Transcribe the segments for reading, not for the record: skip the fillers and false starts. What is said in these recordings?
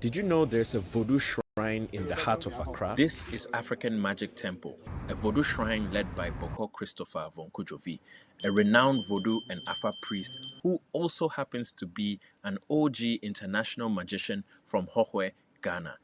Did you know there's a Voodoo shrine in the heart of Accra? This is African Magic Temple, a Voodoo shrine led by Bokor Christopher Voncujovi, a renowned Voodoo and Afa priest who also happens to be an OG international magician from Hohwe, Ghana.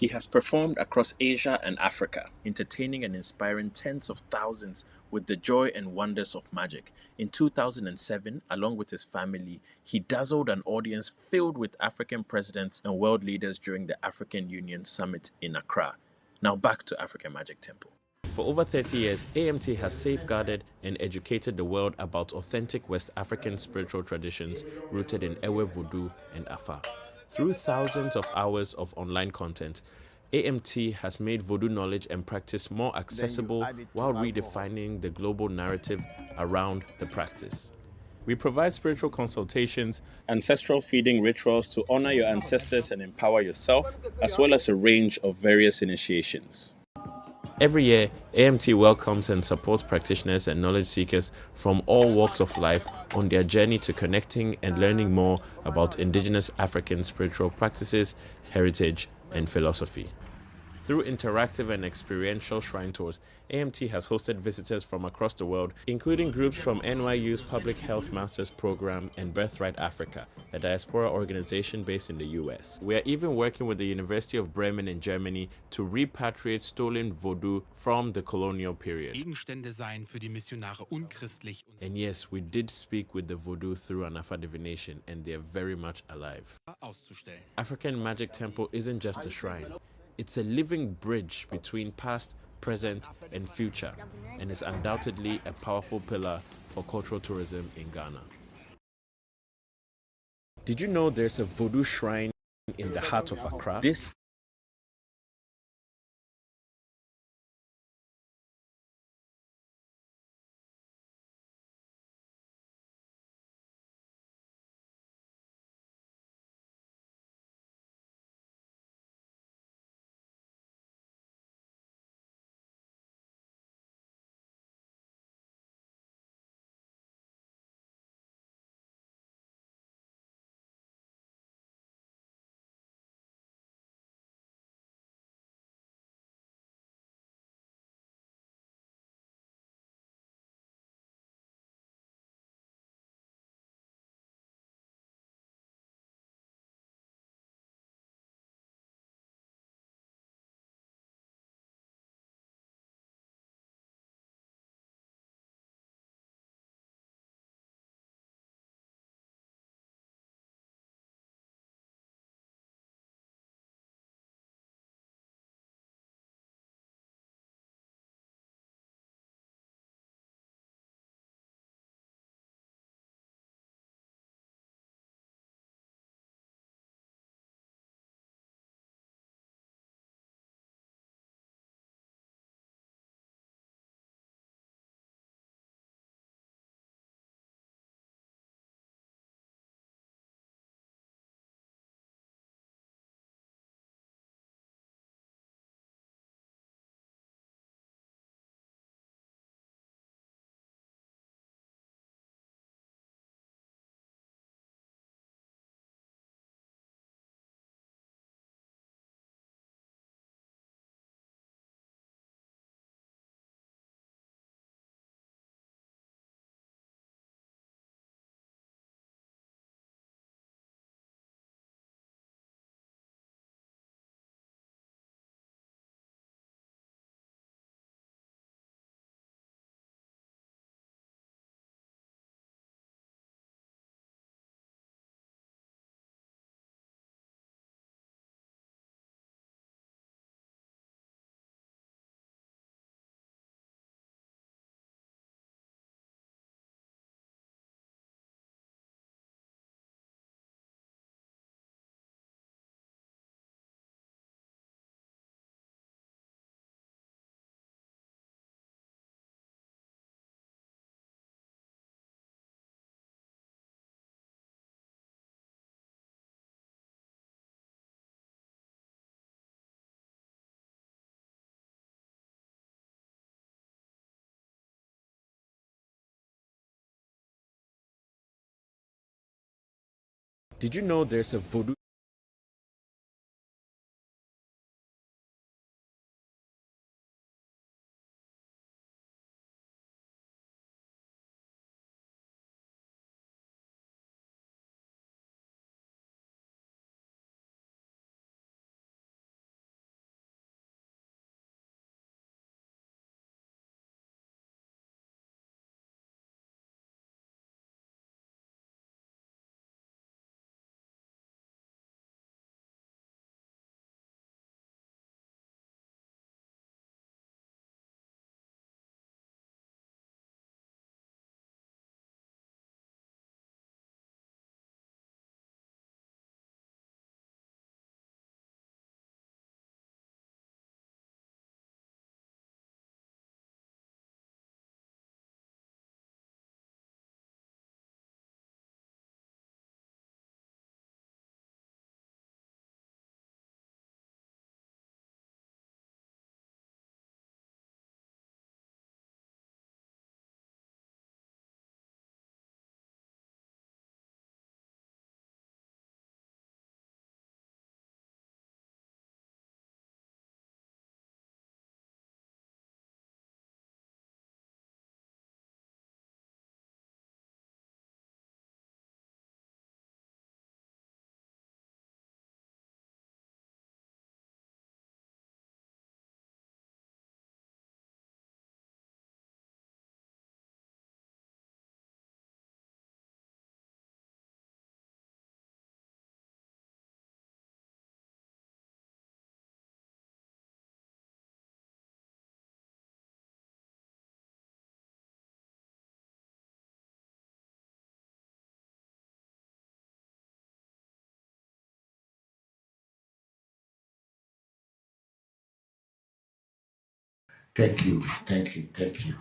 He has performed across Asia and Africa, entertaining and inspiring tens of thousands with the joy and wonders of magic. In 2007, along with his family, he dazzled an audience filled with African presidents and world leaders during the African Union Summit in Accra. Now back to African Magic Temple. For over 30 years, AMT has safeguarded and educated the world about authentic West African spiritual traditions rooted in Ewe Vodu and Afa. Through thousands of hours of online content, AMT has made Voodoo knowledge and practice more accessible while redefining the global narrative around the practice. We provide spiritual consultations, ancestral feeding rituals to honor your ancestors and empower yourself, as well as a range of various initiations. Every year, AMT welcomes and supports practitioners and knowledge seekers from all walks of life on their journey to connecting and learning more about indigenous African spiritual practices, heritage, and philosophy. Through interactive and experiential shrine tours, AMT has hosted visitors from across the world, including groups from NYU's Public Health Masters Program and Birthright Africa, a diaspora organization based in the US. We are even working with the University of Bremen in Germany to repatriate stolen Voodoo from the colonial period. And yes, we did speak with the Voodoo through an Afa divination, and they are very much alive. African Magic Temple isn't just a shrine. It's a living bridge between past, present, and future, and is undoubtedly a powerful pillar for cultural tourism in Ghana. Did you know there's a Voodoo shrine in the heart of Accra? This Did you know there's a voodoo Thank you, thank you, thank you.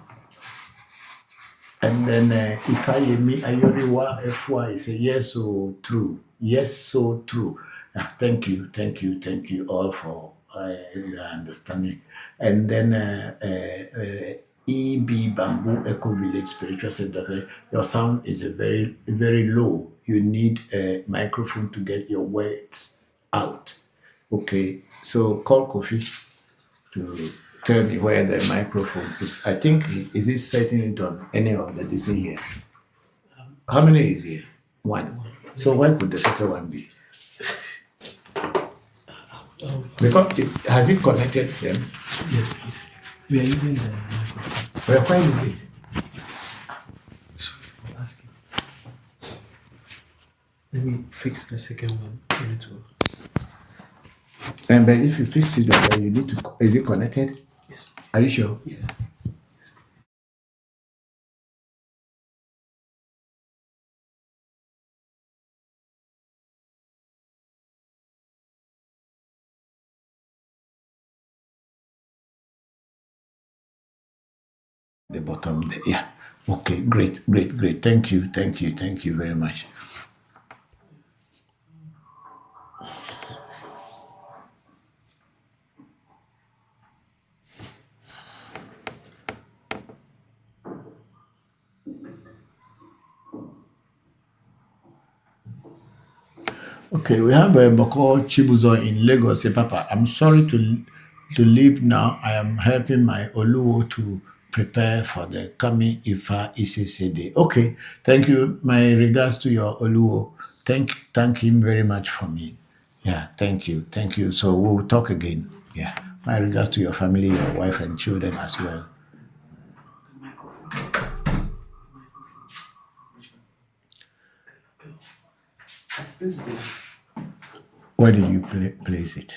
And then if I me Ayoriwa FY is a yes so true. Yes so true. Thank you, thank you, thank you all for your understanding. And then EB Bamboo Eco Village Spiritual Center say your sound is a very low. You need a microphone to get your words out. Okay, so call Kofi to tell me where the microphone is. I think is he setting it on any of the this here? How many is here? One. So why could the second one be? Because has it connected them? Yes, please. We are using the microphone. Well, why is it? I'll ask you. Let me fix the second one. A little. And but if you fix it, then you need to. Is it connected? Yes. Are you sure? Yes. The bottom there. Yeah. Okay. Great. Great. Great. Thank you. Thank you. Thank you very much. Okay, we have a Bokor Chibuzo in Lagos. Say, Papa, I'm sorry to leave now. I am helping my Oluwo to prepare for the coming Ifa Isese Day. Okay, thank you. My regards to your Oluwo. Thank him very much for me. Yeah, thank you. Thank you. So we'll talk again. Yeah. My regards to your family, your wife and children as well. Where did you place it?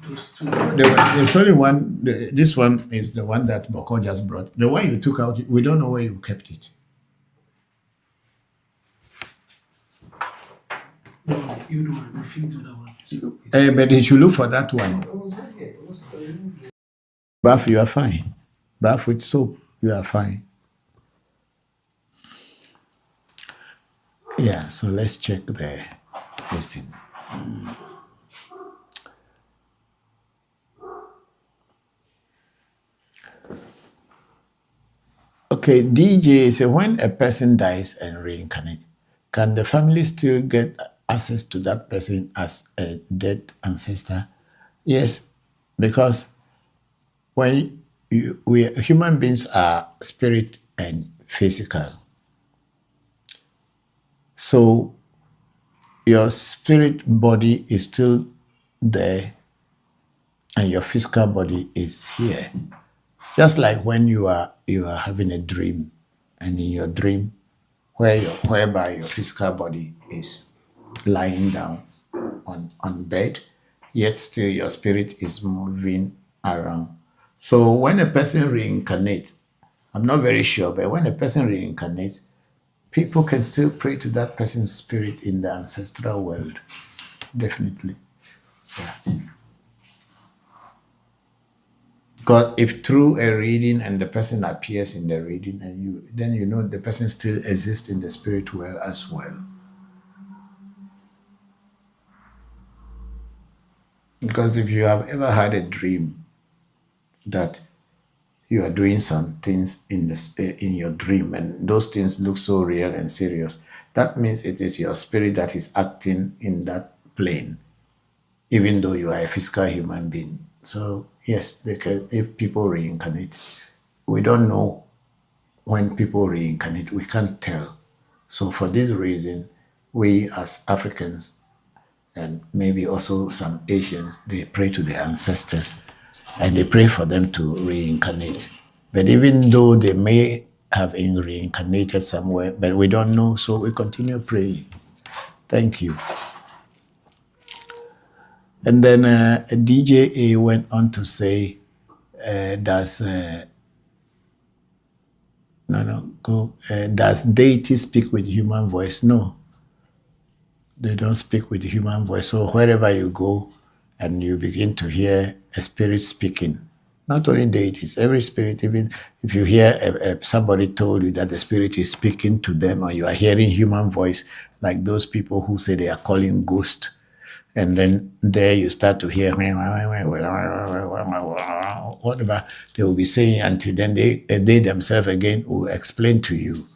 There's only one. This one is the one that Bokor just brought. The one you took out, we don't know where you kept it. No, you don't refuse with that one. But you should look for that one. Bath, you are fine. Bath with soap, you are fine. Yeah, so let's check the listen. Okay, DJ say when a person dies and reincarnates, can the family still get access to that person as a dead ancestor? Yes, because when we human beings are spirit and physical. So your spirit body is still there and your physical body is here. Just like when you are having a dream, and in your dream, whereby your physical body is lying down on bed, yet still your spirit is moving around. So when a person reincarnates, I'm not very sure, but when a person reincarnates, people can still pray to that person's spirit in the ancestral world. Definitely. Yeah. Because if through a reading and the person appears in the reading, and then you know the person still exists in the spirit world as well. Because if you have ever had a dream that you are doing some things in your dream, and those things look so real and serious, that means it is your spirit that is acting in that plane, even though you are a physical human being. So yes, if people reincarnate, we don't know when people reincarnate. We can't tell. So for this reason, we as Africans, and maybe also some Asians, they pray to their ancestors and they pray for them to reincarnate. But even though they may have reincarnated somewhere, but we don't know, so we continue praying. Thank you. And then DJ went on to say, does deity speak with human voice? No, they don't speak with human voice. So wherever you go and you begin to hear a spirit speaking, not only deities, every spirit, even if you hear somebody told you that the spirit is speaking to them, or you are hearing human voice, like those people who say they are calling ghost, and then there you start to hear whatever they will be saying, until then they themselves again will explain to you.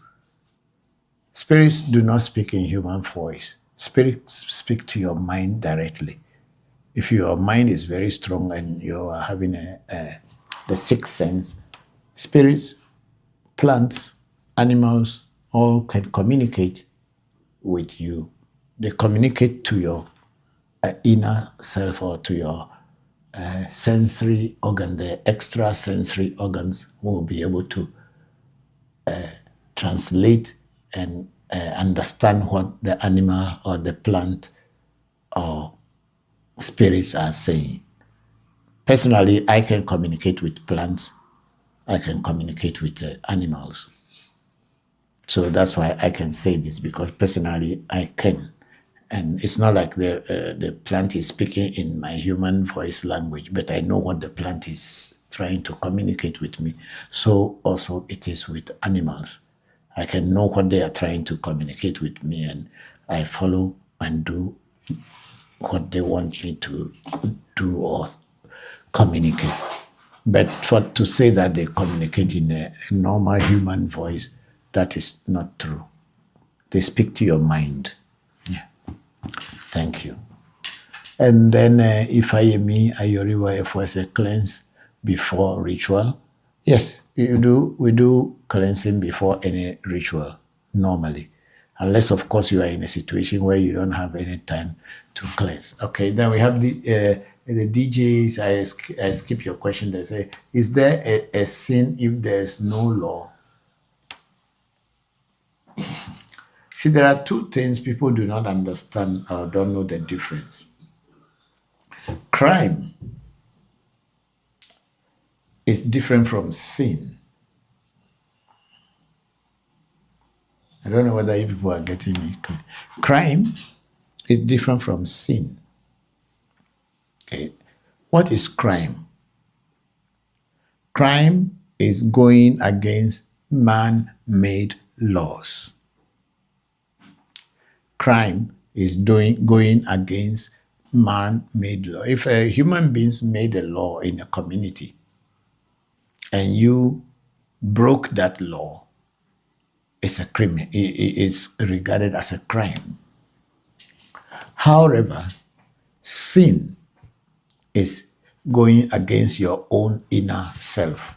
Spirits do not speak in human voice. Spirits speak to your mind directly. If your mind is very strong and you are having the sixth sense, spirits, plants, animals, all can communicate with you. They communicate to your inner self, or to your sensory organ. The extra sensory organs will be able to translate and understand what the animal or the plant or spirits are saying. Personally, I can communicate with plants. I can communicate with animals. So that's why I can say this, because personally I can. And it's not like the plant is speaking in my human voice language, but I know what the plant is trying to communicate with me. So also it is with animals. I can know what they are trying to communicate with me, and I follow and do what they want me to do or communicate. But to say that they communicate in a normal human voice, that is not true. They speak to your mind. Yeah. Thank you. And then if I me Ayoriwa was a cleanse before ritual. Yes, we do cleansing before any ritual normally. Unless of course you are in a situation where you don't have any time to cleanse. Okay, then we have the DJs. I skip your question. They say, is there a sin if there's no law? See, there are two things people do not understand or don't know the difference. Crime is different from sin. I don't know whether you people are getting me. Crime is different from sin. Okay. What is crime? Crime is going against man-made laws. Crime is going against man-made law. If a human beings made a law in a community and you broke that law, it's a crime. It's regarded as a crime. However, sin is going against your own inner self,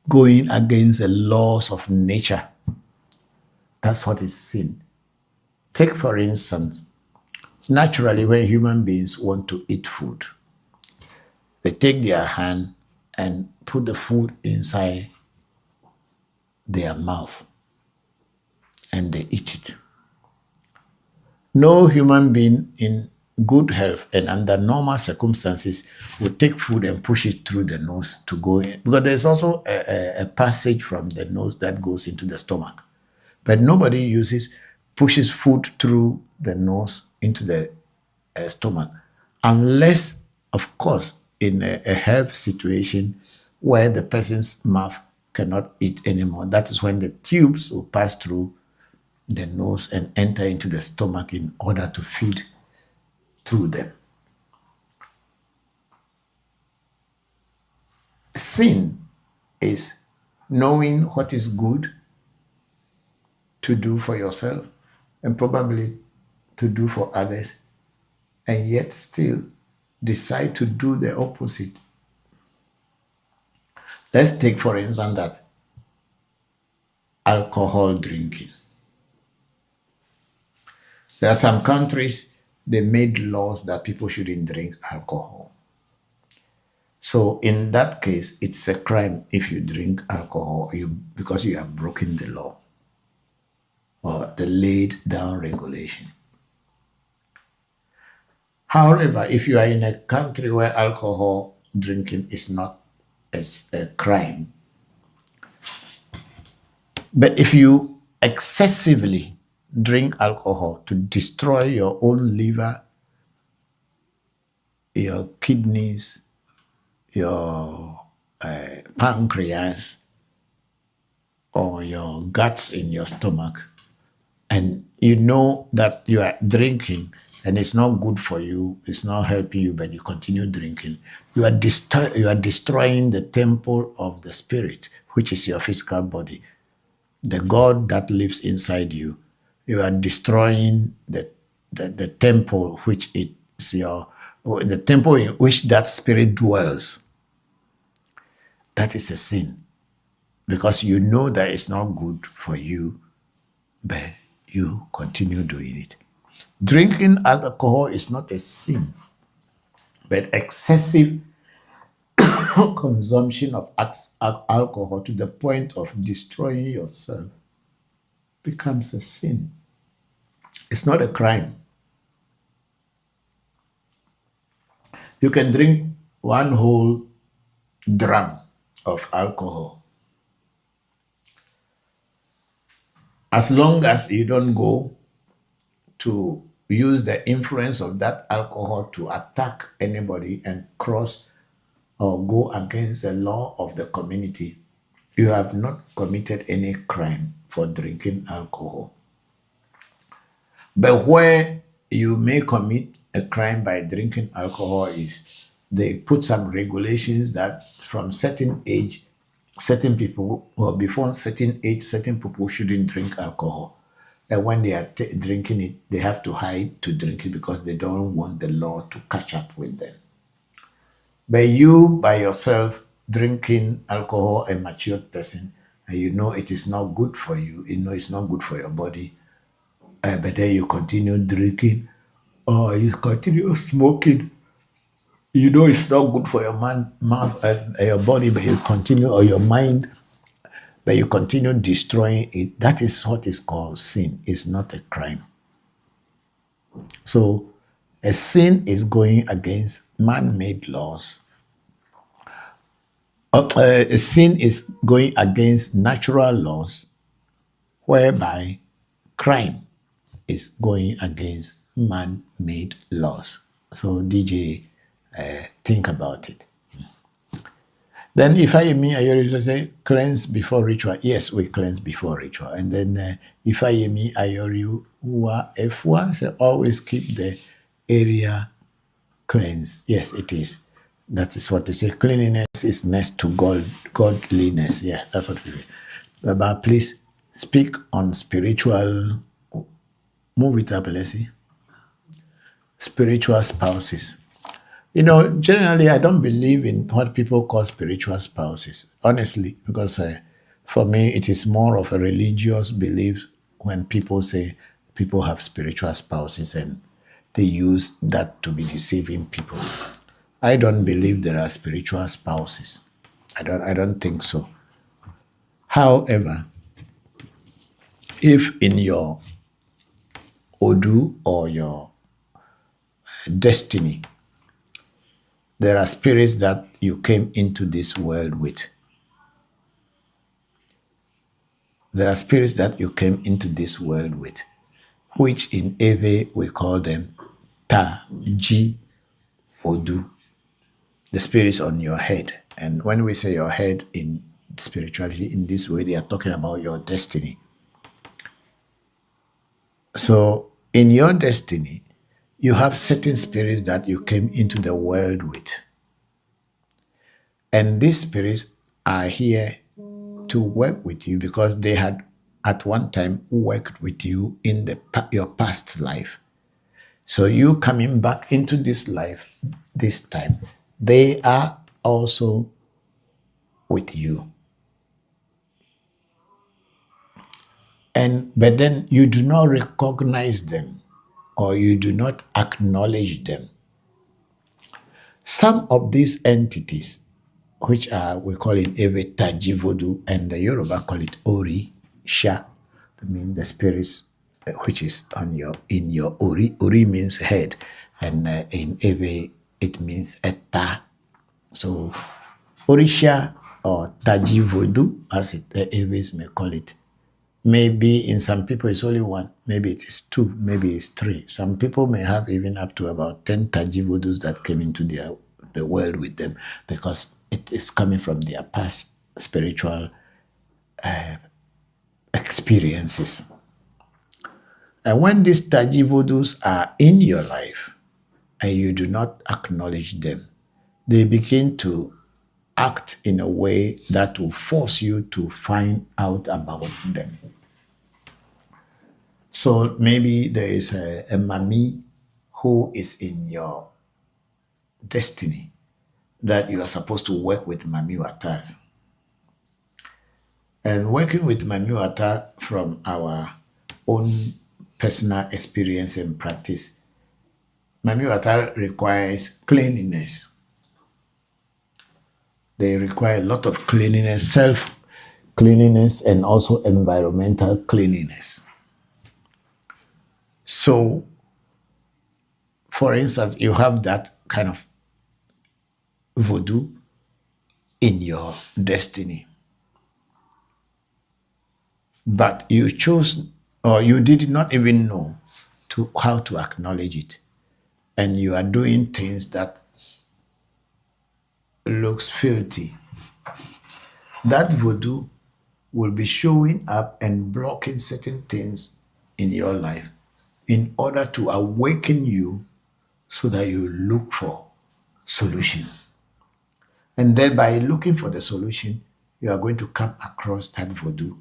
going against the laws of nature. That's what is sin. Take, for instance, naturally, when human beings want to eat food, they take their hand and put the food inside their mouth and they eat it. No human being in good health and under normal circumstances would take food and push it through the nose to go in, because there's also a passage from the nose that goes into the stomach. But nobody pushes food through the nose into the stomach, unless, of course, in a health situation where the person's mouth cannot eat anymore. That is when the tubes will pass through the nose and enter into the stomach in order to feed through them. Sin is knowing what is good to do for yourself and probably to do for others, and yet still decide to do the opposite. Let's take, for instance, that alcohol drinking. There are some countries, they made laws that people shouldn't drink alcohol. So in that case, it's a crime if you drink alcohol because you have broken the law or the laid down regulation. However, if you are in a country where alcohol drinking is not a crime, but if you excessively drink alcohol to destroy your own liver, your kidneys, your pancreas, or your guts in your stomach, and you know that you are drinking and it's not good for you, it's not helping you, but you continue drinking, you are destroying the temple of the spirit, which is your physical body, the God that lives inside you. You are destroying the temple, which is the temple in which that spirit dwells. That is a sin, because you know that it's not good for you, but you continue doing it. Drinking alcohol is not a sin, but excessive consumption of alcohol to the point of destroying yourself becomes a sin. It's not a crime. You can drink one whole dram of alcohol, as long as you don't go to use the influence of that alcohol to attack anybody and cross or go against the law of the community. You have not committed any crime for drinking alcohol. But where you may commit a crime by drinking alcohol is they put some regulations that from certain age, certain people, or before certain age, certain people shouldn't drink alcohol. And when they are drinking it, they have to hide to drink it because they don't want the law to catch up with them. But you, by yourself, drinking alcohol, a matured person, and you know it is not good for you, you know it's not good for your body, but then you continue drinking or you continue smoking, you know it's not good for your mouth, your body, but you continue, or your mind, but you continue destroying it. That is what is called sin. It's not a crime. So a sin is going against man-made laws. A sin is going against natural laws, whereby crime is going against man-made laws. So DJ, think about it. Then if I me, I always say cleanse before ritual. Yes, we cleanse before ritual. And then if I me, I say always keep the area cleansed. Yes, it is. That is what they say. Cleanliness is next to godliness. Yeah, that's what we say. But please speak on spiritual, move it up, let's see, spiritual spouses. You know, generally, I don't believe in what people call spiritual spouses, honestly, because for me, it is more of a religious belief when people say people have spiritual spouses and they use that to be deceiving people. I don't believe there are spiritual spouses. I don't think so. However, if in your Odu or your destiny, there are spirits that you came into this world with. There are spirits that you came into this world with, which in Ewe we call them Taji Vodu, the spirits on your head. And when we say your head in spirituality, in this way, they are talking about your destiny. So in your destiny, you have certain spirits that you came into the world with. And these spirits are here to work with you because they had at one time worked with you in your past life. So you coming back into this life this time, they are also with you. But then you do not recognize them or you do not acknowledge them. Some of these entities, which we call it Ewe Vodu, and the Yoruba call it Ori Sha, I mean the spirits which is in your Ori. Ori means head, and in Ewe it means Eta. So Orisha or Taji Vodu, as Ewes may call it. Maybe in some people it's only one, maybe it is two, maybe it's three. Some people may have even up to about 10 Taji Vodus that came into the world with them because it is coming from their past spiritual experiences. And when these Taji Vodus are in your life and you do not acknowledge them, they begin to act in a way that will force you to find out about them. So maybe there is a mami who is in your destiny that you are supposed to work with mami watas. And working with mami wata from our own personal experience and practice, mami wata requires cleanliness. They require a lot of cleanliness, self-cleanliness, and also environmental cleanliness. So, for instance, you have that kind of voodoo in your destiny. But you chose, or you did not even know how to acknowledge it. And you are doing things that looks filthy. That voodoo will be showing up and blocking certain things in your life in order to awaken you so that you look for solution. And then by looking for the solution, you are going to come across that voodoo,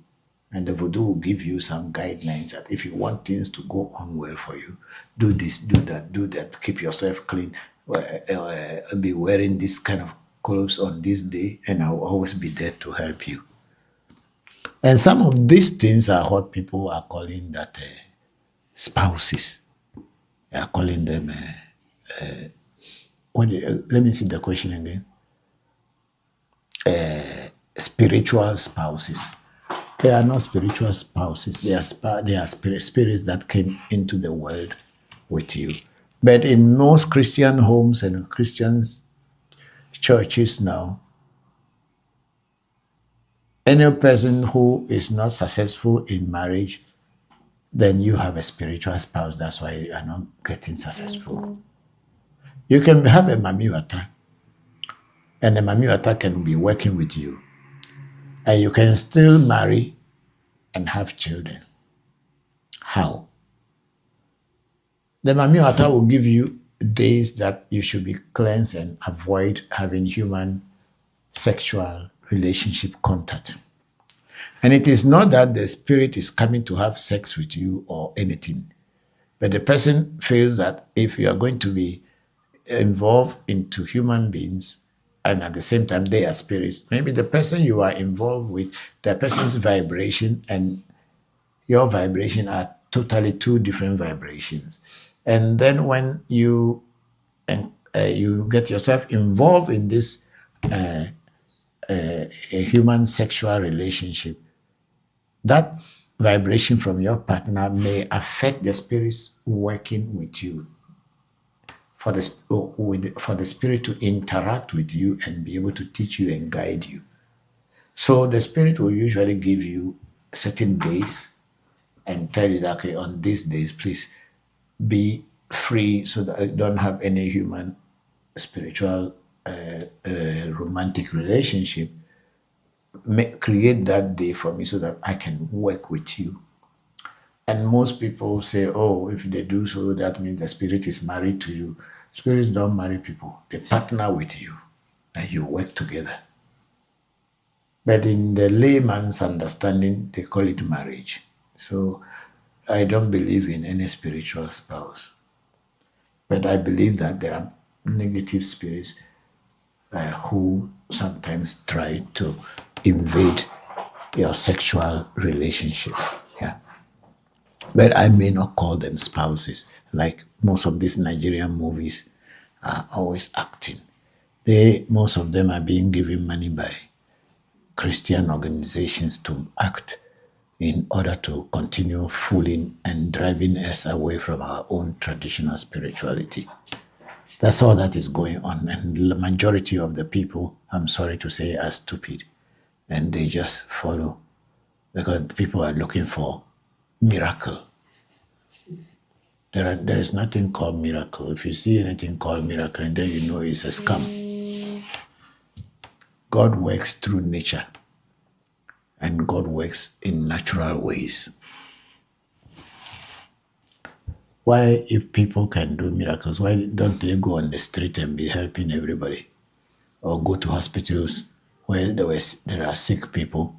and the voodoo will give you some guidelines that if you want things to go on well for you, do this, do that, keep yourself clean, be wearing this kind of clothes on this day, and I'll always be there to help you. And some of these things are what people are calling that spouses. They are calling them, let me see the question again. Spiritual spouses. They are not spiritual spouses. They are spirits that came into the world with you. But in most Christian homes and Christian churches now, any person who is not successful in marriage, then you have a spiritual spouse. That's why you are not getting successful. You can have a mami wata, and the mami wata can be working with you, and you can still marry and have children. How? The mami wata will give you days that you should be cleansed and avoid having human sexual relationship contact. And it is not that the spirit is coming to have sex with you or anything, but the person feels that if you are going to be involved into human beings and at the same time they are spirits, maybe the person you are involved with, the person's vibration and your vibration are totally two different vibrations. And then when you you get yourself involved in this a human sexual relationship, that vibration from your partner may affect the spirits working with you for the spirit to interact with you and be able to teach you and guide you. So the spirit will usually give you certain days and tell you that, okay, on these days, please be free so that I don't have any human spiritual romantic relationship. Create that day for me so that I can work with you. And most people say, oh, if they do so, that means the spirit is married to you. Spirits don't marry people, they partner with you and you work together. But in the layman's understanding, they call it marriage. So I don't believe in any spiritual spouse. But I believe that there are negative spirits who sometimes try to invade your sexual relationship. Yeah. But I may not call them spouses, like most of these Nigerian movies are always acting. Most of them are being given money by Christian organizations to act in order to continue fooling and driving us away from our own traditional spirituality. That's all that is going on. And the majority of the people, I'm sorry to say, are stupid. And they just follow because people are looking for miracle. There is nothing called miracle. If you see anything called miracle, then you know it's a scam. God works through nature. And God works in natural ways. Why, if people can do miracles, why don't they go on the street and be helping everybody? Or go to hospitals where there are sick people,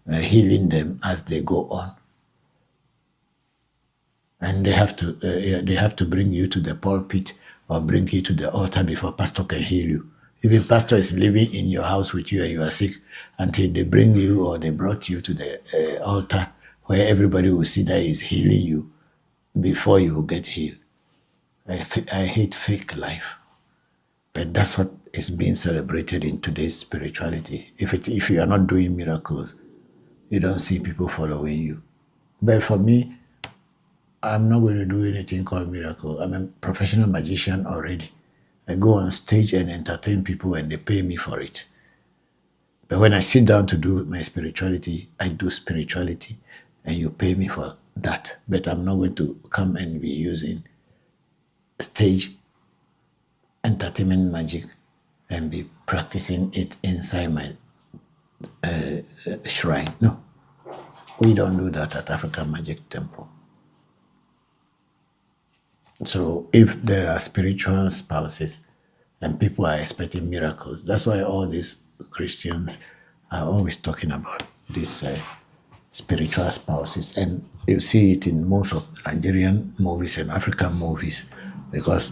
healing them as they go on? And they have to bring you to the pulpit or bring you to the altar before pastor can heal you. Even pastor is living in your house with you and you are sick until they bring you or they brought you to the altar where everybody will see that he's healing you before you will get healed. I hate fake life. But that's what is being celebrated in today's spirituality. If you are not doing miracles, you don't see people following you. But for me, I'm not going to do anything called miracle. I'm a professional magician already. I go on stage and entertain people and they pay me for it. But when I sit down to do my spirituality, I do spirituality and you pay me for that. But I'm not going to come and be using stage entertainment magic and be practicing it inside my shrine. No, we don't do that at African Magic Temple. So if there are spiritual spouses and people are expecting miracles, that's why all these Christians are always talking about these spiritual spouses. And you see it in most of Nigerian movies and African movies because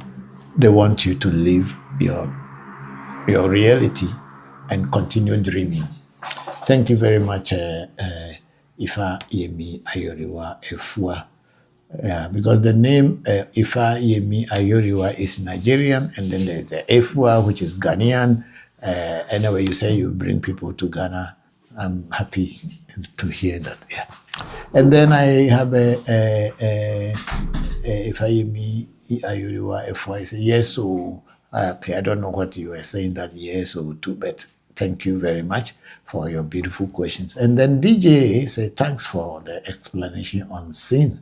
they want you to live your reality and continue dreaming. Thank you very much, Ifa Yemi Ayoriwa Efua. Yeah, because the name Ifa Yemi Ayoriwa is Nigerian, and then there's the Efua, which is Ghanaian. Anyway, you say you bring people to Ghana. I'm happy to hear that. Yeah, and then I have Ifa Yemi Ayoriwa Efua. I say yes, so okay. I don't know what you were saying that yes or too, but thank you very much for your beautiful questions. And then DJ say thanks for the explanation on sin.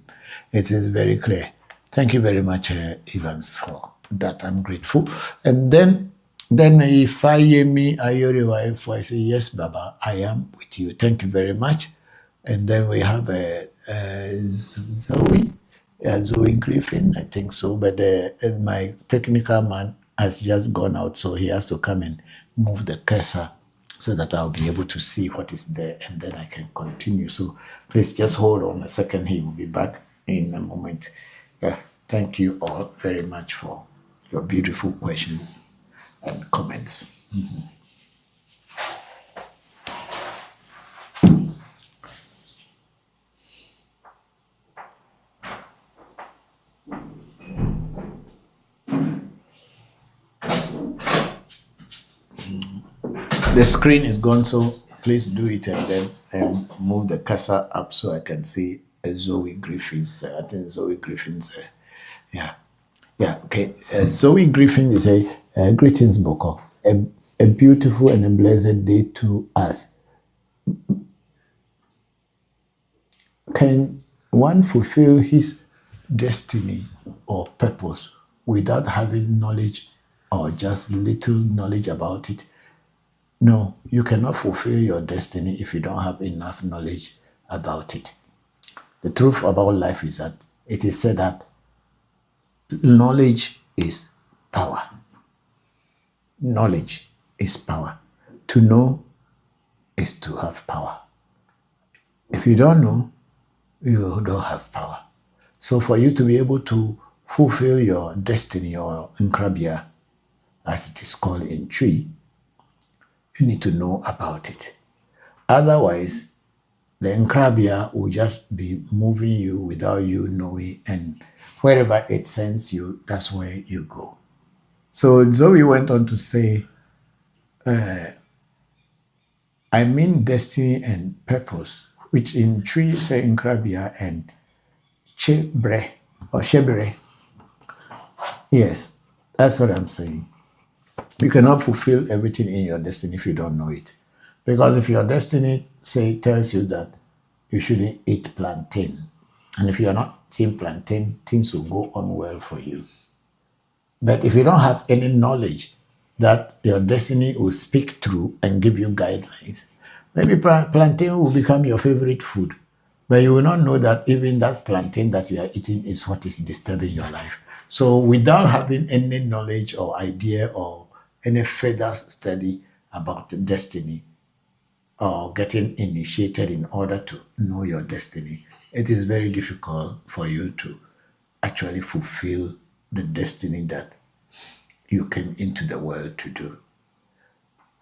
It is very clear. Thank you very much, Evans, for that. I'm grateful. And then if I hear me, Ayoriwa, I say, yes, Baba, I am with you. Thank you very much. And then we have Zoe. Yeah, Zoe Griffin, I think so. But my technical man has just gone out, so he has to come and move the cursor so that I'll be able to see what is there and then I can continue. So please just hold on a second. He will be back in a moment. Thank you all very much for your beautiful questions and comments. The screen is gone, so please do it and then move the cursor up so I can see Zoe Griffin's. I think Zoe Griffin's. Yeah. Okay. Zoe Griffin is greetings, Bokor. A beautiful and a blessed day to us. Can one fulfill his destiny or purpose without having knowledge or just little knowledge about it? No, you cannot fulfill your destiny if you don't have enough knowledge about it. The truth about life is that it is said that knowledge is power. Knowledge is power. To know is to have power. If you don't know, you don't have power. So for you to be able to fulfill your destiny, or nkrabia, as it is called in Tree, you need to know about it. Otherwise, the nkrabia will just be moving you without you knowing, and wherever it sends you, that's where you go. So Zoe went on to say, I mean destiny and purpose, which in Tree say nkrabia and chebre or shebre. Yes, that's what I'm saying. You cannot fulfill everything in your destiny if you don't know it. Because if your destiny, say, tells you that you shouldn't eat plantain, and if you're not eating plantain, things will go on well for you. But if you don't have any knowledge that your destiny will speak through and give you guidelines, maybe plantain will become your favorite food, but you will not know that even that plantain that you are eating is what is disturbing your life. So without having any knowledge or idea or any further study about destiny or getting initiated in order to know your destiny, it is very difficult for you to actually fulfill the destiny that you came into the world to do.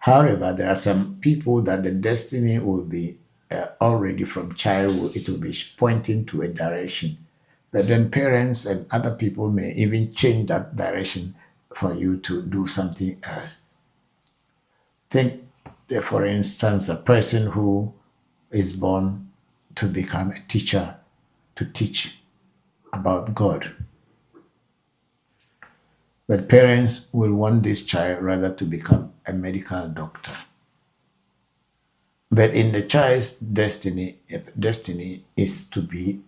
However, there are some people that the destiny will be already from childhood, it will be pointing to a direction. But then parents and other people may even change that direction for you to do something else. Think, for instance, a person who is born to become a teacher, to teach about God. But parents will want this child rather to become a medical doctor. But in the child's destiny is to be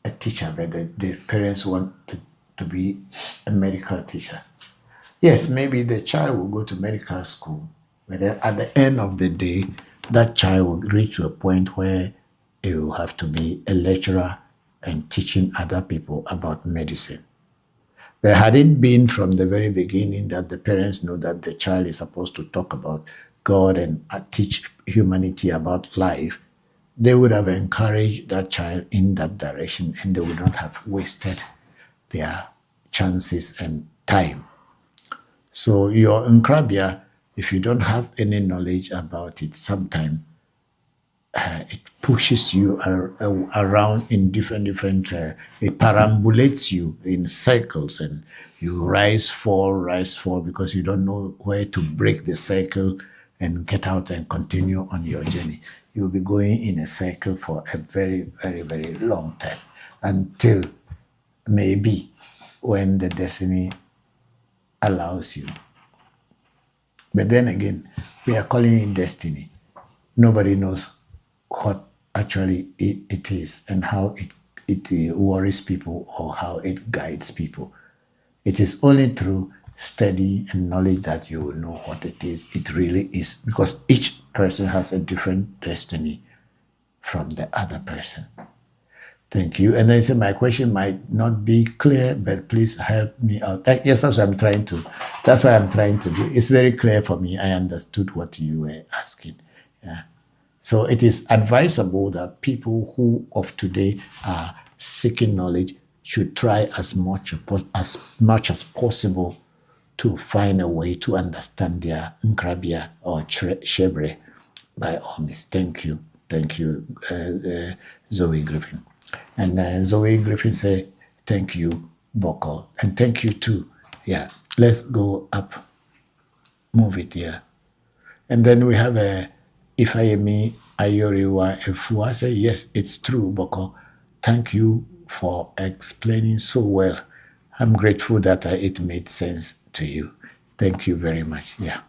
a teacher, but the parents want to be a medical teacher. Yes, maybe the child will go to medical school, but then at the end of the day, that child will reach to a point where he will have to be a lecturer and teaching other people about medicine. But had it been from the very beginning that the parents know that the child is supposed to talk about God and teach humanity about life, they would have encouraged that child in that direction, and they would not have wasted their chances and time. So your nkrabia, if you don't have any knowledge about it, sometimes it pushes you around in different, it perambulates you in cycles, and you rise, fall, because you don't know where to break the cycle and get out and continue on your journey. You'll be going in a cycle for a very, very, very long time, until maybe when the destiny allows you. But then again, we are calling it destiny. Nobody knows what actually it is and how it worries people or how it guides people. It is only through study and knowledge that you will know what it is. It really is, because each person has a different destiny from the other person. Thank you. And then say my question might not be clear, but please help me out. Yes, that's what I'm trying to. That's what I'm trying to do. It's very clear for me. I understood what you were asking. Yeah. So it is advisable that people who of today are seeking knowledge should try as much as possible to find a way to understand their Nkrabia or Shebre. By all means, thank you. Thank you, Zoe Griffin. And Zoe Griffin say, thank you, Bokor. And thank you too. Yeah, let's go up. Move it here. And then we have a Ifayemi Ayoriwa Efua say, yes, it's true, Bokor. Thank you for explaining so well. I'm grateful that it made sense to you. Thank you very much. Yeah.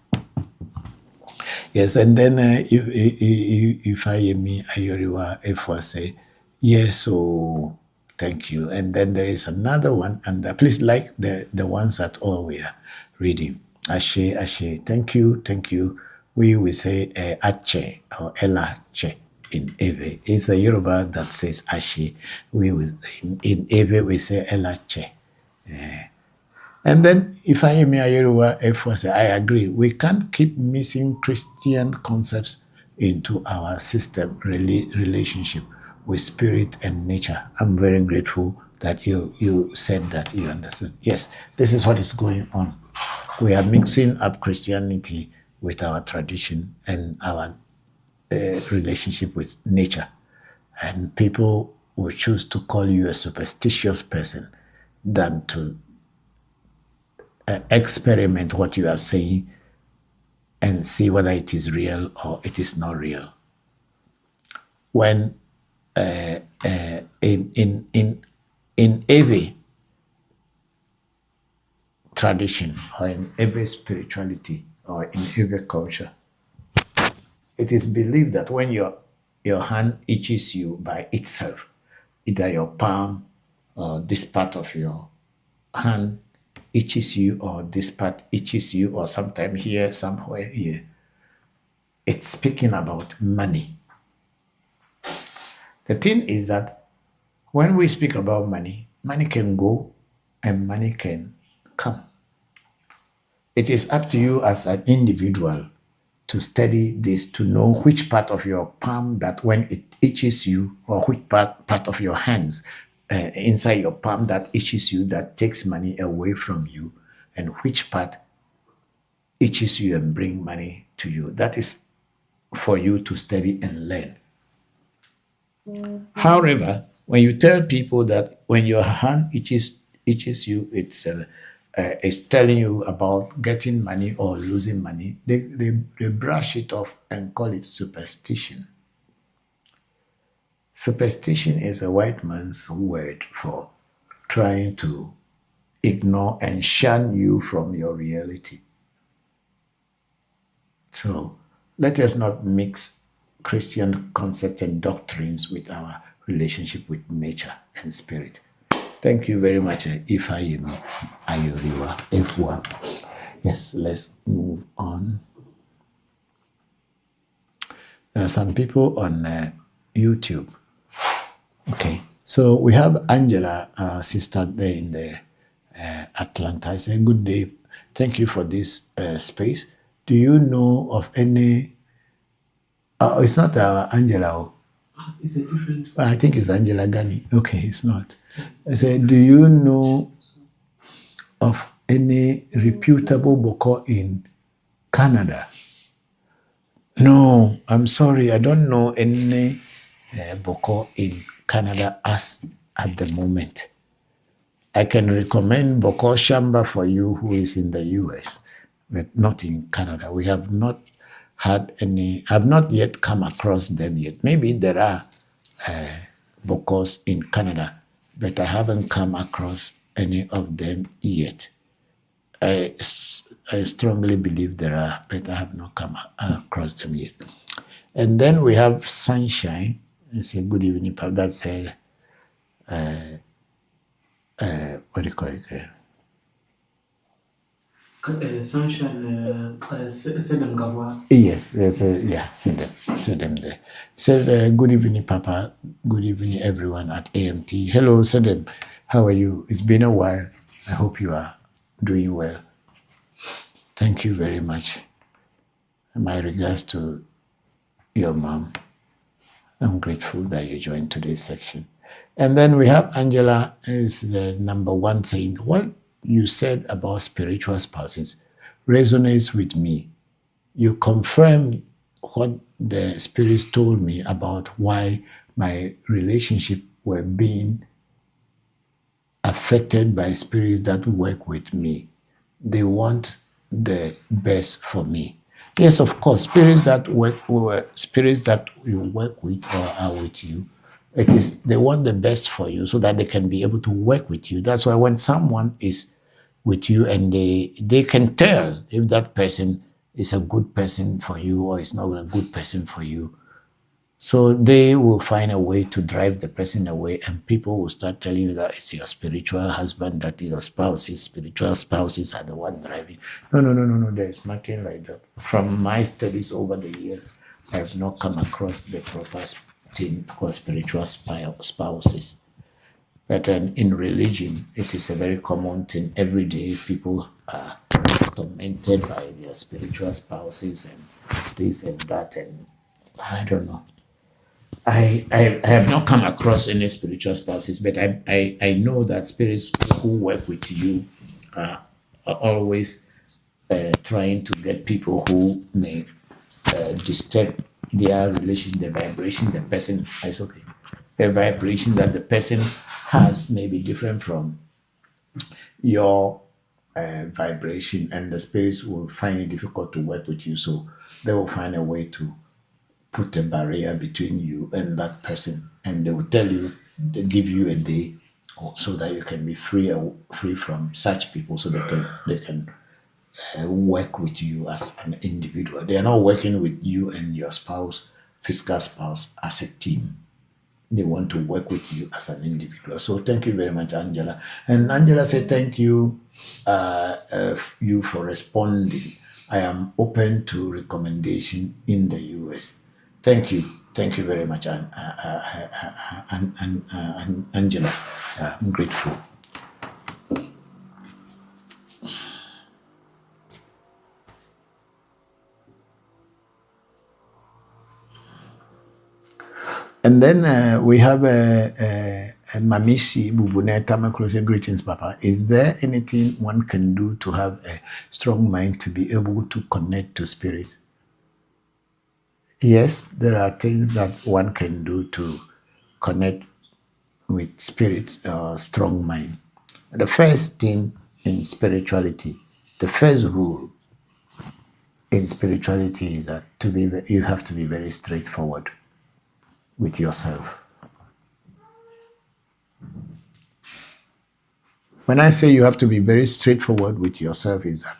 Yes, and then Ifayemi Ayoriwa Efua say, yes, so thank you. And then there is another one, and please like the ones that all we are reading. Ashe, Ashe, thank you, thank you. We will say Ache or Elache in Ewe. It's a Yoruba that says Ashe. We will, in Ewe we say Elache. And then if I am Ayeruwa, I agree. We can't keep missing Christian concepts into our system relationship with spirit and nature. I'm very grateful that you said that you understood. Yes, this is what is going on. We are mixing up Christianity with our tradition and our relationship with nature. And people will choose to call you a superstitious person than to experiment what you are saying and see whether it is real or it is not real. When in every tradition or in every spirituality or in every culture, it is believed that when your hand itches you by itself, either your palm or this part of your hand itches you, or this part itches you, or sometime here, somewhere here, it's speaking about money. The thing is that when we speak about money, money can go and money can come. It is up to you as an individual to study this, to know which part of your palm that when it itches you, or which part of your hands inside your palm that itches you, that takes money away from you, and which part itches you and bring money to you. That is for you to study and learn. However, when you tell people that when your hand itches you, it's telling you about getting money or losing money, they brush it off and call it superstition. Superstition is a white man's word for trying to ignore and shun you from your reality. So let us not mix Christian concepts and doctrines with our relationship with nature and spirit. Thank you very much, Ifayemi Ayoriwa Efua. Yes, let's move on. There are some people on YouTube. Okay, so we have Angela, our sister there in the Atlanta. I say, good day. Thank you for this space. Do you know of any? It's not Angela. It's a different. I think it's Angela Gani. Okay, it's not. I said, do you know of any reputable Bokor in Canada? No, I'm sorry. I don't know any Bokor in Canada at the moment. I can recommend Bokor Shamba for you who is in the US, but not in Canada. We have not had any, I've not yet come across them yet. Maybe there are Bokors in Canada, but I haven't come across any of them yet. I strongly believe there are, but I have not come across them yet. And then we have Sunshine. It's a good evening, Pap. That's what do you call it? Sunshine, Sedem Gavois. Yes, yeah, see them there. Said, good evening, Papa. Good evening, everyone at AMT. Hello, Sedem. How are you? It's been a while. I hope you are doing well. Thank you very much. My regards to your mom. I'm grateful that you joined today's section. And then we have Angela is the number one saying, what you said about spiritual spouses resonates with me. You confirmed what the spirits told me about why my relationship were being affected by spirits that work with me. They want the best for me. Yes, of course, spirits that you work with or are with you, it is they want the best for you so that they can be able to work with you. That's why when someone is with you and they can tell if that person is a good person for you or is not a good person for you. So they will find a way to drive the person away, and people will start telling you that it's your spiritual husband, that your spouse, his spiritual spouses are the one driving. No. There's nothing like that. From my studies over the years, I have not come across the proper thing called spiritual spouses. But in religion, it is a very common thing. Every day, people are tormented by their spiritual spouses and this and that, and I don't know. I have not come across any spiritual spouses, but I know that spirits who work with you are always trying to get people who may disturb their relation, the vibration the person is okay. The vibration that the person has may be different from your vibration, and the spirits will find it difficult to work with you. So they will find a way to put a barrier between you and that person, and they will tell you, they give you a day so that you can be free from such people, so that they can work with you as an individual. They are not working with you and your spouse, physical spouse, as a team. They want to work with you as an individual. So thank you very much, Angela. And Angela said, thank you, you for responding. I am open to recommendation in the US. Thank you very much, Angela. I'm grateful. And then we have Mamishi Bubuneta Maklose. Greetings, Papa. Is there anything one can do to have a strong mind to be able to connect to spirits? Yes, there are things that one can do to connect with spirits or strong mind. The first thing in spirituality, the first rule in spirituality is that you have to be very straightforward with yourself. When I say you have to be very straightforward with yourself, is that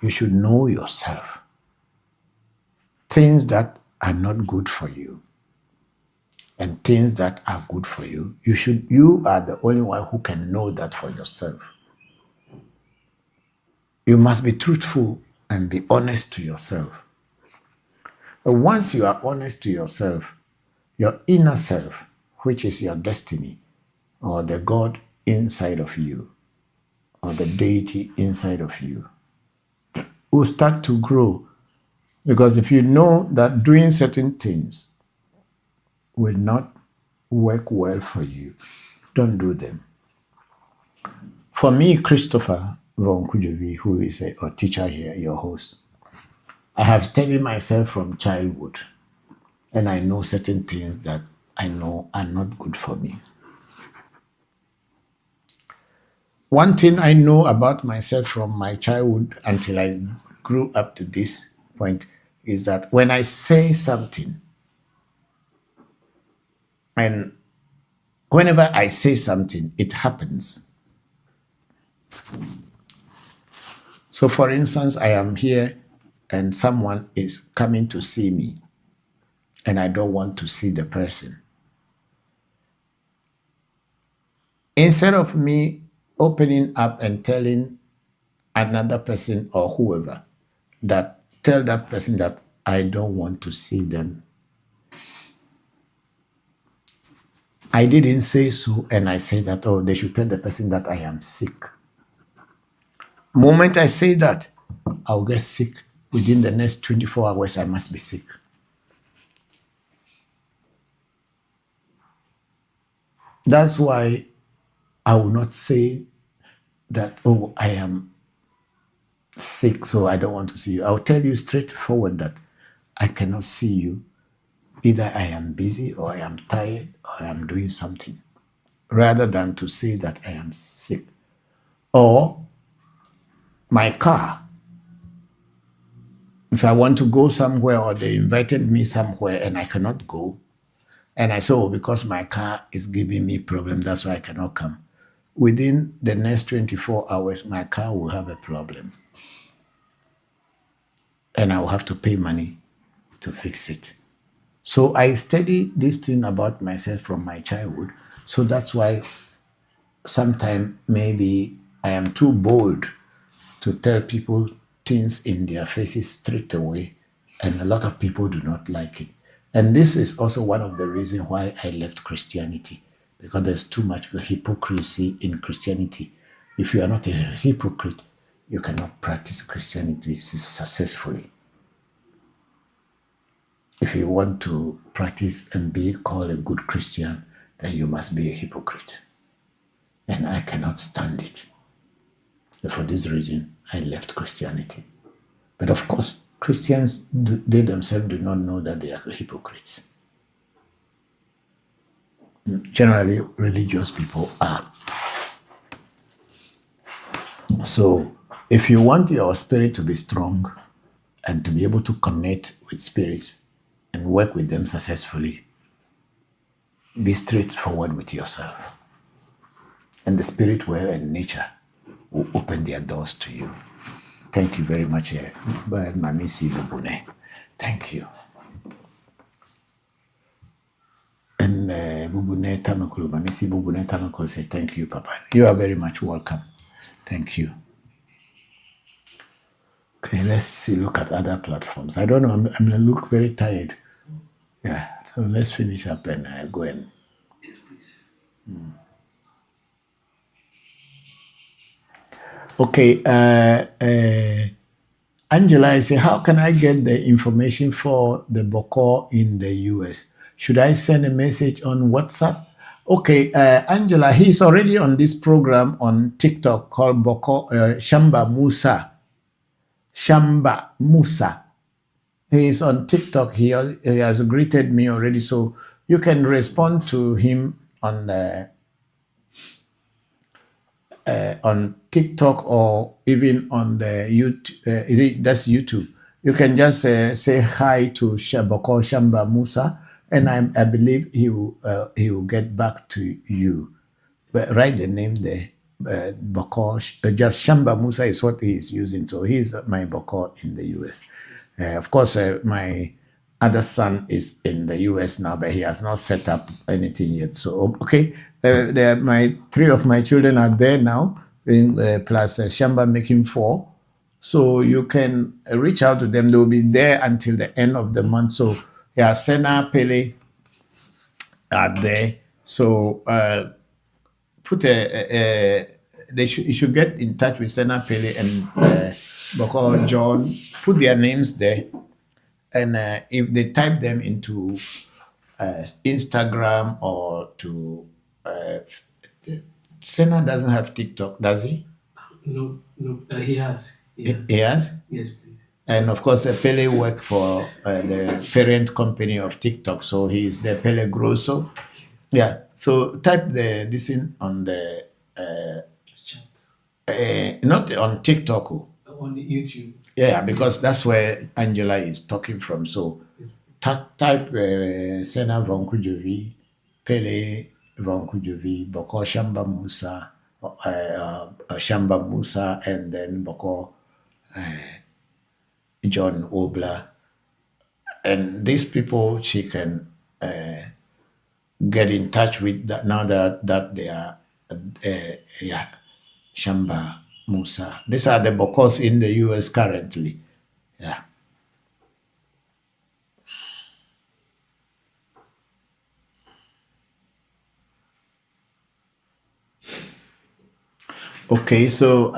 you should know yourself. Things that are not good for you and things that are good for you, you are the only one who can know that for yourself. You must be truthful and be honest to yourself. But once you are honest to yourself, your inner self, which is your destiny, or the God inside of you, or the deity inside of you, will start to grow. Because if you know that doing certain things will not work well for you, don't do them. For me, Christopher Voncujovi, who is a teacher here, your host, I have studied myself from childhood, and I know certain things that I know are not good for me. One thing I know about myself from my childhood until I grew up to this point is that when I say something, and whenever I say something, it happens. So for instance, I am here and someone is coming to see me, and I don't want to see the person. Instead of me opening up and telling another person or whoever, that tell that person that I don't want to see them. I didn't say so, and I say that, oh, they should tell the person that I am sick. Moment I say that, I'll get sick. Within the next 24 hours, I must be sick. That's why I will not say that, oh, I am sick, so I don't want to see you. I'll tell you straightforward that I cannot see you. Either I am busy or I am tired or I am doing something, rather than to say that I am sick. Or my car, if I want to go somewhere or they invited me somewhere and I cannot go, and I say, oh, because my car is giving me problem, that's why I cannot come. Within the next 24 hours, my car will have a problem. And I will have to pay money to fix it. So I study this thing about myself from my childhood. So that's why sometimes maybe I am too bold to tell people things in their faces straight away. And a lot of people do not like it. And this is also one of the reasons why I left Christianity, because there's too much hypocrisy in Christianity. If you are not a hypocrite, you cannot practice Christianity successfully. If you want to practice and be called a good Christian, then you must be a hypocrite. And I cannot stand it. And for this reason, I left Christianity. But of course, Christians, they themselves do not know that they are hypocrites. Generally, religious people are. So, if you want your spirit to be strong and to be able to connect with spirits and work with them successfully, be straightforward with yourself. And the spirit world and nature will open their doors to you. Thank you very much, Mamisi Bubune. Thank you. And Bubune Tanoklu, Mamisi Bubune Tanoklu say thank you, Papa. You are very much welcome. Thank you. Okay, let's see, look at other platforms. I don't know, I'm going to look very tired. Yeah, so let's finish up and go and... Yes, please. Okay, Angela, I say, how can I get the information for the Bokor in the US? Should I send a message on WhatsApp? Okay, Angela, he's already on this program on TikTok called Bokor, Shamba Musa. Shamba Musa. He is on TikTok. He has greeted me already, so you can respond to him on TikTok or even on the YouTube. That's YouTube. You can just say hi to Bokor Shamba Musa, and I believe he will get back to you. But write the name there. Bokor, just Shamba Musa is what he is using. So he's my Bokor in the US. Of course, my other son is in the US now, but he has not set up anything yet. So, okay, three of my children are there now, plus Shamba making 4. So you can reach out to them. They will be there until the end of the month. So, yeah, Sena, Pele are there. So, put you should get in touch with Sena Pele and Bokor John. Put their names there, and if they type them into Instagram or to Sena doesn't have TikTok, does he? No, he has. He has? Yes, please. And of course, Pele work for the parent company of TikTok, so he's the Pele Grosso. Yeah. So type this in on the Chat. not on TikTok. On YouTube. Yeah, because that's where Angela is talking from. So type Sena Voncujovi, Pele Voncujovi, Bokor Shamba Musa, Shamba Musa, and then Bokor John Obla. And these people she can get in touch with that now that they are Shamba Musa. These are the Bokors in the US currently. Yeah. Okay, so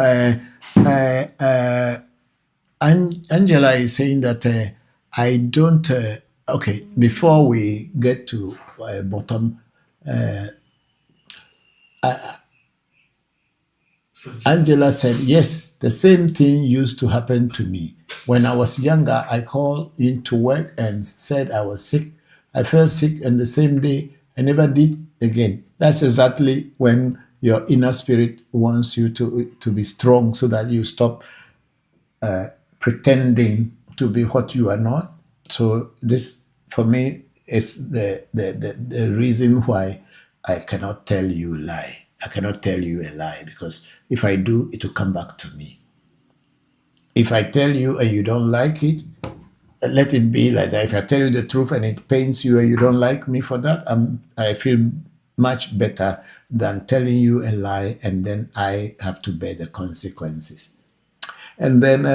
Angela is saying that I don't. Okay, before we get to bottom, Angela said, yes, the same thing used to happen to me. When I was younger, I called into work and said I was sick. I felt sick, and the same day, I never did again. That's exactly when your inner spirit wants you to be strong so that you stop pretending to be what you are not. So this, for me, is the reason why I cannot tell you a lie. I cannot tell you a lie, because if I do, it will come back to me. If I tell you and you don't like it, let it be like that. If I tell you the truth and it pains you and you don't like me for that, I feel much better than telling you a lie and then I have to bear the consequences. And then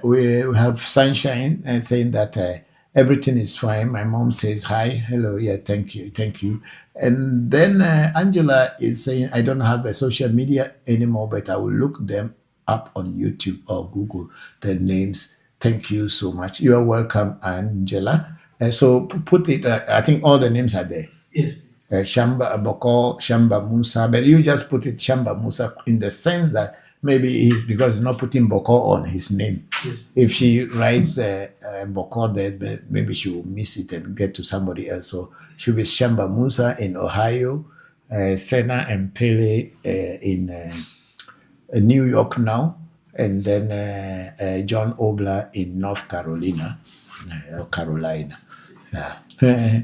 we have Sunshine saying that everything is fine. My mom says hi, hello, yeah, thank you, thank you. And then Angela is saying, I don't have a social media anymore, but I will look them up on YouTube or Google, the names. Thank you so much. You are welcome, Angela. So put it, I think all the names are there. Yes. Shamba Bokor, Shamba Musa, but you just put it Shamba Musa in the sense that maybe he's because he's not putting Bokor on his name. Yes. If she writes Bokor there, maybe she will miss it and get to somebody else. So she'll be Shamba Musa in Ohio, Senna and Pele in New York now, and then John Obler in North Carolina, Carolina. Yeah.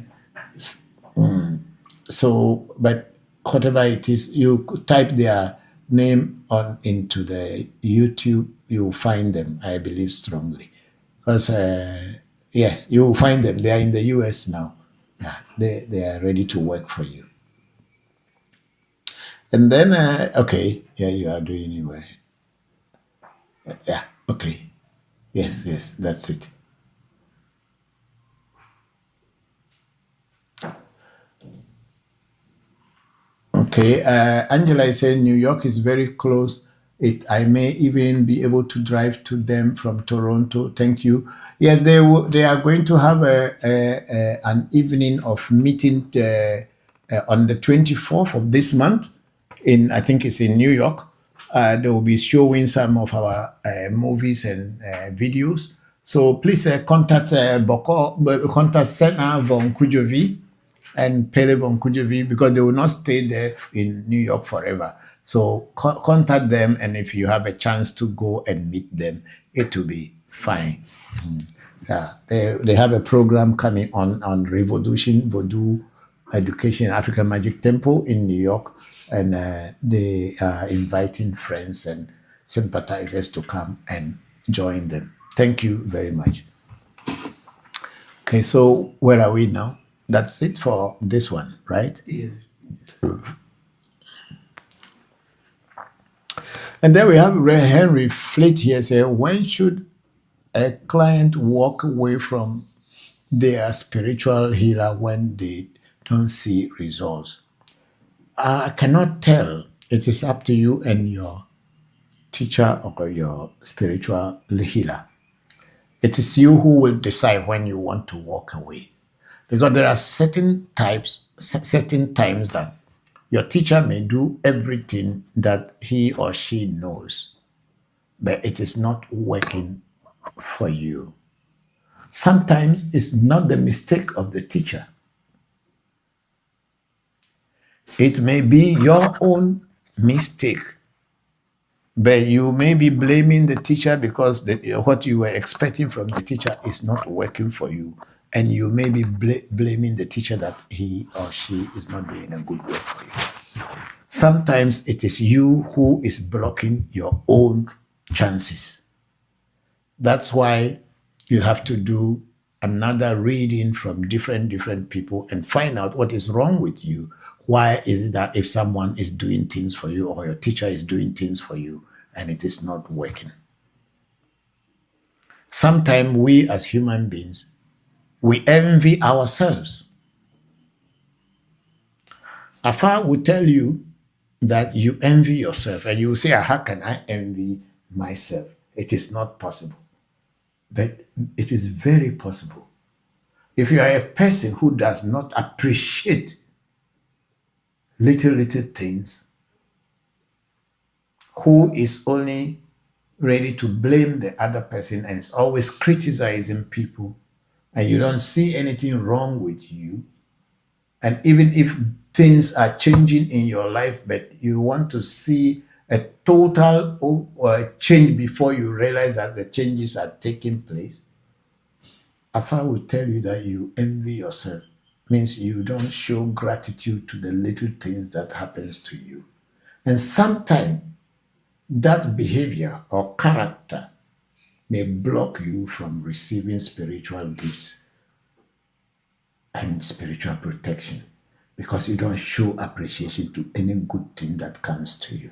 So, but whatever it is, you could type their name on into the YouTube, you'll find them, I believe strongly. Because, yes, you will find them. They are in the US now. Yeah, they are ready to work for you. And then, okay, yeah, you are doing anyway. Yeah, okay. Yes, yes, that's it. Okay, Angela is saying New York is very close. I may even be able to drive to them from Toronto. Thank you. Yes, they are going to have an evening of meeting on the 24th of this month. I think it's in New York. They will be showing some of our movies and videos. So please contact Bokor, contact Senna Voncujovi and Pele Voncujovi, because they will not stay there in New York forever. So contact them, and if you have a chance to go and meet them, it will be fine. They have a program coming on ReVodution, Voodoo, Education, African Magic Temple in New York, and they are inviting friends and sympathizers to come and join them. Thank you very much. Okay, so where are we now? That's it for this one, right? Yes. And then we have Henry Fleet here say, when should a client walk away from their spiritual healer when they don't see results? I cannot tell. It is up to you and your teacher or your spiritual healer. It is you who will decide when you want to walk away. Because there are certain times that your teacher may do everything that he or she knows, but it is not working for you. Sometimes it's not the mistake of the teacher. It may be your own mistake, but you may be blaming the teacher because what you were expecting from the teacher is not working for you. And you may be blaming the teacher that he or she is not doing a good work for you. Sometimes it is you who is blocking your own chances. That's why you have to do another reading from different people and find out what is wrong with you. Why is it that if someone is doing things for you or your teacher is doing things for you and it is not working. Sometimes we as human beings, we envy ourselves. Afa will tell you that you envy yourself, and you will say, how can I envy myself? It is not possible. But it is very possible. If you are a person who does not appreciate little things, who is only ready to blame the other person and is always criticizing people, and you don't see anything wrong with you, and even if things are changing in your life, but you want to see a total change before you realize that the changes are taking place, Afa will tell you that you envy yourself. Means you don't show gratitude to the little things that happens to you. And sometimes that behavior or character may block you from receiving spiritual gifts and spiritual protection, because you don't show appreciation to any good thing that comes to you.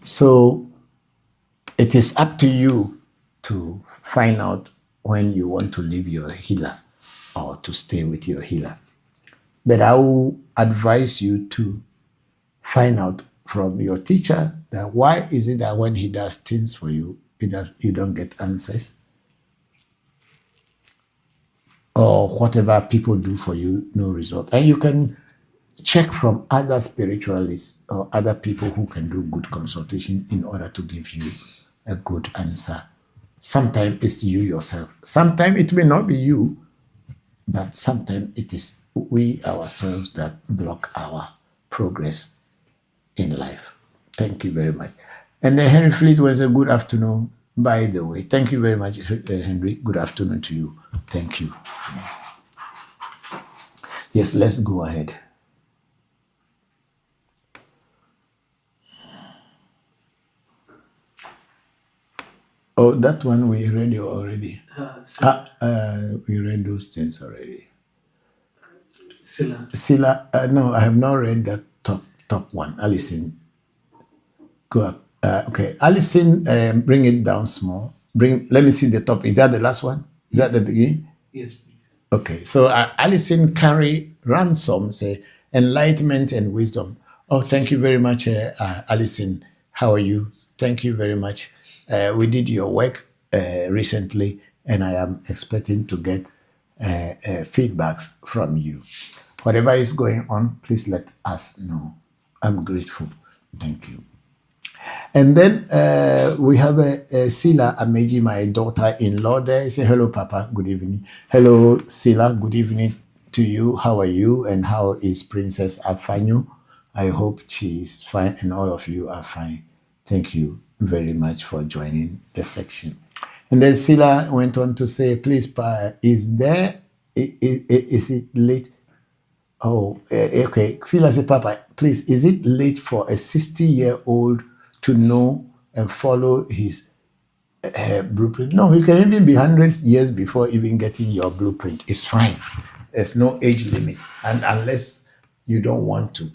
So it is up to you to find out when you want to leave your healer or to stay with your healer. But I will advise you to find out from your teacher that why is it that when he does things for you, you don't get answers? Or whatever people do for you, no result. And you can check from other spiritualists or other people who can do good consultation in order to give you a good answer. Sometimes it's you yourself. Sometimes it may not be you, but sometimes it is we ourselves that block our progress in life. Thank you very much. And then Henry Fleet was a good afternoon, by the way. Thank you very much, Henry. Good afternoon to you. Thank you. Yes, let's go ahead. Oh, that one we read already. We read those things already. Sila, no, I have not read that top one. Alison, go up. Okay, Alison, bring it down small. Let me see the top. Is that the last one? Is that the beginning? Yes, please. Okay, so Alison carry ransom, say enlightenment and wisdom. Oh, thank you very much, Alison. How are you? Thank you very much. We did your work recently, and I am expecting to get feedbacks from you. Whatever is going on, please let us know. I'm grateful. Thank you. And then we have Sila Ameji, my daughter-in-law there. Say hello, Papa. Good evening. Hello, Sila. Good evening to you. How are you? And how is Princess Afanyo? I hope she is fine and all of you are fine. Thank you very much for joining the section. And then Sila went on to say, please, Pa, is it late? Oh, okay. Sila said, Papa, please, is it late for a 60-year-old to know and follow his blueprint? No, you can even be hundreds years before even getting your blueprint. It's fine. There's no age limit, and unless you don't want to,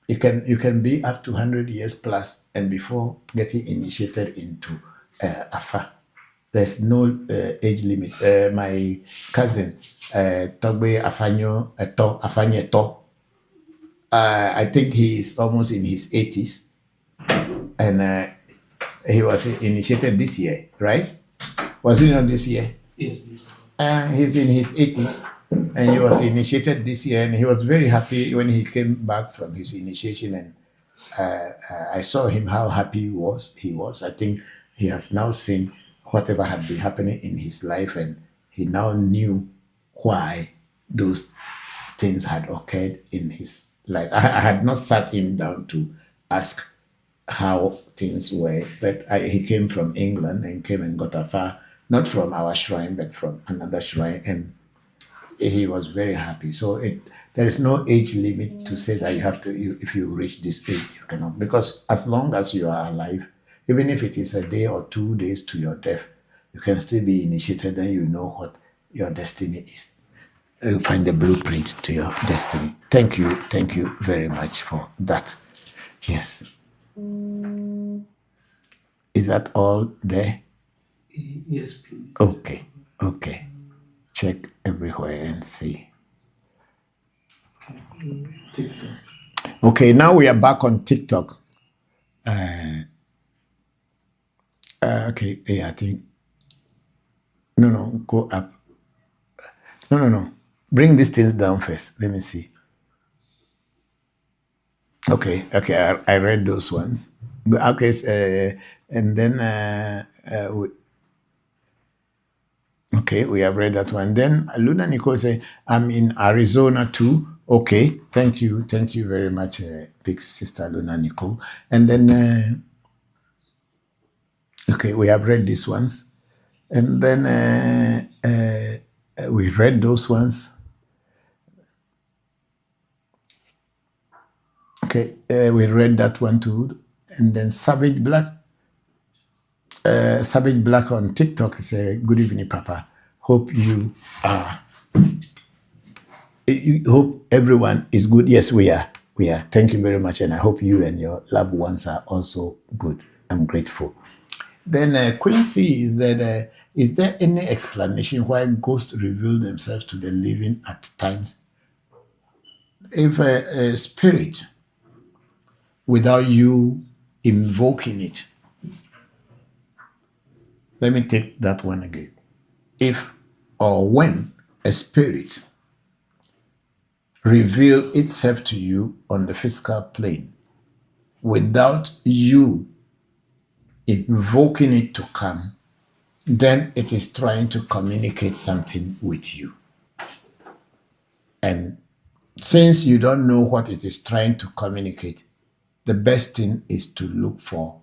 you can be up to 100 years plus and before getting initiated into Afa. There's no age limit. My cousin, Togbe Afanyeto, I think he is almost in his 80s, and he was initiated this year, right? Was he not this year? Yes, please. He's in his 80s, and he was initiated this year, and he was very happy when he came back from his initiation, and I saw him how happy he was. I think he has now seen whatever had been happening in his life, and he now knew why those things had occurred in his life. I had not sat him down to ask how things were, but he came from England and came and got Afa, not from our shrine, but from another shrine, and he was very happy. So there is no age limit to say that you have to, if you reach this age, you cannot, because as long as you are alive, even if it is a day or 2 days to your death, you can still be initiated, and you know what your destiny is. You find the blueprint to your destiny. Thank you very much for that. Yes. Is that all there? Yes, please. Okay. Okay. Check everywhere and see. TikTok. Okay, now we are back on TikTok. Okay, yeah, I think. No, go up. No. Bring these things down first. Let me see. Okay, I read those ones. But okay, and then we have read that one. Then Luna Nicole say, I'm in Arizona too. Okay, thank you very much, big sister Luna Nicole. And then okay, we have read these ones, and then we read those ones. Okay, we read that one too, and then Savage Black on TikTok say, good evening, Papa. Hope you are. Hope everyone is good. Yes, we are. We are. Thank you very much, and I hope you and your loved ones are also good. I'm grateful. Then Quincy is that is there any explanation why ghosts reveal themselves to the living at times? If a spirit, without you invoking it, let me take that one again. If or when a spirit reveal itself to you on the physical plane without you invoking it to come, then it is trying to communicate something with you. And since you don't know what it is trying to communicate, the best thing is to look for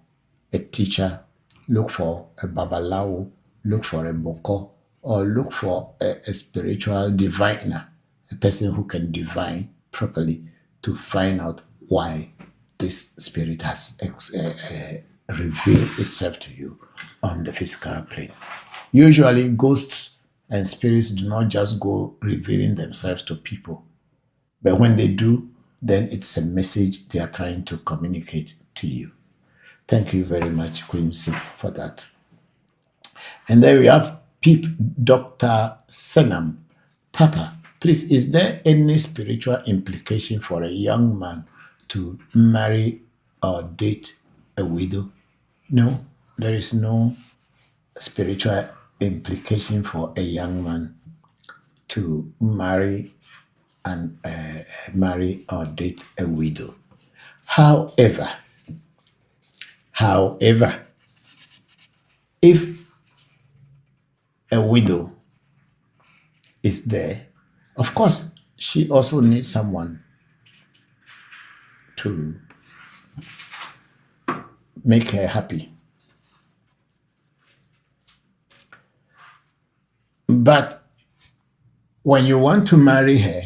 a teacher, look for a babalawo, look for a bokor, or look for a spiritual diviner, a person who can divine properly to find out why this spirit has revealed itself to you on the physical plane. Usually, ghosts and spirits do not just go revealing themselves to people, but when they do, then it's a message they are trying to communicate to you. Thank you very much, Quincy, for that. And then we have Dr. Senam. Papa, please, is there any spiritual implication for a young man to marry or date a widow? No, there is no spiritual implication for a young man to marry and marry or date a widow. However, if a widow is there, of course, she also needs someone to make her happy. But when you want to marry her,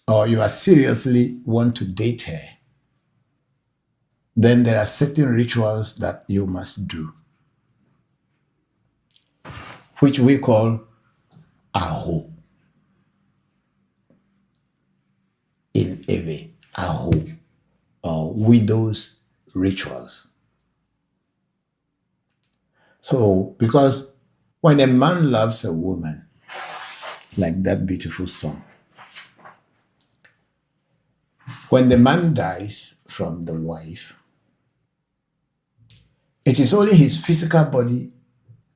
or you are seriously want to date her, then there are certain rituals that you must do, which we call aho. In Ewe, aho, or widow's rituals. So, because when a man loves a woman, like that beautiful song, when the man dies from the wife, it is only his physical body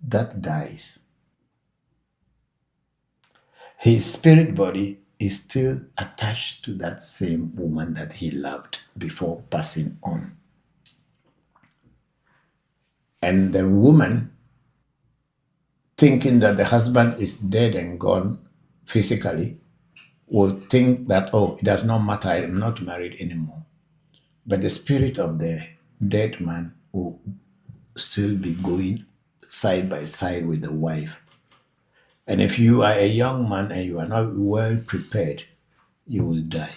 that dies. His spirit body is still attached to that same woman that he loved before passing on. And the woman, thinking that the husband is dead and gone physically, will think that, oh, it does not matter, I am not married anymore. But the spirit of the dead man will still be going side by side with the wife. And if you are a young man and you are not well prepared, you will die.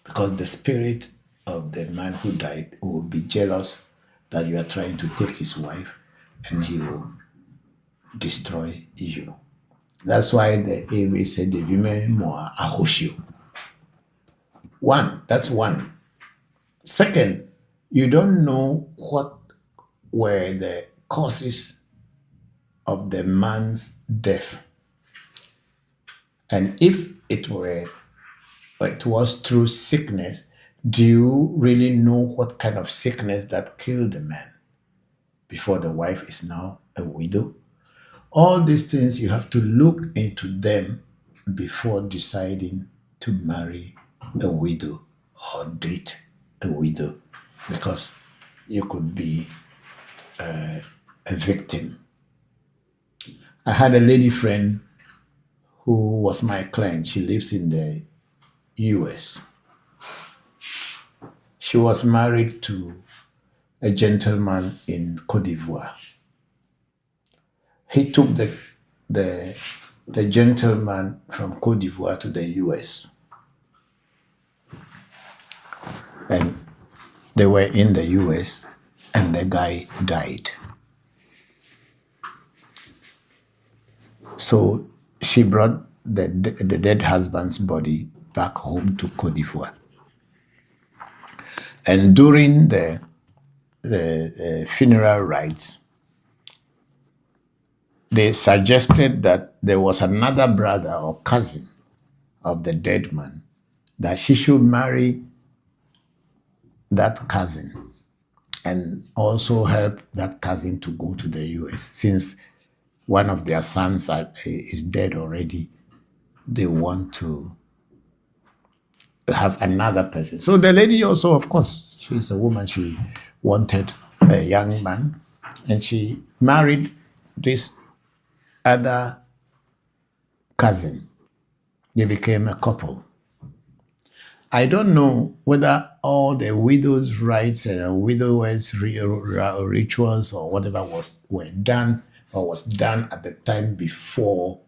Because the spirit of the man who died will be jealous that you are trying to take his wife, and he will destroy you. That's why the Ewe said, "Devime moa ahoshio." One, that's one. Second, you don't know what were the causes of the man's death. And if it was through sickness, do you really know what kind of sickness that killed the man before the wife is now a widow? All these things, you have to look into them before deciding to marry a widow or date a widow, because you could be a victim. I had a lady friend who was my client. She lives in the US. She was married to a gentleman in Cote d'Ivoire. He took the gentleman from Cote d'Ivoire to the US. And they were in the US and the guy died. So she brought the dead husband's body back home to Cote d'Ivoire. And during the funeral rites, they suggested that there was another brother or cousin of the dead man, that she should marry that cousin and also help that cousin to go to the US. Since one of their sons is dead already, they want to have another person. So the lady also, of course, she's a woman, she wanted a young man, and she married this other cousin. They became a couple. I don't know whether all the widow's rites and widow's rituals or whatever were done or was done at the time before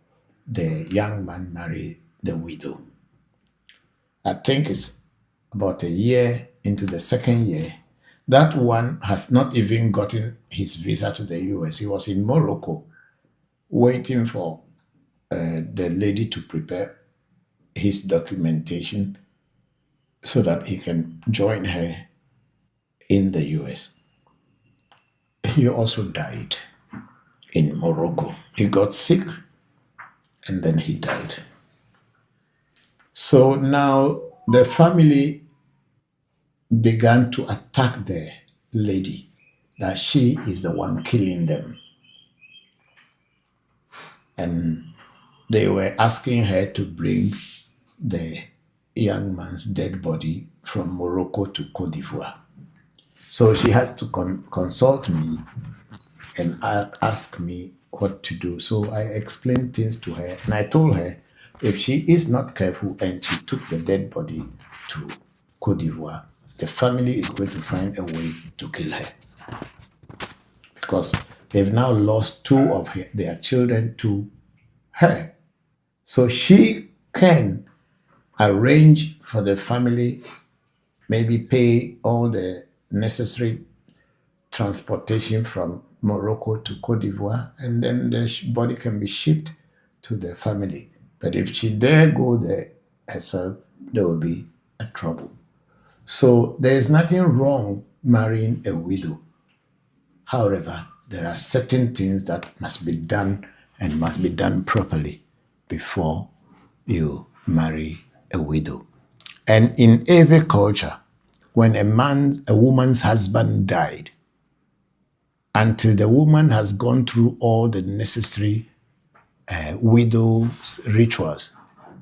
the young man married the widow. I think it's about a year into the second year. That one has not even gotten his visa to the US. He was in Morocco waiting for the lady to prepare his documentation so that he can join her in the US. He also died in Morocco. He got sick and then he died. So now the family began to attack the lady, that she is the one killing them. And they were asking her to bring the young man's dead body from Morocco to Cote d'Ivoire. So she has to consult me and ask me what to do. So I explained things to her, and I told her if she is not careful and she took the dead body to Cote d'Ivoire, the family is going to find a way to kill her, because they've now lost two of their children to her. So she can arrange for the family, maybe pay all the necessary transportation from Morocco to Cote d'Ivoire, and then the body can be shipped to the family. But if she dare go there herself, there will be a trouble. So there is nothing wrong marrying a widow. However, there are certain things that must be done and must be done properly before you marry a widow. And in every culture, when a woman's husband died, until the woman has gone through all the necessary widow's rituals,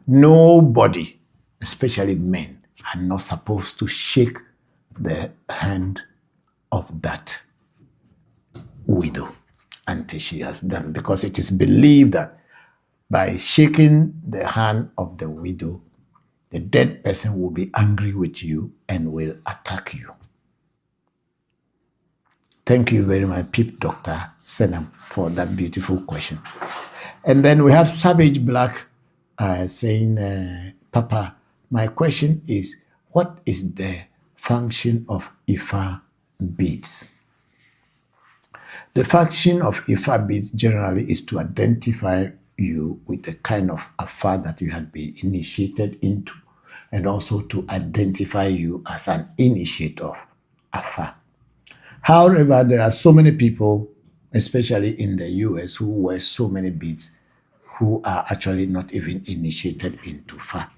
nobody, especially men, are not supposed to shake the hand of that widow until she has done, because it is believed that by shaking the hand of the widow, the dead person will be angry with you and will attack you. Thank you very much, Dr. Senam, for that beautiful question. And then we have Savage Black saying, Papa, my question is, what is the function of Ifa beads? The function of Ifa beads generally is to identify you with the kind of affair that you have been initiated into and also to identify you as an initiate of Afa. However, there are so many people, especially in the US, who wear so many beads who are actually not even initiated into Fa.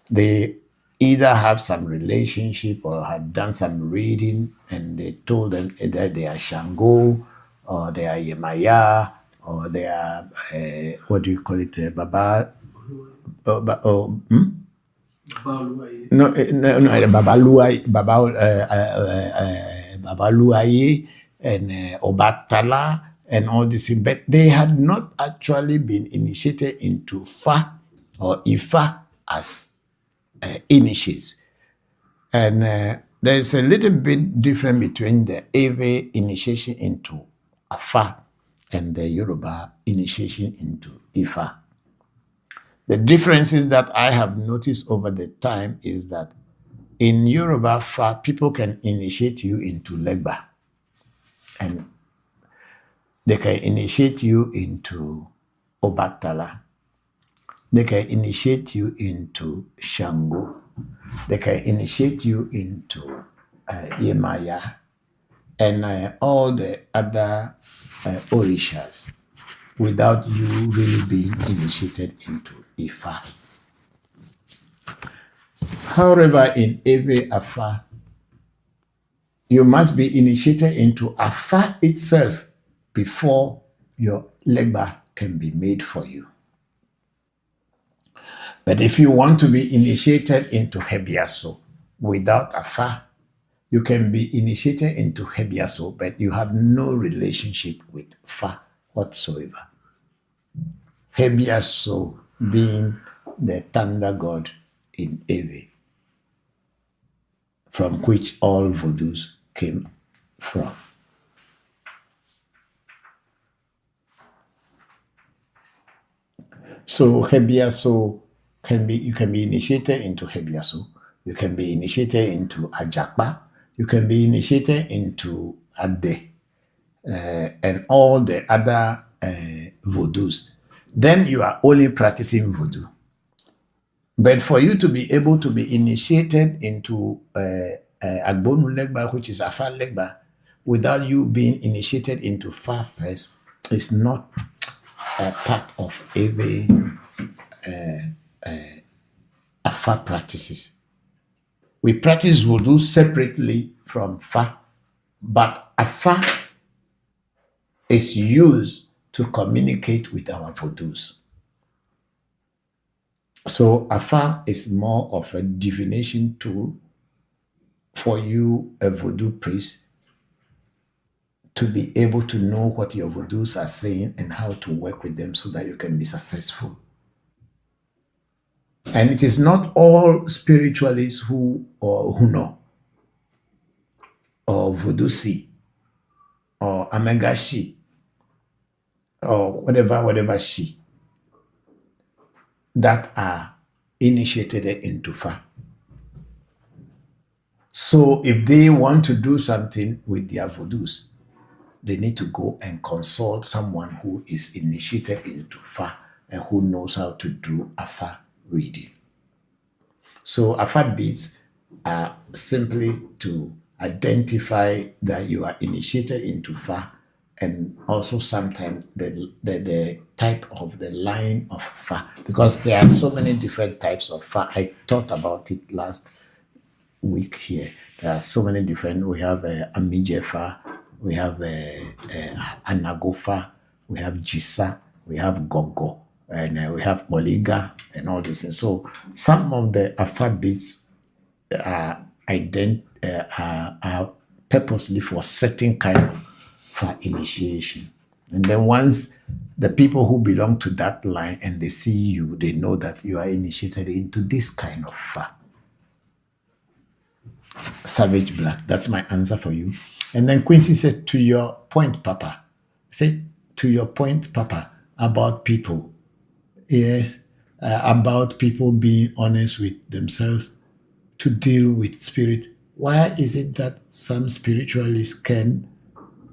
They either have some relationship or had done some reading and they told them either they are Shango or they are Yemaya or they are, what do you call it, Baba? No, Babaluaye and Obatala and all this, but they had not actually been initiated into Fa or Ifa as initiates. And there's a little bit different between the Ewe initiation into Afa and the Yoruba initiation into Ifa. The differences that I have noticed over the time is that in Yoruba Fa, people can initiate you into Legba, and they can initiate you into Obatala. They can initiate you into Shango. They can initiate you into Yemaya and all the other Orishas without you really being initiated into Ifa. However, in Ewe Afa, you must be initiated into Afa itself before your Legba can be made for you. But if you want to be initiated into Hebiaso without Afa, you can be initiated into Hebiaso, but you have no relationship with Fa whatsoever. Hebiaso being the thunder god in Ewe, from which all Voodoos came from. So Hebiaso you can be initiated into Hebiaso, you can be initiated into Ajakpa, you can be initiated into Ade, and all the other Voodoos. Then you are only practicing Voodoo. But for you to be able to be initiated into Agbonu Legba, which is Afa Legba, without you being initiated into Fa first, is not a part of Ewe Afa practices. We practice Voodoo separately from Fa, but Afa is used to communicate with our Voodoos. So Afa is more of a divination tool for you, a Voodoo priest, to be able to know what your Voodoos are saying and how to work with them so that you can be successful. And it is not all spiritualists who know, or Voodoo see, or Omega Shi, or whatever Shi, that are initiated into Fa. So if they want to do something with their Voodoos, they need to go and consult someone who is initiated into Fa and who knows how to do Afa reading. So Afa beads are simply to identify that you are initiated into Fa, and also sometimes the type of the line of Fa, because there are so many different types of Fa. I thought about it last week here. There are so many different. We have Amije Fa, we have Anago Fa, we have Jisa, we have Gogo, and we have Oliga and all this. And so some of the Afa beads are purposely for certain kind of Fa initiation. And then once the people who belong to that line and they see you, they know that you are initiated into this kind of Fa. Savage Black. That's my answer for you. And then Quincy said, to your point, Papa. Say, to your point, Papa, about people. Yes, about people being honest with themselves to deal with spirit. Why is it that some spiritualists can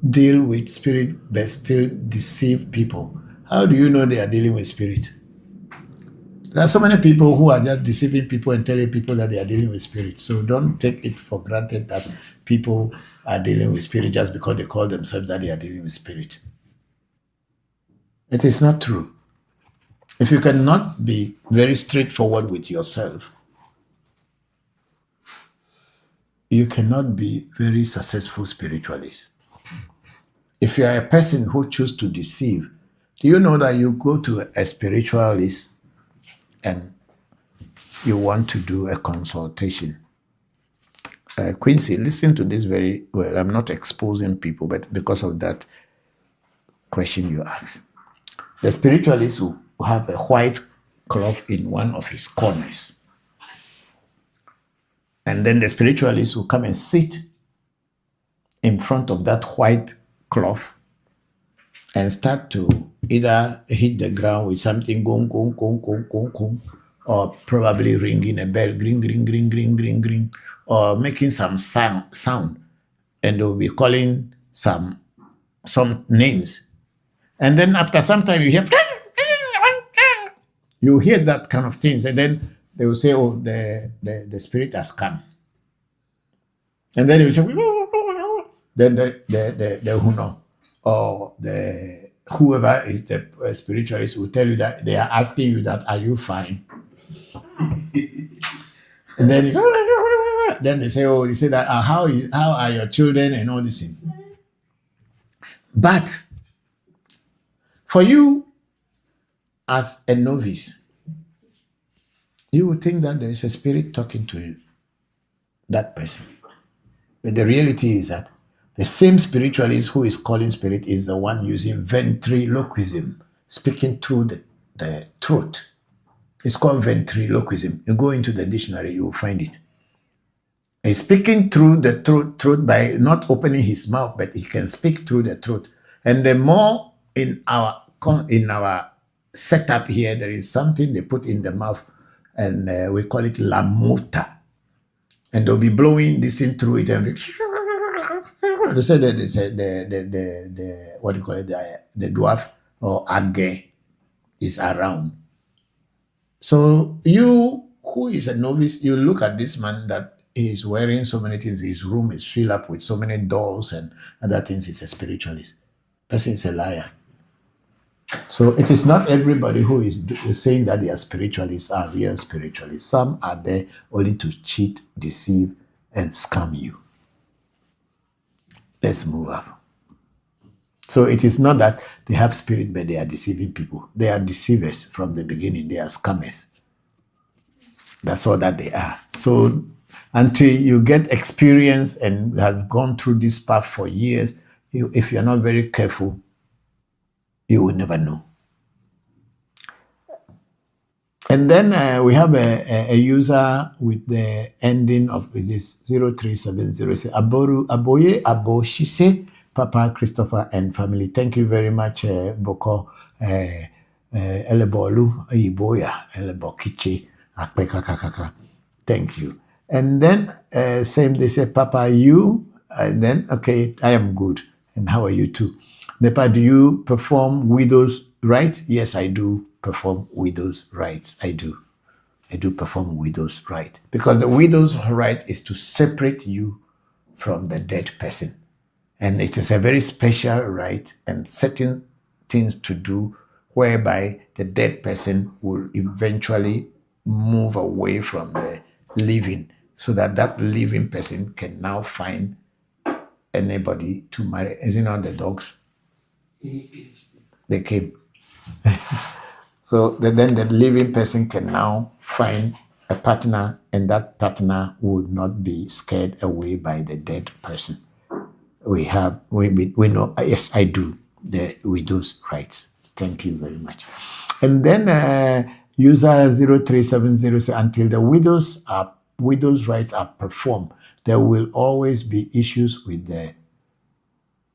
deal with spirit but still deceive people? How do you know they are dealing with spirit? There are so many people who are just deceiving people and telling people that they are dealing with spirits. So don't take it for granted that people are dealing with spirit just because they call themselves that they are dealing with spirit. It is not true. If you cannot be very straightforward with yourself, you cannot be very successful spiritualist. If you are a person who chooses to deceive, do you know that you go to a spiritualist and you want to do a consultation? Quincy, listen to this very well. I'm not exposing people, but because of that question you asked. The spiritualist will have a white cloth in one of his corners. And then the spiritualist will come and sit in front of that white cloth and start to either hit the ground with something gong, gong, gong, gong, gong, gong, or probably ringing a bell, gring, gring, gring, gring, gring, gring, or making some sound. And they'll be calling some names. And then after some time you hear that kind of things, and then they will say, oh, the spirit has come. And then you say, then the Huno or the whoever is the spiritualist will tell you that they are asking you that, are you fine? And then they say, oh, you say that, how are your children and all this thing. But for you as a novice, you would think that there is a spirit talking to you, that person. But the reality is that the same spiritualist who is calling spirit is the one using ventriloquism, speaking through the throat. It's called ventriloquism. You go into the dictionary, you will find it. He's speaking through the throat by not opening his mouth, but he can speak through the throat. And the more in our setup here, there is something they put in the mouth, and we call it la mota. And they'll be blowing this in through it, and they say that the what do you call it, the dwarf or age is around. So you, who is a novice, you look at this man that is wearing so many things. His room is filled up with so many dolls and other things. He's a spiritualist. Person is a liar. So it is not everybody who is saying that they are spiritualists are real spiritualists. Some are there only to cheat, deceive, and scam you. Let's move up. So it is not that they have spirit, but they are deceiving people. They are deceivers from the beginning. They are scammers. That's all that they are. So until you get experience and have gone through this path for years, if you're not very careful, you will never know. And then we have a user with the ending of this 0370. Aboye Aboshise, Papa Christopher and family. Thank you very much, Bokor. Elebolu, Iboya, Elebokiche, Akpekakakaka. Thank you. And then same, they say, Papa, you, and then, okay, I am good. And how are you too? Nepa, do you perform widows' rites? Yes, I do perform widows' rites. I do perform widows' rite. Because the widow's rite is to separate you from the dead person. And it is a very special rite and certain things to do whereby the dead person will eventually move away from the living, so that living person can now find anybody to marry. Is it not the dogs? They came. So then the living person can now find a partner, and that partner would not be scared away by the dead person. We know, yes, I do the widow's rights. Thank you very much. And then user 0370 says, until the widow's rights are performed, there will always be issues with the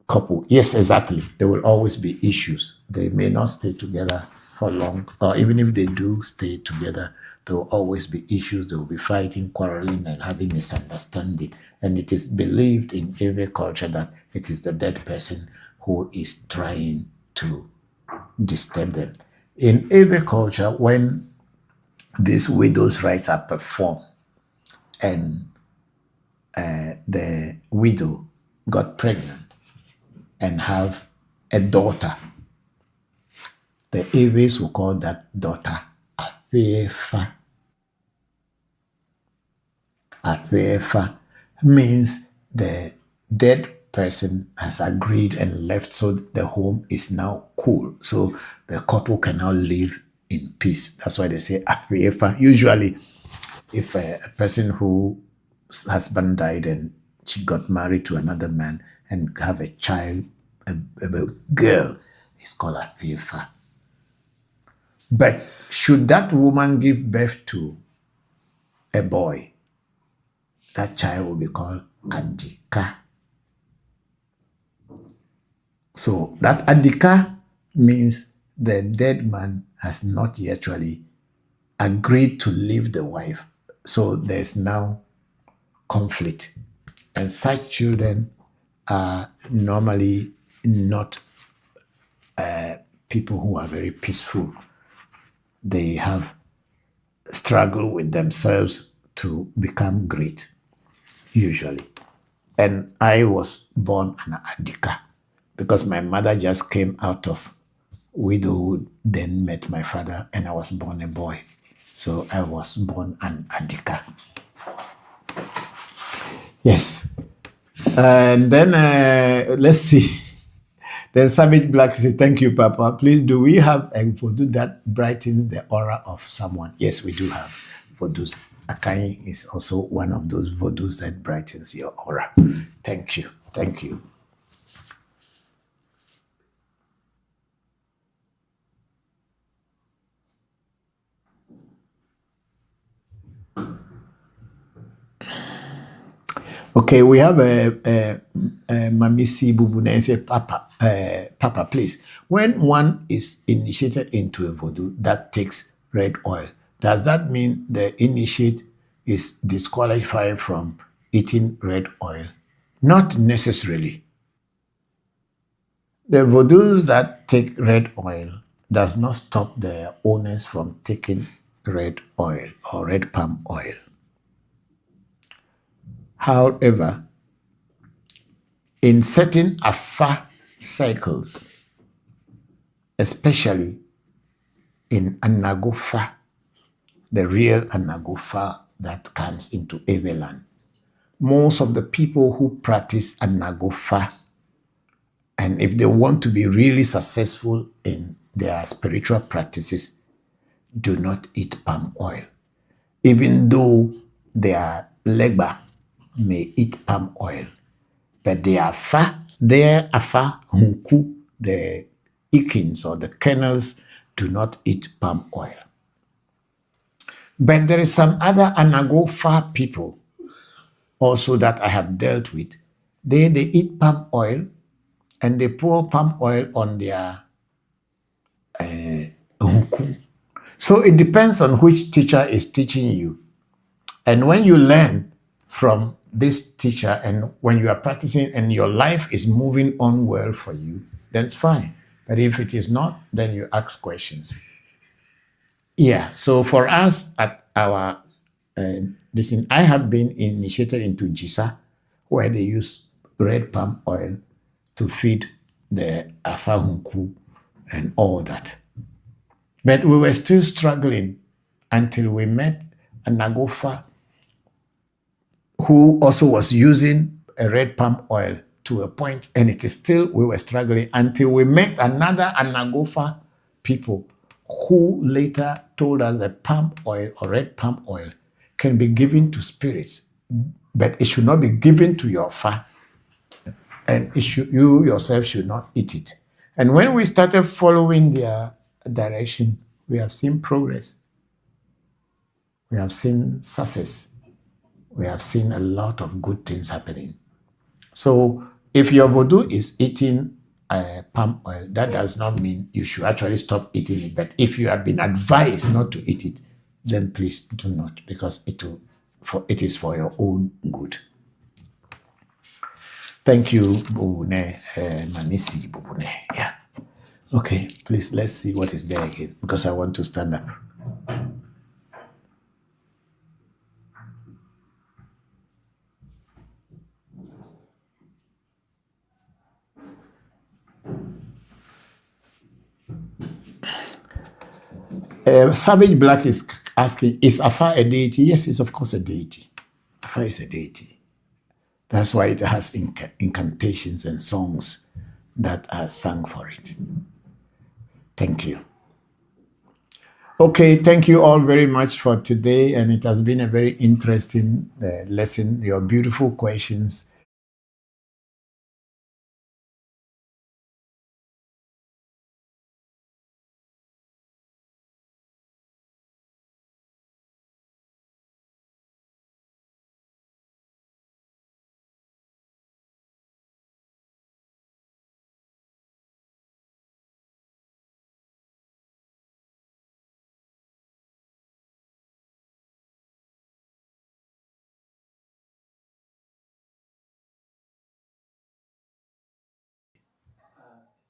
couple. Yes, exactly. There will always be issues. They may not stay together for long, or even if they do stay together, there will always be issues. They will be fighting, quarreling, and having misunderstanding. And it is believed in every culture that it is the dead person who is trying to disturb them. In every culture, when these widows' rites are performed, and the widow got pregnant and have a daughter. The Ewes will call that daughter Afefa. Afefa means the dead person has agreed and left, so the home is now cool. So the couple can now live in peace. That's why they say Afefa. Usually, if a person whose husband died and she got married to another man and have a child, a girl, it's called Afefa. But should that woman give birth to a boy, that child will be called Adika. So that Adika means the dead man has not yet actually agreed to leave the wife. So there's now conflict. And such children are normally not people who are very peaceful. They have struggled with themselves to become great, usually. And I was born an Adika because my mother just came out of widowhood, then met my father, and I was born a boy. So I was born an Adika. Yes. And then let's see. Then Savage Black says, thank you, Papa. Please, do we have a Voodoo that brightens the aura of someone? Yes, we do have Voodoos. Akai is also one of those Voodoos that brightens your aura. Thank you. Thank you. Okay, we have a Mamisi Bubune say, Papa, please. When one is initiated into a voodoo that takes red oil, does that mean the initiate is disqualified from eating red oil? Not necessarily. The voodoos that take red oil does not stop their owners from taking red oil or red palm oil. However, in certain Afa cycles, especially in Anagofa, the real Anagofa that comes into Ewe land, most of the people who practice Anagofa, and if they want to be really successful in their spiritual practices, do not eat palm oil, even though their legba may eat palm oil, but their afa hunku, the ikins or the kernels, do not eat palm oil. But there is some other Anagofa people also that I have dealt with. They eat palm oil and they pour palm oil on their hunku. So it depends on which teacher is teaching you. And when you learn from this teacher and when you are practicing and your life is moving on well for you, then it's fine. But if it is not, then you ask questions. Yeah, so for us at our I have been initiated into Jisa, where they use red palm oil to feed the afahunku and all that. But we were still struggling until we met a Nagofa who also was using a red palm oil to a point, and it is still, we were struggling until we met another Anagofa people who later told us that palm oil or red palm oil can be given to spirits, but it should not be given to your fa, and you yourself should not eat it. And when we started following their direction, we have seen progress. We have seen success. We have seen a lot of good things happening. So if your voodoo is eating palm oil, that does not mean you should actually stop eating it. But if you have been advised not to eat it, then please do not, because it is for your own good. Thank you, Bubune, Manisi Bubune. Yeah. Okay, please, let's see what is there again, because I want to stand up. Savage Black is asking, is Afa a deity? Yes, it's of course a deity. Afa is a deity. That's why it has incantations and songs that are sung for it. Thank you. Okay, thank you all very much for today. And it has been a very interesting lesson. Your beautiful questions.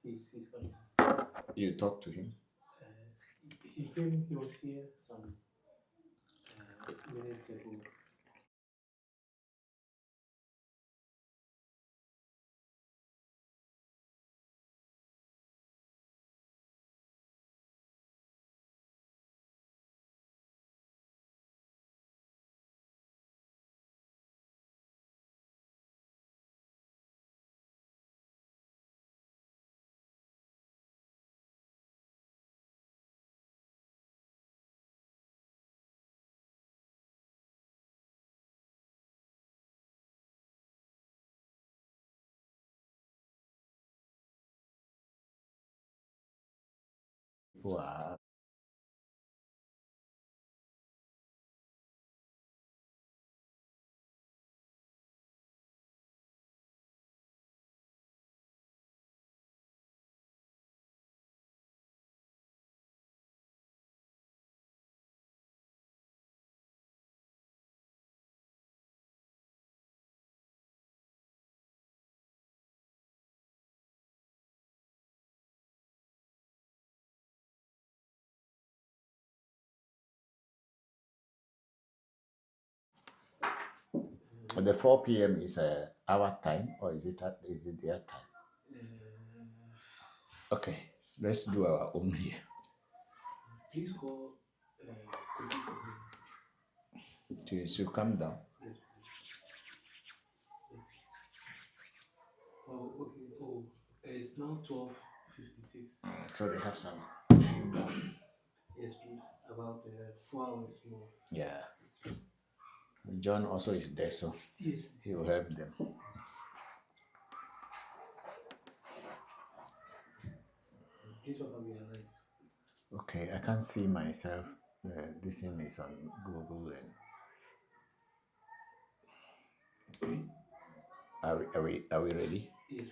He's coming. You talk to him. He came. He was here some minutes ago. Wow. The 4 p.m. is our time, or is it their time? Okay, let's do our own here. Please call Kofi for me. To come down. Yes, please. Oh, okay. Oh, it's now 12:56. So they have some few more. Yes, please. About 4 hours more. Yeah. John also is there, so Yes, he please. will help them. Please, Papa, we are live. Okay, I can't see myself. This thing is on Google. And are we ready? Yes.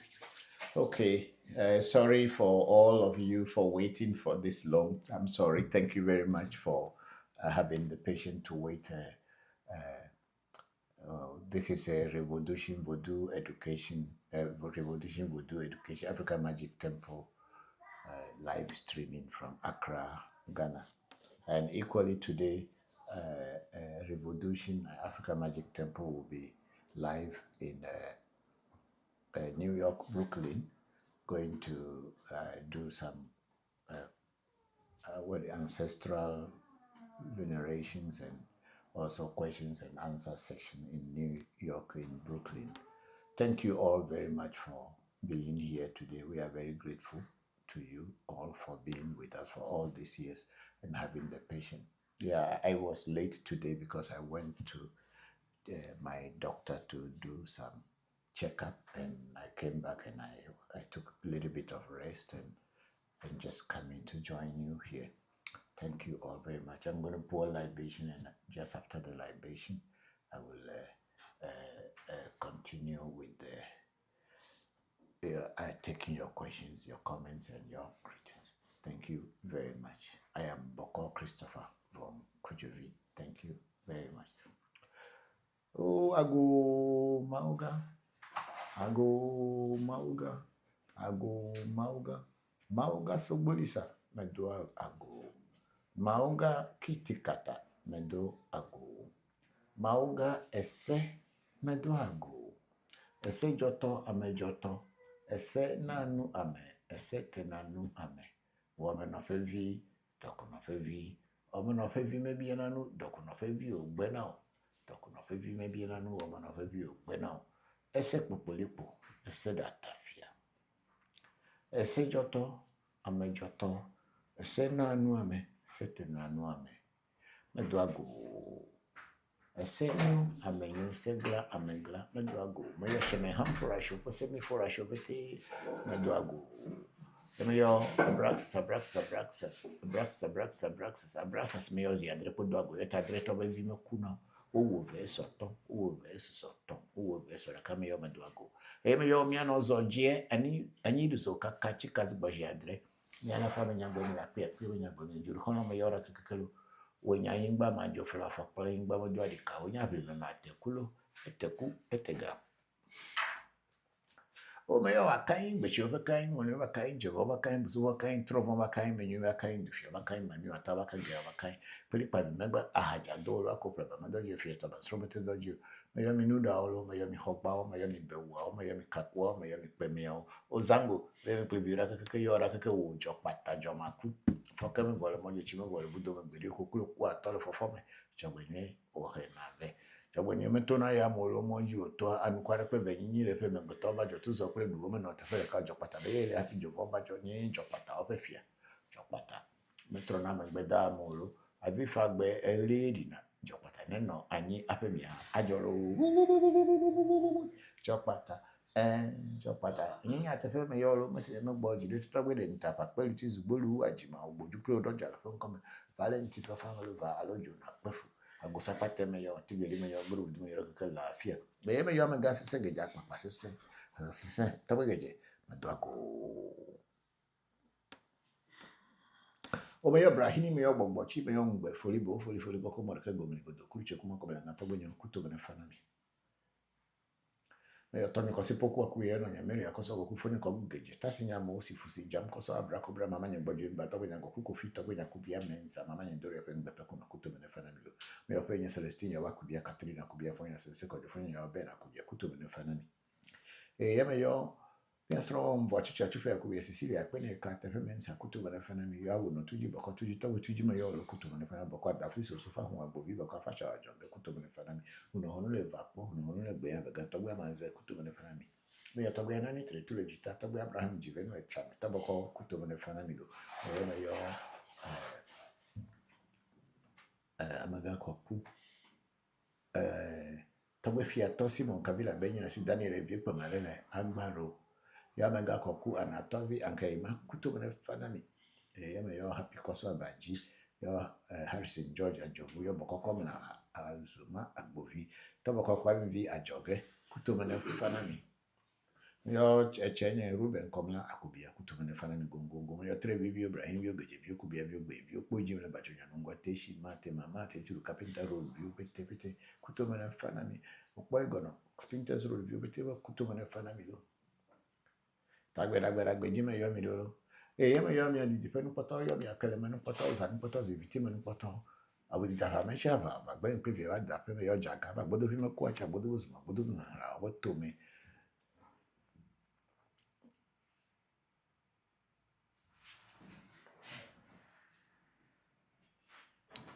Okay. Sorry for all of you for waiting for this long. I'm sorry. Thank you very much for having the patience to wait. This is a ReVodution Voodoo education, ReVodution Voodoo education, Africa Magic Temple live streaming from Accra, Ghana. And equally today, ReVodution Africa Magic Temple will be live in New York, Brooklyn, going to do some ancestral venerations and also questions and answer section in New York, in Brooklyn. Thank you all very much for being here today. We are very grateful to you all for being with us for all these years and having the patience. Yeah, I was late today because I went to my doctor to do some checkup, and I came back and I took a little bit of rest and just coming to join you here. Thank you all very much. I'm going to pour libation, and just after the libation, I will continue with taking your questions, your comments, and your greetings. Thank you very much. I am Bokor Christopher from Voncujovi. Thank you very much. Oh, Ago Mauga. Ago Mauga. Ago Mauga. Mauga Sobolisa. Medo Ago. Mauga Kitikata. Medo Ago. Mauga Ese. Medo Ago. Ese Joto Amejoto. Ese Nanu Ame. Ese Tenanu Ame. Woman of Envy. Dokono fevi. Omono fevi maybe ananu. Dokono fevi o gbenao. Dokono fevi maybe ananu. Omono fevi o gbenao. Ese popolipo. Ese datafia. Ese joto. Ame joto. Ese nanu ame. Sete nanu ame. Meduago. Esenu amenyu segla amengla meduago. Meyo sheme ham for a shop. Semi for a shop. Meduago. Meyo abraxas meyo ziadre poduago. Eta dreto bevime kuna. Owo verso ton. Owo verso ton. Owo verso la kameyo meduago. Meyo miano zojie. Ani du so kakachi kazibajiadre. Miana fama nyambo ni la pia. Pia nyambo ni juru. Hono meyo ra kakakelu. Wenya yingba majo flafa pala yingba modwa dika wenya bila na tekulo eteku etegra o meyo akain becho bakain wona bakain jogo bakain buzu bakain trovo bakain menyu bakain dufia bakain manu ataba kagia bakain peli pa memba ahaja dolo akopla ba mando je fieta ba sobete doju meyo minu da olo meyo mi hokba meyo mi bewa meyo mi kakwa meyo mi pemio o zango le plebira kake yora kake wo jo pata jo maku foka me vole mo je chimo vole budo me gbedi kokulo kwa tole fofome chagwenye o he na ve chagwenye metona ya molo monji oto anukware pe benyi le pe me gboto ba jo tuzo pe duwo me no te fere ka jo pata be le ati jo vomba jo ni jo pata o pe fia jo pata metrona me gbeda molo abi fagbe eledi na jo pata ne no anyi apemia ajolo jo pata jọpata yíyan àtẹfẹ mi yọ ọlọmọ sí ẹnu gbọ jìnnà tó tọgbẹdẹ níta pàpẹlú tí zùgbọlù àjìmá ògbójú pé ọdọjà lọ fún kọmẹ valenti tó fáwọn olùfà alọjọ náà pẹfù àgùsàpàtẹ mi yọ tìgbèlè mi yọ gbọdọ mi yọ kẹkẹ làáfíà bẹyẹ mi yọ mi ga sísẹ gẹjà pàpà sísẹ tọgbẹgẹjẹ mi dọ àgọ. O me yo brahini me yo gbogbo chi me yo ngbe foli boko mo ke gomini godo kuche kuma ko bela ngato gbenyo kuto bene fanami. Me yo toni ko sipoku akuye no nya meri akoso go kufoni ko geje tasinya mo si fusi jam koso abra ko bra mama nya gbojo ba to gbenyo go kuko fito gbenyo kubia mensa mama nya ndore pe ngbe pe kuna kuto bene fanami lo. Me yo pe nya Celestine ya wakubia Katrina kubia fonya sense ko fonya ya bena kubia kuto bene fanami. Ya me yo Piastro mvoachicha chufa ya kubia Cecilia kwenye kata femensa kutu bana fana mi yawo no tuji bako tuji tawo tuji ma yawo kutu bana fana bako dafri so fa ho abobi bako fasha ajo be kutu bana fana mi uno hono le vapo uno hono le gbe ya ga to gbe manze kutu bana fana mi me ya to gbe na ni tre tu le jita to gbe Abraham jivenu e chame to bako kutu bana fana mi lo me yo amaga kopu to gbe fia to Simon Kabila benyi na si Daniel vie pa malele agbaro ya mega koku anatovi ankaima kutubene fanami ya me yo happy koso abaji yo Harrison George ajobu yo bokoko na azuma agbovi to bokoko vi ajoge kutubene fanami yo chenye Ruben komla akubia kutubene fanami gongongo yo trevi vi Ibrahim yo geje vi kubia vi gbe vi poji me bachonya ngwa teshi mate mama te turu kapenta road vi pete kutubene fanami okpo igono Spinters road vi pete kutubene fanami lo Dagbe jime yo mi dolo. Yeme yo mi adi dipenu poto yo mi akele menu poto uzani poto viviti menu poto. Awudi dafa me shaba bagbe preview wa da pe me yo jaga ba gbodo fi me ko acha gbodo uzma gbodo na ra wo to me.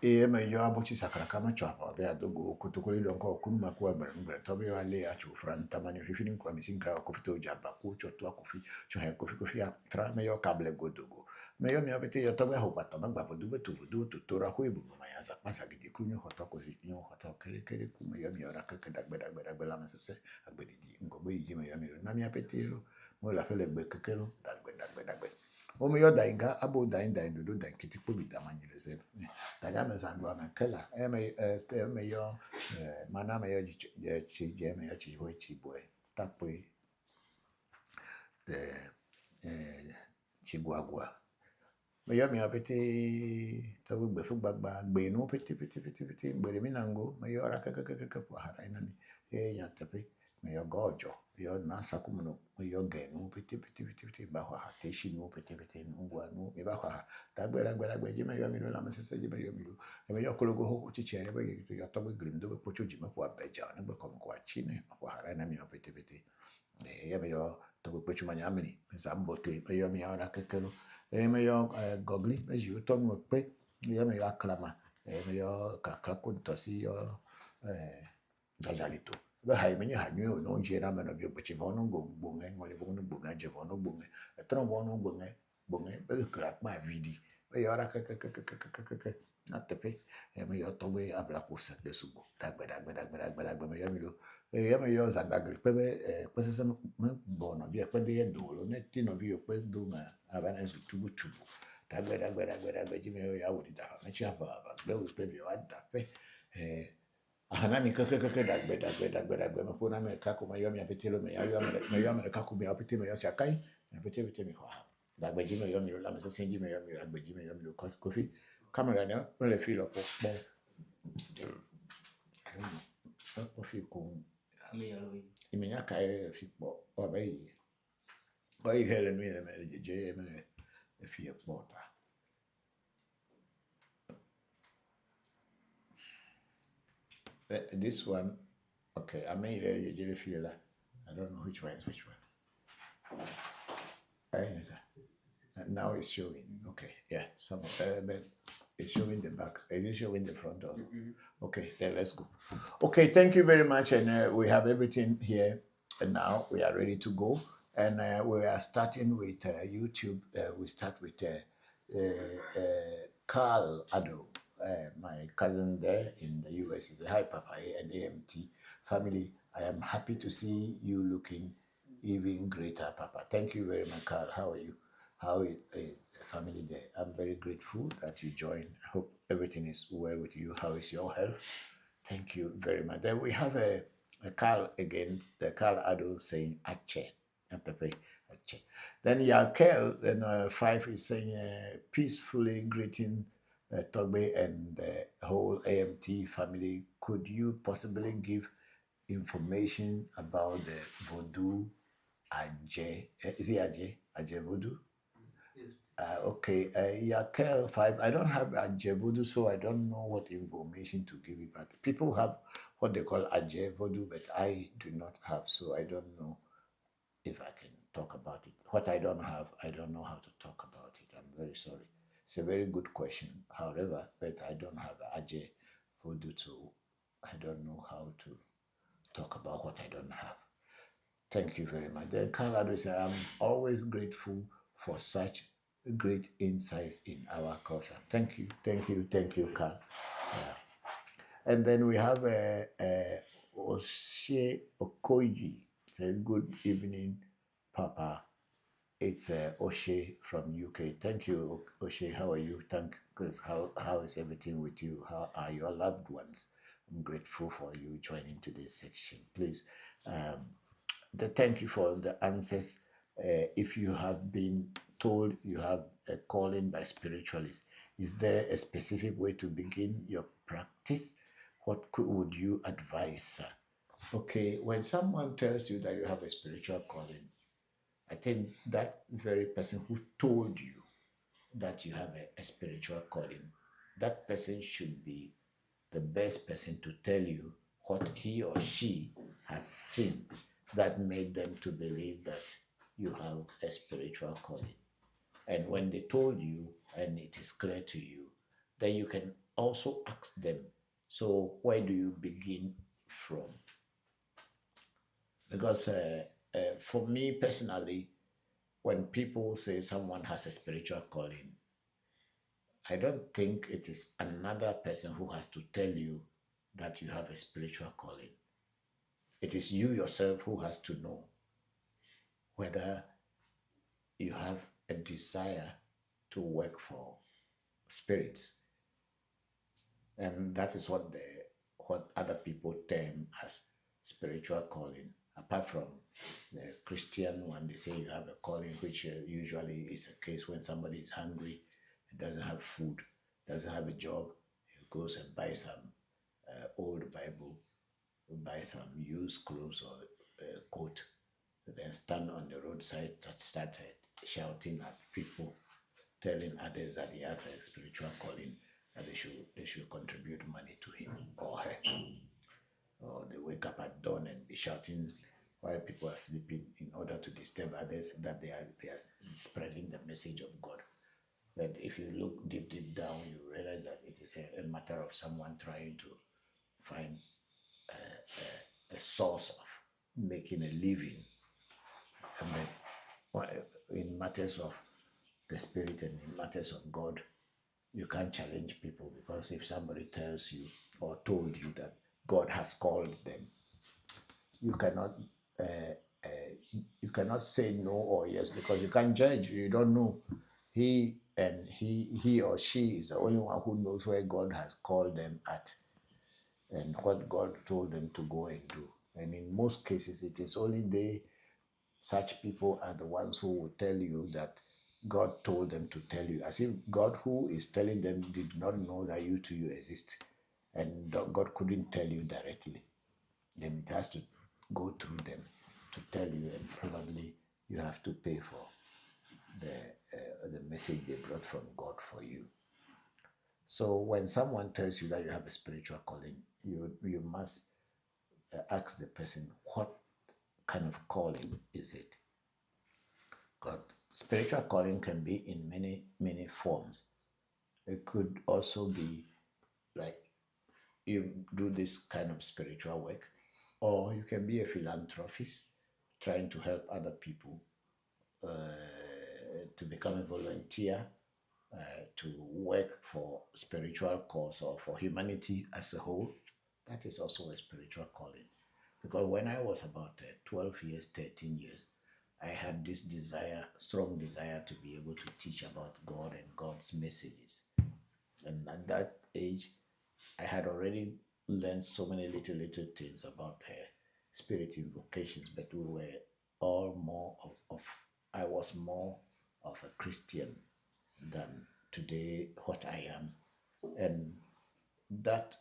Me yo abochi sakara kama chapa be adogo kotokoli donko kunuma kwa mbre to be wale achu franta mani fifini kwa misingra ko fito jaba ko choto kofi cho he kofi atra me yo kable godogo me yo mi abete yo to be ho pato magba vodu to ra ho ibu ma ya za pasa gidi kunyo hoto ko si nyo hoto kere ku me yo mi ora ka dagbe la mesese agbedi di ngobo yiji me yo mi na mi apete lo mo la fele gbe kekelo dagbe o me yo dainga abo dain dodo dain kitipo bi damanyele se danya me zandu amekela me yo mana me yo je me yo chi boy tapwe de chigwagwa me yo mi apete tabu gbe fu gbagba gbe nu pete gbe mi nango me yo ara kaka po hara ina ni ya tepe me yo gojo yo na sakumuno me yo genu pete ba ha te shi nu pete nu gwa nu me ba ha dagbe ji me yo mi lo la mesese ji me yo mi lo me yo kologo ho chichi ya be yo to gbe glim do be pocho ji me po abeja ne gbe kom kwa chine po hara na mi yo pete ya me yo to gbe pocho manya mini me sa mbote me yo mi ara kekelo me yo gogli me you ton mo pe yo me yo aklama me yo kakla kuntosi yo jajalito ba hay me ha nyu no je na me no bi pochi vono go nge ngole vono bunga je vono bunga tron vono bunga be krak ma vidi me yo ra ka na tepe me yo tombe abla kusa de subo dagbe me yo mi do me yo za dagbe pe pe se me bono bi pe de do lo ne ti no vi pe do ma abana su tubu dagbe ji me yo ya wodi da me chi ava be wo pe bi wa da pe ahanani dagbe me pona me kako me yo mi apetilo me yo me kako me apetilo me yo si akai me apetilo mi ho dagbe ji me yo mi lo la me se ji me yo mi dagbe ji me yo mi lo kofi camera ne o le filo po po fi con imenya kai fi po o bai hele mi le me je me le fi po ta this one okay I made it je le fi la I don't know which one is which one now it's showing okay yeah some but it's showing the back is it showing the front also? Okay, then let's go. Okay, thank you very much and we have everything here and now we are ready to go and we are starting with YouTube we start with Carl Ado my cousin there in the US is a hi Papa and AMT family. I am happy to see you looking even greater, Papa. Thank you very much, Carl. How are you? How is the family there? I'm very grateful that you joined. I hope everything is well with you. How is your health? Thank you very much. Then we have a Carl again, the Carl Ado saying Ache. Have to pray Ache. Then Yakel, then 5 is saying peacefully greeting Togbe and the whole AMT family. Could you possibly give information about the Voodoo Aje? Is it Aje? Aje Voodoo? Okay, Yakel 5. I don't have Aje Voodoo, so I don't know what information to give you. But people have what they call Aje Voodoo, but I do not have, so I don't know if I can talk about it. What I don't have, I don't know how to talk about it. I'm very sorry. It's a very good question, however, but I don't have Aje Voodoo, so I don't know how to talk about what I don't have. Thank you very much. Then Carl said, I'm always grateful for such great insights in our culture. Thank you, Carl. Yeah. And then we have Oshe Okoji. Say good evening, Papa. It's Oshe from UK. Thank you, Oshe. How are you? How is everything with you? How are your loved ones? I'm grateful for you joining today's section. Please, thank you for the answers. If you have been told you have a calling by spiritualists, is there a specific way to begin your practice? What would you advise, sir? Okay, when someone tells you that you have a spiritual calling, I think that very person who told you that you have a spiritual calling, that person should be the best person to tell you what he or she has seen that made them to believe that you have a spiritual calling. And when they told you and it is clear to you, then you can also ask them, so where do you begin from? Because for me personally, when people say someone has a spiritual calling, I don't think it is another person who has to tell you that you have a spiritual calling. It is you yourself who has to know whether you have a desire to work for spirits. And that is what other people term as spiritual calling. Apart from the Christian one, they say you have a calling, which usually is a case when somebody is hungry, doesn't have food, doesn't have a job, he goes and buys some old Bible, buy some used clothes or coat, then stand on the roadside, start shouting at people, telling others that he has a spiritual calling, that they should contribute money to him or her. Or they wake up at dawn and be shouting while people are sleeping in order to disturb others, that they are spreading the message of God. But if you look deep down, you realize that it is a matter of someone trying to find a source of making a living. And then in matters of the spirit and in matters of God, you can't challenge people, because if somebody tells you or told you that God has called them, you cannot uh, you cannot say no or yes, because you can't judge. You don't know. He or she is the only one who knows where God has called them at and what God told them to go and do. And in most cases, it is only such people are the ones who will tell you that God told them to tell you, as if God who is telling them did not know that you exist, and God couldn't tell you directly. Then it has to go through them to tell you, and probably you have to pay for the message they brought from God for you. So when someone tells you that you have a spiritual calling, you must ask the person, what kind of calling is it? God, spiritual calling can be in many forms. It could also be like you do this kind of spiritual work, or you can be a philanthropist trying to help other people, to become a volunteer, to work for spiritual cause or for humanity as a whole. That is also a spiritual calling. Because when I was about 12 years, 13 years, I had this strong desire to be able to teach about God and God's messages. And at that age, I had already learned so many little things about spirit invocations, but we were all more I was more of a Christian than today what I am. And that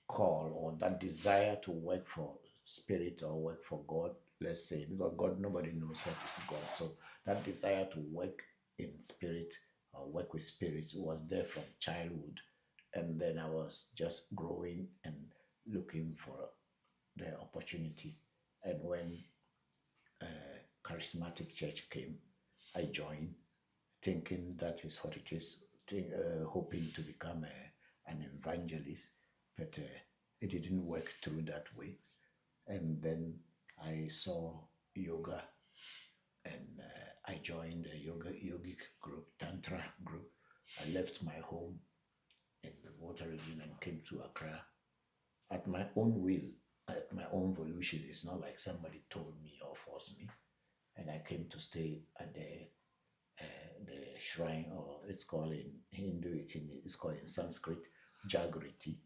call or that desire to work for spirit or work for God, let's say, because God, nobody knows what is God. So that desire to work in spirit or work with spirits was there from childhood. And then I was just growing and looking for the opportunity. And when charismatic church came, I joined, thinking that is what it is, hoping to become an evangelist, but it didn't work through that way. And then I saw yoga, and I joined a yogic group, Tantra group. I left my home in the Water region and came to Accra at my own will, at my own volition. It's not like somebody told me or forced me. And I came to stay at the shrine, or it's called in Hindu, it's called in Sanskrit, Jagriti,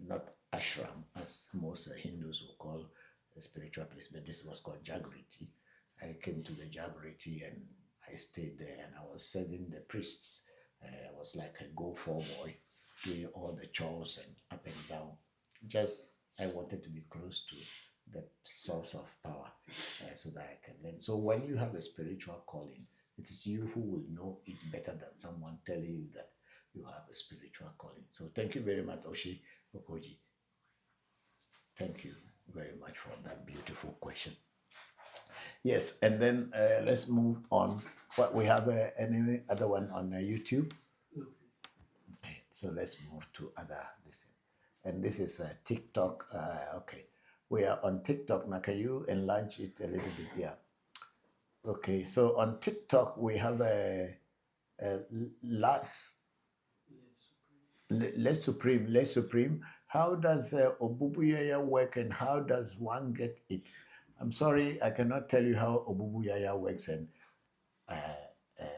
not ashram, as most Hindus will call a spiritual place, but this was called Jagriti. I came to the Jagriti and I stayed there, and I was serving the priests. I was like a go-for boy, doing all the chores and up and down. Just I wanted to be close to the source of power, so that I can learn. So when you have a spiritual calling, it is you who will know it better than someone telling you that you have a spiritual calling. So thank you very much, Oshi Okoji. Thank you very much for that beautiful question. Yes, and then let's move on. What we have any other one on YouTube? Okay, so let's move to other this. And this is TikTok. Okay, we are on TikTok now. Can you enlarge it a little bit? Yeah. Okay, so on TikTok we have a less supreme. How does Obubuyaya work, and how does one get it? I'm sorry, I cannot tell you how Obubuyaya works, and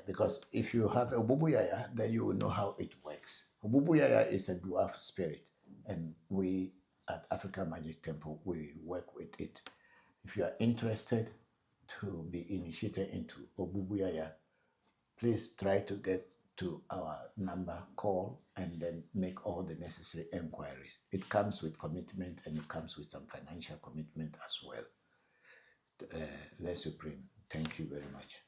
because if you have Obubuyaya, then you will know how it works. Obubuyaya is a dwarf spirit, and we at African Magic Temple, we work with it. If you are interested to be initiated into Obubuyaya, please try to get to our number, call, and then make all the necessary inquiries. It comes with commitment, and it comes with some financial commitment as well. Les Supreme, thank you very much.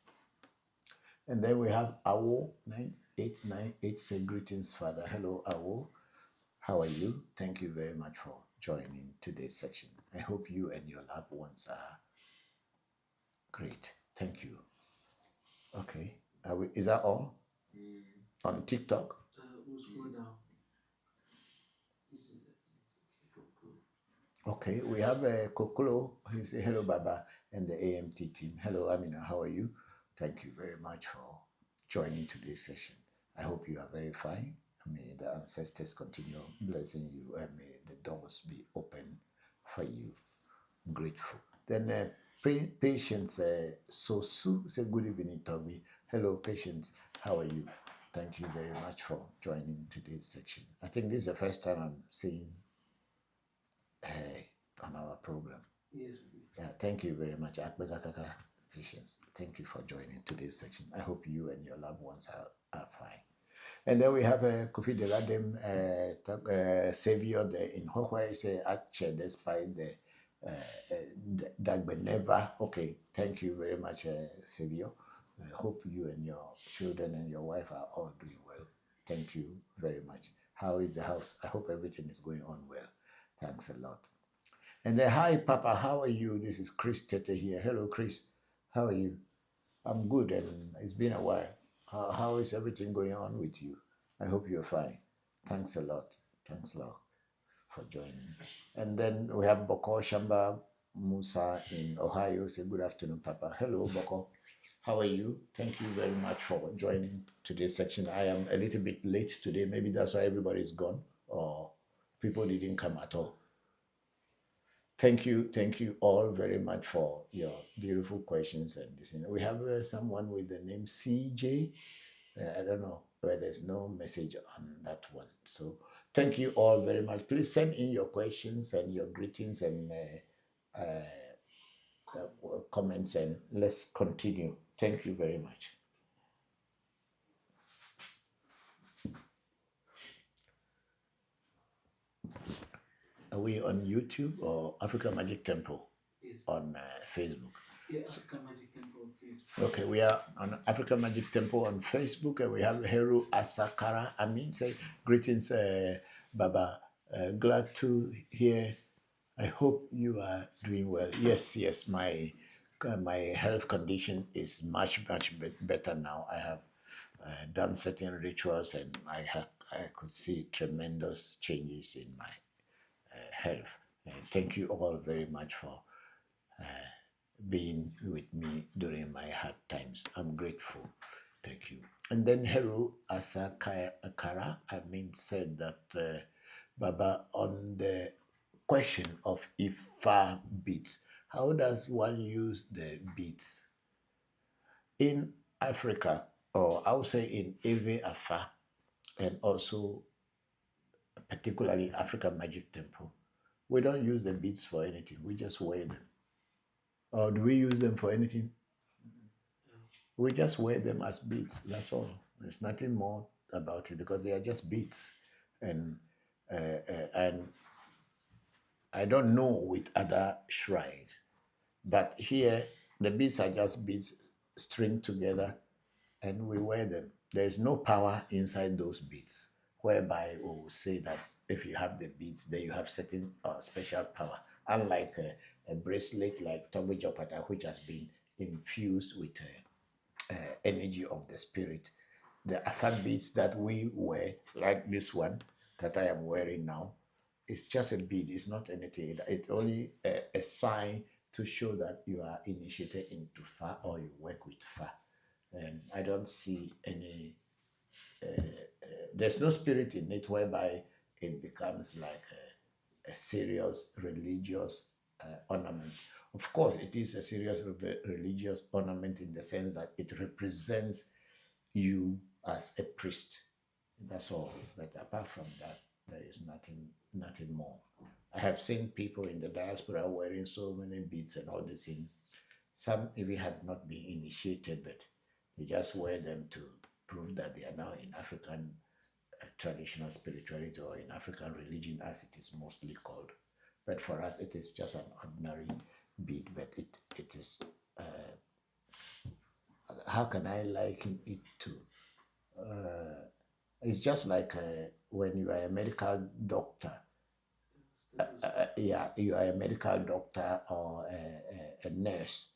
And then we have Awo 9898 say greetings, Father. Hello, Awo. How are you? Thank you very much for joining today's section. I hope you and your loved ones are great. Thank you. Okay. Is that all? on TikTok? We'll scroll down. Okay, we have Kokolo. He say hello, Baba, and the AMT team. Hello, Amina. How are you? Thank you very much for joining today's session. I hope you are very fine. May the ancestors continue blessing you, and may the doors be open for you. I'm grateful. Then Patience Sosu say good evening, Tommy. Hello, Patience. How are you? Thank you very much for joining today's section. I think this is the first time I'm seeing on our program. Yes, please. Yeah, thank you very much, Akbekakaka Patience. Thank you for joining today's section. I hope you and your loved ones are fine. And then we have Kofi Deladem Savior there in Hohwa, say Ache, despite the Dagbeneva. Okay, thank you very much, Savior. I hope you and your children and your wife are all doing well. Thank you very much. How is the house? I hope everything is going on well. Thanks a lot. And then, hi, Papa, how are you? This is Chris Tete here. Hello, Chris. How are you? I'm good, and it's been a while. How is everything going on with you? I hope you're fine. Thanks a lot. Thanks a lot for joining. And then we have Bokor Shamba Musa in Ohio. Say good afternoon, Papa. Hello, Bokor. How are you? Thank you very much for joining today's section. I am a little bit late today. Maybe that's why everybody's gone, or people didn't come at all. Thank you all very much for your beautiful questions and this. We have someone with the name CJ. I don't know, but there's no message on that one. So thank you all very much. Please send in your questions and your greetings and comments, and let's continue. Thank you very much. Are we on YouTube or Africa Magic Temple? Yes. On Facebook? Yeah, Africa Magic Temple on Facebook. Okay, we are on Africa Magic Temple on Facebook, and we have Heru Asakara. I mean, say greetings, Baba. Glad to hear. I hope you are doing well. Yes, my health condition is much better now. I have done certain rituals, and I could see tremendous changes in my health. Thank you all very much for being with me during my hard times. I'm grateful. Thank you. And then Heru Asakara, said that Baba, on the question of Ifa beads, how does one use the beads? In Africa, or I would say in Ewe Afa, and also particularly African Magic Temple, we don't use the beads for anything. We just wear them. Or do we use them for anything? We just wear them as beads. That's all. There's nothing more about it, because they are just beads. And I don't know with other shrines, but here the beads are just beads stringed together, and we wear them. There's no power inside those beads, whereby we will say that if you have the beads, then you have certain special power. Unlike a bracelet like Togo Jopata, which has been infused with energy of the spirit. The Afa beads that we wear, like this one that I am wearing now, it's just a bead. It's not anything. It's only a sign to show that you are initiated into Fa, or you work with Fa. And I don't see any, there's no spirit in it whereby it becomes like a serious religious ornament. Of course, it is a serious religious ornament in the sense that it represents you as a priest. That's all. But apart from that, there is nothing more. I have seen people in the diaspora wearing so many beads and all this thing. Some even have not been initiated, but they just wear them to prove that they are now in African traditional spirituality, or in African religion, as it is mostly called. But for us, it is just an ordinary bead. But it is, how can I liken it to? It's just like when you are a medical doctor. Yeah, you are a medical doctor or a nurse.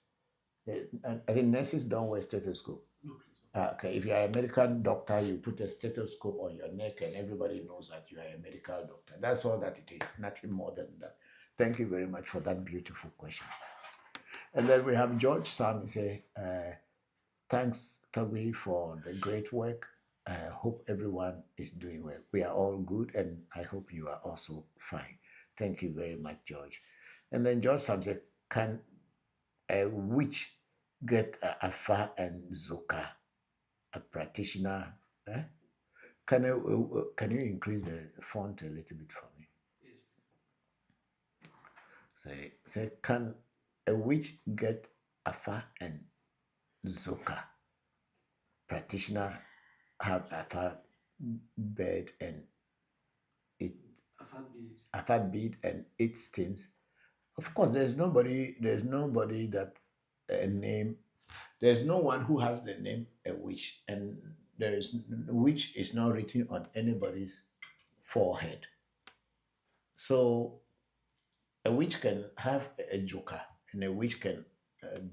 I think nurses don't wear stethoscope. No, please. Okay, if you're a medical doctor, you put a stethoscope on your neck and everybody knows that you are a medical doctor. That's all that it is, nothing more than that. Thank you very much for that beautiful question. And then we have George Sam. He say, thanks, Toby, for the great work. I hope everyone is doing well. We are all good, and I hope you are also fine. Thank you very much, George. And then George Sam said, can a witch get Afa and Zoka, a practitioner? Can you increase the font a little bit for me? Say, can a witch get Afa and Zoka? Practitioner have Afa bed and it Afa bead and 8 stems. Of course, there's nobody that name. There's no one who has the name a witch, and there is witch is not written on anybody's forehead. So a witch can have a joker, and a witch can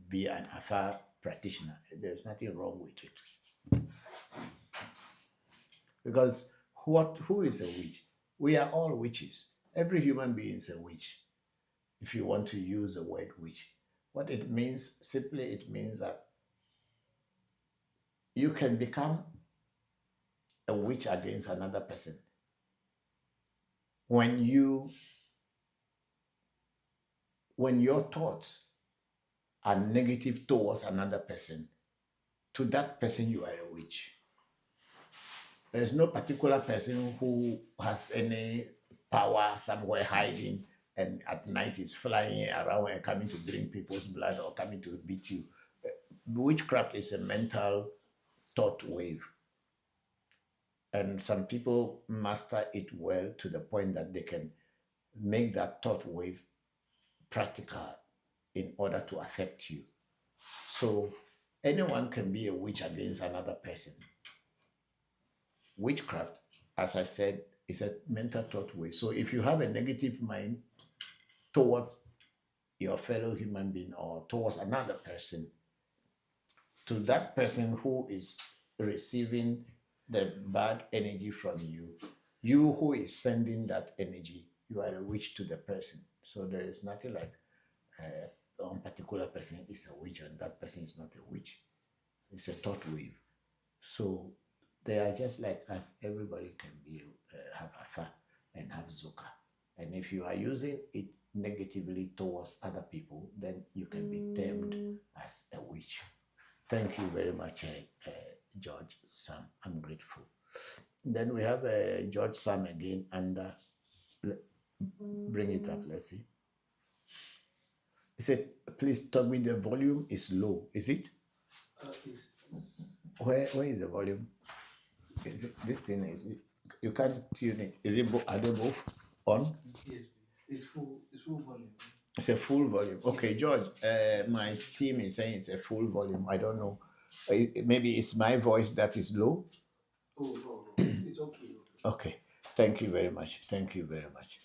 be an Afa practitioner. There's nothing wrong with it. Because who is a witch? We are all witches. Every human being is a witch. If you want to use the word witch, what it means, simply it means that you can become a witch against another person when your thoughts are negative towards another person. To that person, you are a witch. There is no particular person who has any power somewhere hiding and at night is flying around and coming to drink people's blood or coming to beat you. Witchcraft is a mental thought wave. And some people master it well to the point that they can make that thought wave practical in order to affect you. So anyone can be a witch against another person. Witchcraft, as I said, is a mental thought wave. So if you have a negative mind towards your fellow human being or towards another person, to that person who is receiving the bad energy from you, you who is sending that energy, you are a witch to the person. So there is nothing like one particular person is a witch and that person is not a witch. It's a thought wave. So they are just like us. Everybody can be have Afa and have Zoka. And if you are using it negatively towards other people, then you can be termed as a witch. Thank you very much, George Sam. I'm grateful. Then we have George Sam again, and bring it up. Let's see. He said, please tell me the volume is low. Is it? Where is the volume? Is it this thing? Is it? You can't tune it. Is it? Are they both on? Yes, it's full volume. It's a full volume. Okay, George. My team is saying it's a full volume. I don't know. Maybe it's my voice that is low. Oh, no, it's okay. Okay. Thank you very much. Thank you very much.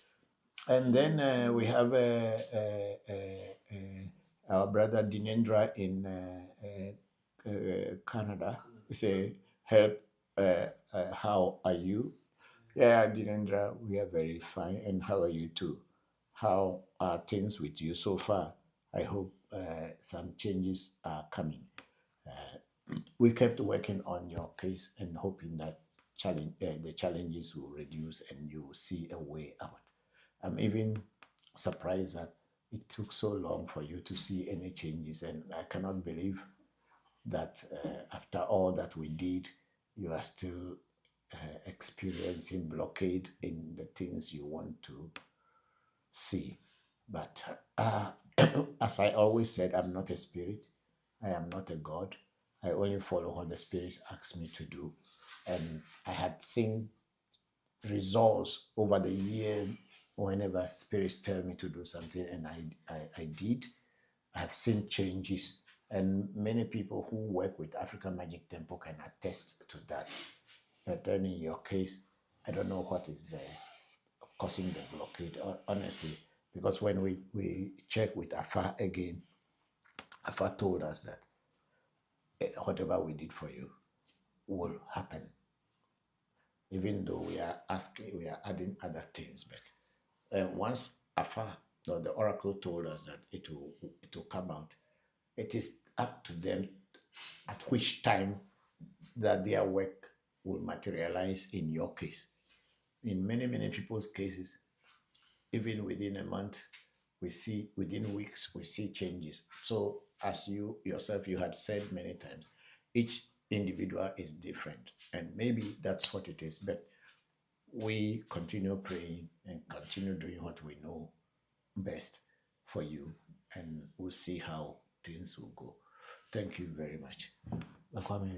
And then we have our brother Dinendra in Canada. He say, help, how are you? Yeah, Dinendra, we are very fine. And how are you too? How are things with you so far? I hope some changes are coming. We kept working on your case and hoping that the challenges will reduce and you will see a way out. I'm even surprised that it took so long for you to see any changes, and I cannot believe that after all that we did, you are still experiencing blockade in the things you want to see. But as I always said, I'm not a spirit. I am not a god. I only follow what the spirits ask me to do. And I had seen results over the years whenever spirits tell me to do something, and I did. I have seen changes, and many people who work with African Magic Temple can attest to that. But then in your case, I don't know what is there causing the blockade, honestly, because when we check with Afa again, Afa told us that whatever we did for you, will happen, even though we are adding other things. But once Afa, or the oracle told us that it will come out, it is up to them at which time that their work will materialize in your case. In many, many people's cases, even within a month, within weeks, we see changes. So as you yourself, you had said many times, each individual is different. And maybe that's what it is. But we continue praying and continue doing what we know best for you. And we'll see how things will go. Thank you very much. Outside.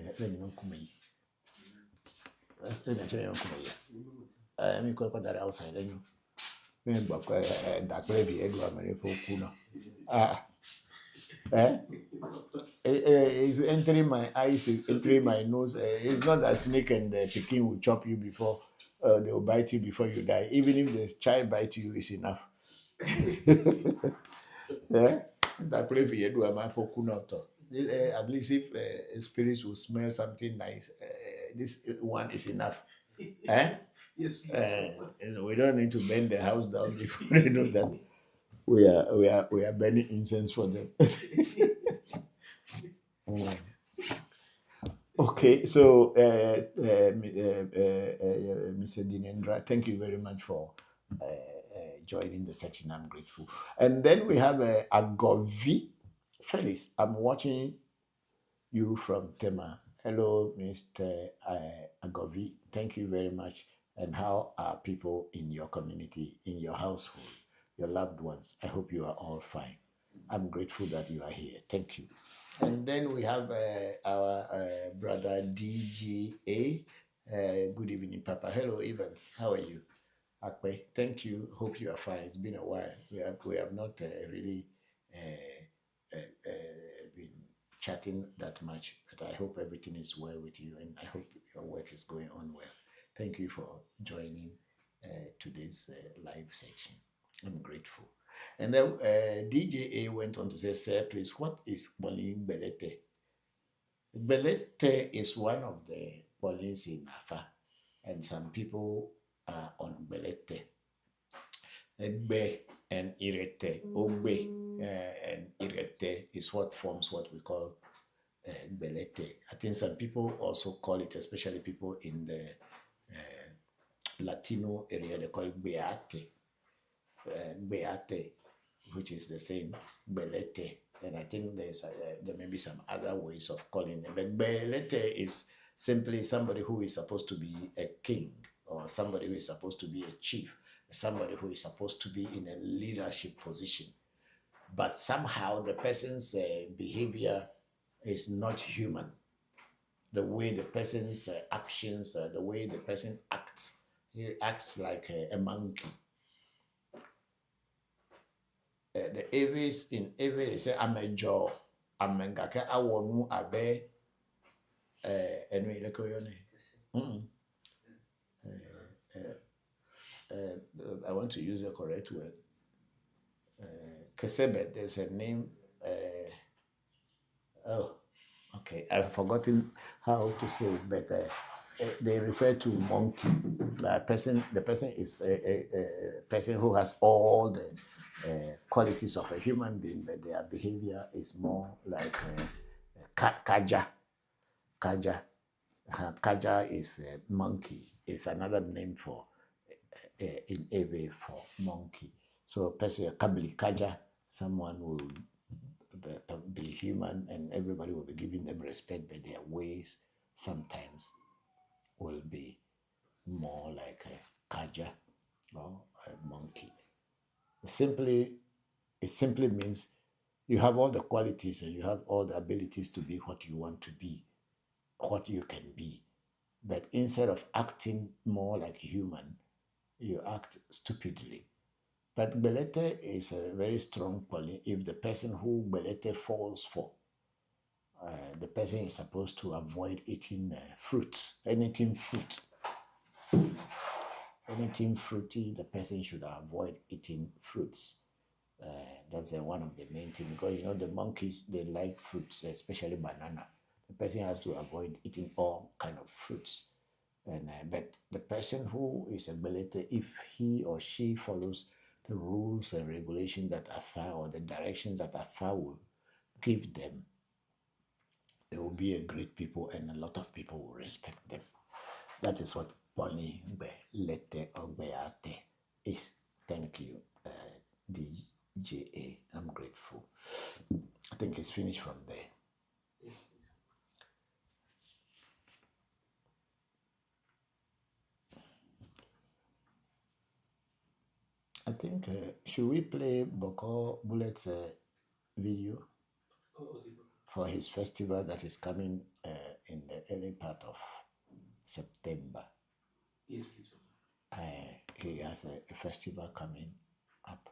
It's entering my eyes, it's entering my nose. It's not that snake and the chicken will chop you before they will bite you before you die. Even if the child bites you, is enough. That play for you, at least if spirits will smell something nice, this one is enough. Yes, we don't need to burn the house down before they know that we are burning incense for them. Okay, so Mr. Dinendra, thank you very much for joining the section. I'm grateful. And then we have Agovi Felix. I'm watching you from Tema. Hello, Mr. Agovi. Thank you very much. And how are people in your community, in your household, your loved ones? I hope you are all fine. I'm grateful that you are here. Thank you. And then we have our brother DGA. Good evening, Papa. Hello, Evans. How are you? Akwe, thank you. Hope you are fine. It's been a while. We have not really been chatting that much, but I hope everything is well with you, and I hope your work is going on well. Thank you for joining today's live section. I'm grateful. And then DJA went on to say, sir, please, what is Bolin Belete? Belete is one of the Bolins in Afa, and some people are on Belete. Egbe and Irete. Ogbe and Irete is what forms what we call Belete. I think some people also call it, especially people in the Latino area, they call it Beate. Beate, which is the same, Belete. And I think there may be some other ways of calling it. But Belete is simply somebody who is supposed to be a king, or somebody who is supposed to be a chief, somebody who is supposed to be in a leadership position. But somehow the person's behavior is not human. The way the person's actions, the way the person acts, he acts like a monkey. The Eves in Ewe, they say, I'm a jaw, I'm a gaka, I wonu abe, anyway, like I want to use the correct word. Kesebe, there's a name. Oh, okay, I've forgotten how to say it, but they refer to monkey. The person is a person who has all the qualities of a human being, but their behavior is more like kaja. Kaja is a monkey. It's another name for in Ewe for monkey. So a person, kabli kaja, someone will be human and everybody will be giving them respect, but their ways sometimes will be more like a kaja or a monkey. It simply means you have all the qualities and you have all the abilities to be what you want to be, what you can be. But instead of acting more like a human, you act stupidly. But Belete is a very strong quality. If the person who Belete falls for, the person is supposed to avoid eating fruits, anything fruit. Anything fruity, the person should avoid eating fruits. That's one of the main things, because you know the monkeys, they like fruits, especially banana. The person has to avoid eating all kind of fruits. And but the person who is ability, if he or she follows the rules and regulations that Afa or the directions that Afa will give them, they will be a great people and a lot of people will respect them. That is what Boni Lete Ogbeate is. Thank you, DJA. I'm grateful. I think it's finished from there. I think, should we play Bokor Bullet's video for his festival that is coming in the early part of September? Yes, please. He has a festival coming up.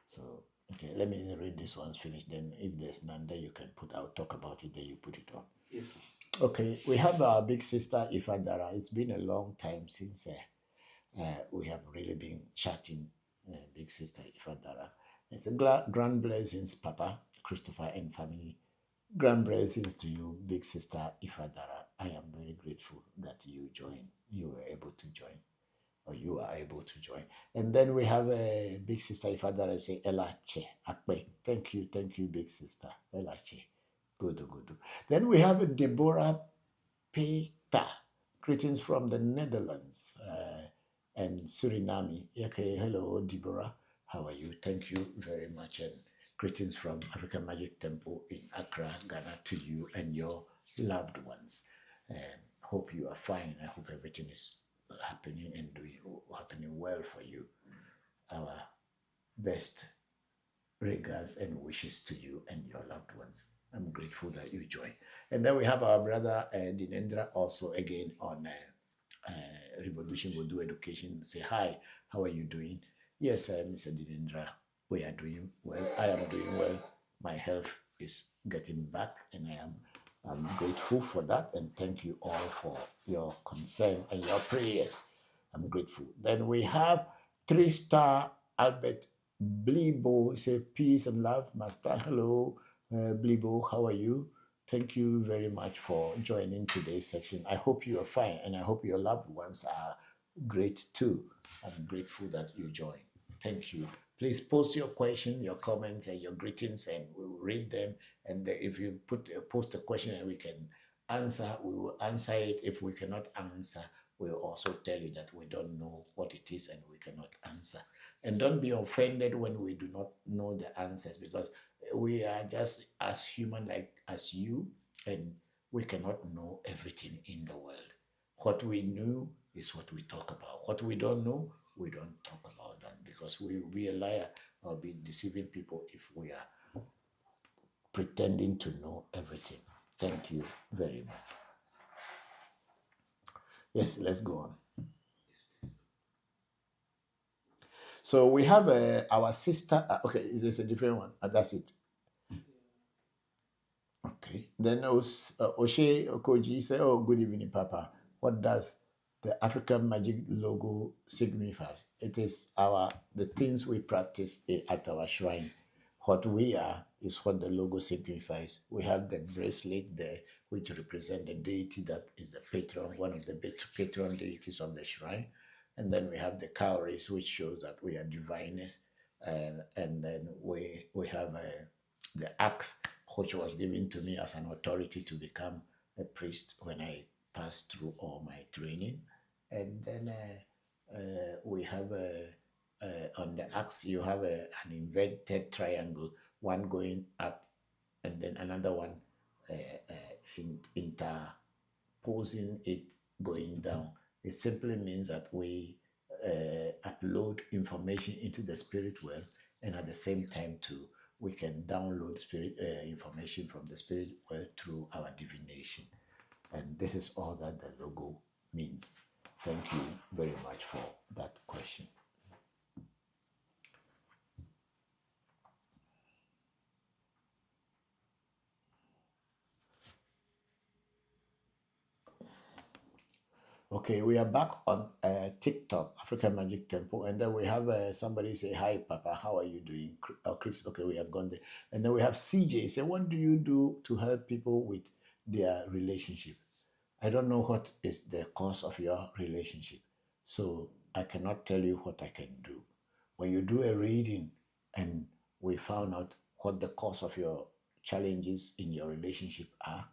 So, okay, let me read this one's finished. Then if there's none there, you can put, I'll talk about it, then you put it on. Yes. Okay, we have our big sister Ifadara. It's been a long time since we have really been chatting, big sister Ifadara. It's a grand blessings, Papa, Christopher, and family. Grand blessings to you, big sister Ifadara. I am very grateful that you joined. You were able to join, or you are able to join. And then we have a big sister Ifadara say Elache Akpe. Thank you, big sister Elache. Good. Then we have Deborah Peter. Greetings from the Netherlands and Suriname. Okay, hello, Deborah. How are you? Thank you very much. And greetings from African Magic Temple in Accra, Ghana, to you and your loved ones. And hope you are fine. I hope everything is happening well for you. Our best regards and wishes to you and your loved ones. I'm grateful that you joined. And then we have our brother Dinendra also again on ReVodution Voodoo Education. Say hi, how are you doing? Yes, Mr. Dinendra, we are doing well. I am doing well. My health is getting back and I'm grateful for that. And thank you all for your concern and your prayers. I'm grateful. Then we have 3-star Albert Blibo. Say peace and love, Master. Hello, Blibo. How are you? Thank you very much for joining today's section. I hope you are fine and I hope your loved ones are great too. I'm grateful that you joined. Thank you. Please post your question, your comments, and your greetings, and we will read them. And if you post a question and we can answer, we will answer it. If we cannot answer, we'll also tell you that we don't know what it is and we cannot answer. And don't be offended when we do not know the answers, because we are just as human like as you, and we cannot know everything in the world. What we know is what we talk about. What we don't know, we don't talk about that, because we will be a liar or be deceiving people if we are pretending to know everything. Thank you very much. Yes, let's go on. So we have our sister. Okay, is this a different one? That's it. Okay. Then Oshe Okoji said, "Oh, good evening, Papa. What does the African Magic logo signify? It is the things we practice at our shrine. What we are is what the logo signifies. We have the bracelet there, which represents the deity that is the patron, one of the patron deities of the shrine. And then we have the cowries, which shows that we are diviners. And then we have the axe, which was given to me as an authority to become a priest when I passed through all my training. And then we have on the axe, you have an inverted triangle, one going up and then another one interposing it going down. It simply means that we upload information into the spirit world, and at the same time too, we can download spirit information from the spirit world through our divination. And this is all that the logo means. Thank you very much for that question. Okay, we are back on TikTok, African Magic Temple, and then we have somebody say, "Hi, Papa, how are you doing?" Chris, okay, we have gone there. And then we have CJ say, "What do you do to help people with their relationship. I don't know what is the cause of your relationship, so I cannot tell you what I can do. When you do a reading and we found out what the cause of your challenges in your relationship are,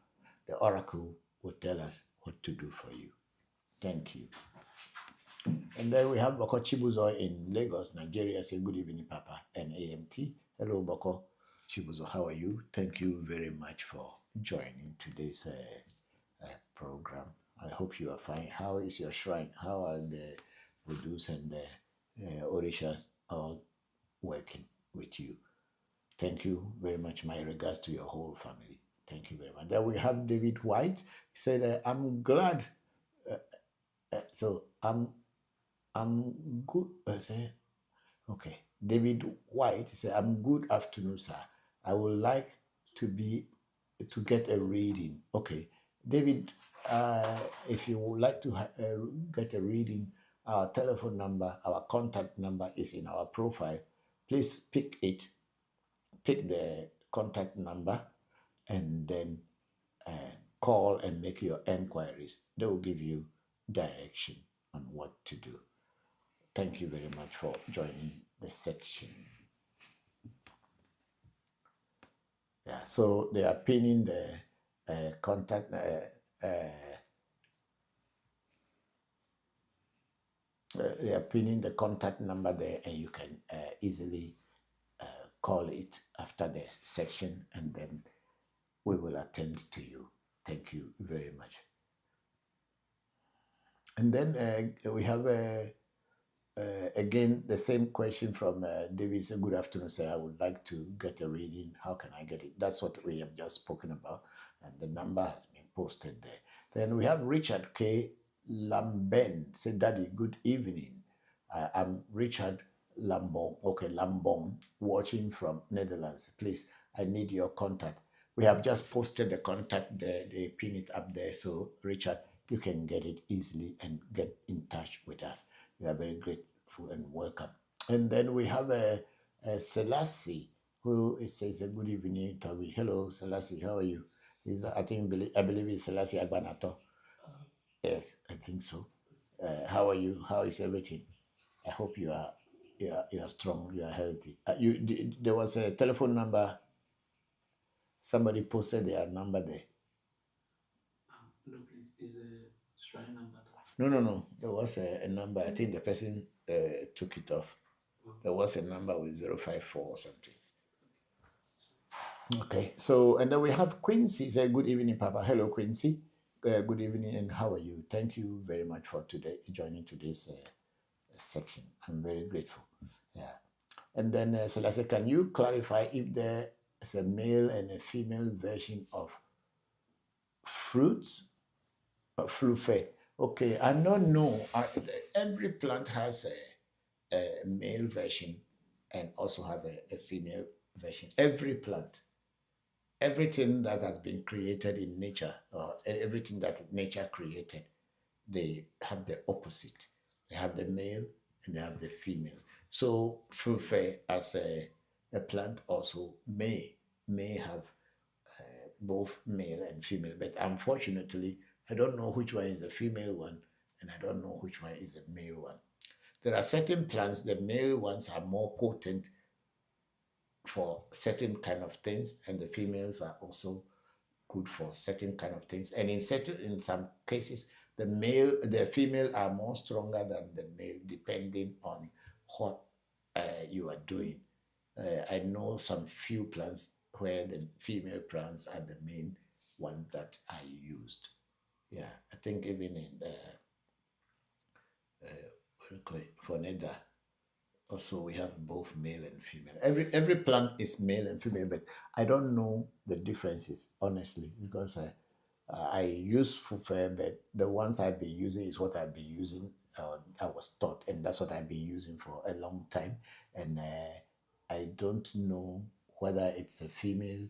the oracle will tell us what to do for you. Thank you. And then we have Bokor Chibuzo in Lagos, Nigeria. Say good evening, Papa and AMT. Hello, Bokor Chibuzo. How are you? Thank you very much for joining today's program. I hope you are fine. How is your shrine? How are the Voodoos and the Orishas all working with you? Thank you very much. My regards to your whole family. Thank you very much. Then we have David White. He said, I'm glad. So I'm good. Okay. David White said, I'm good afternoon, sir. I would like to get a reading. Okay. David, if you would like to get a reading, our telephone number, our contact number is in our profile. Please pick the contact number, and then call and make your enquiries. They will give you direction on what to do. Thank you very much for joining the section. Yeah, so they are pinning the contact. They are pinning the contact number there, and you can easily call it after the section, and then we will attend to you. Thank you very much. And then we have again the same question from David. Say, good afternoon, sir. I would like to get a reading. How can I get it? That's what we have just spoken about, and the number has been posted there. Then we have Richard K. Lamben. Say, Daddy, good evening. I'm Richard Lambong. Okay, Lambong, watching from Netherlands. Please, I need your contact. We have just posted the contact there. They pin it up there. So, Richard, you can get it easily and get in touch with us. We are very grateful and welcome. And then we have a Selassie who says, good evening, Toby. Hello, Selassie, how are you? I believe it's Selassie Agbanato. Yes, I think so. How are you? How is everything? I hope you are strong, you are healthy. There was a telephone number. Somebody posted their number there. No, please. Is a shrine number? No. There was a number. I think the person took it off. There was a number with 054 or something. Okay. So, and then we have Quincy. Say, good evening, Papa. Hello, Quincy. Good evening, and how are you? Thank you very much for joining today's section. I'm very grateful. Yeah. And then Celeste, can you clarify if there is a male and a female version of fruits or flufe? Okay, I don't know. Every plant has a male version and also have a female version. Every plant, everything that has been created in nature, or everything that nature created, they have the opposite. They have the male and they have the female. So flufe as a plant also may have both male and female, but unfortunately, I don't know which one is the female one and I don't know which one is the male one. There are certain plants, the male ones are more potent for certain kind of things, and the females are also good for certain kind of things. And in some cases, the female are more stronger than the male, depending on what you are doing. I know some few plants where the female plants are the main ones that are used. Yeah, I think even in for nether, also we have both male and female. Every plant is male and female, but I don't know the differences honestly, because I use fufe, but the ones I've been using is what I've been using. I was taught, and that's what I've been using for a long time. And I don't know whether it's a female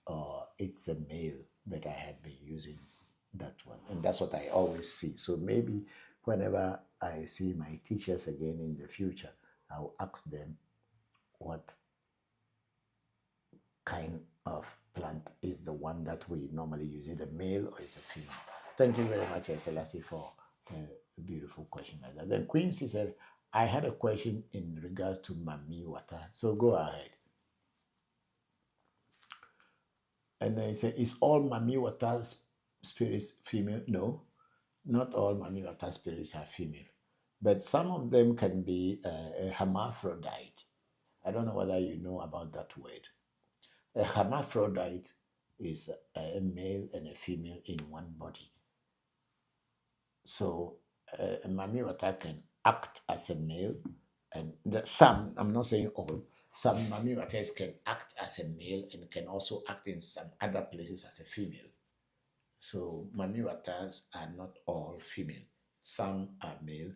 or it's a male, but I have been using that one, and that's what I always see. So maybe whenever I see my teachers again in the future, I'll ask them what kind of plant is the one that we normally use? Is it a male or is it a female? Thank you very much, Selassie, for a beautiful question like that. Then Quincy said, I had a question in regards to Mami water. So go ahead. And then he said, is all Mami water spirits female? No, not all Mami water spirits are female. But some of them can be a hermaphrodite. I don't know whether you know about that word. A hermaphrodite is a male and a female in one body. So a Mami water can act as a male, and some, I'm not saying all, some Mami waters can act as a male and can also act in some other places as a female. So Mami waters are not all female. Some are male,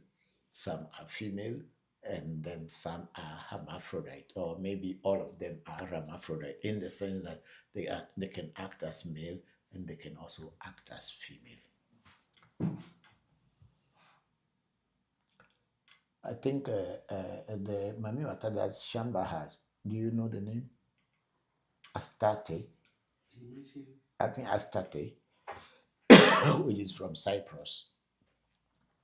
some are female, and then some are hermaphrodite, or maybe all of them are hermaphrodite in the sense that they can act as male and they can also act as female. I think the Mami water that Shamba has, do you know the name? Astarte. I think Astarte, which is from Cyprus.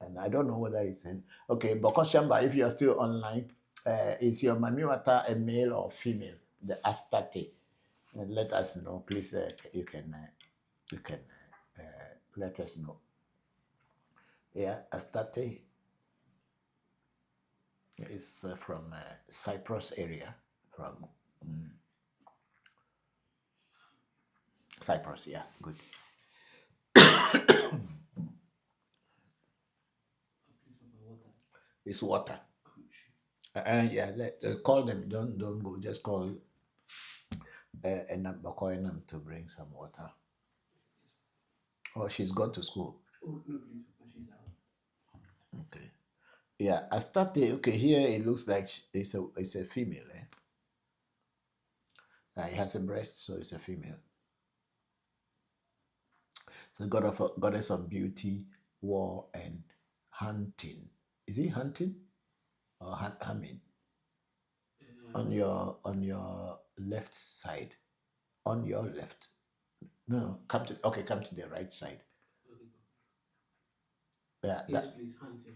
And I don't know whether it's in. Okay, Bokor Shamba, if you are still online, is your Mami water a male or female? The Astarte. Let us know, please. You can let us know. Yeah, Astarte is from Cyprus area, from Cyprus. Yeah, good. It's water. Yeah, call them. Don't go. Just call Bokor to bring some water. Oh, she's gone to school. Oh, no, please, but she's out. Okay. Yeah, Astarte. Okay, here it looks like it's a female. It has a breast, so it's a female. So goddess of beauty, war, and hunting. Is it hunting or humming? On your left side. On your left. No, come to the right side. Yeah. Yes, please, hunting.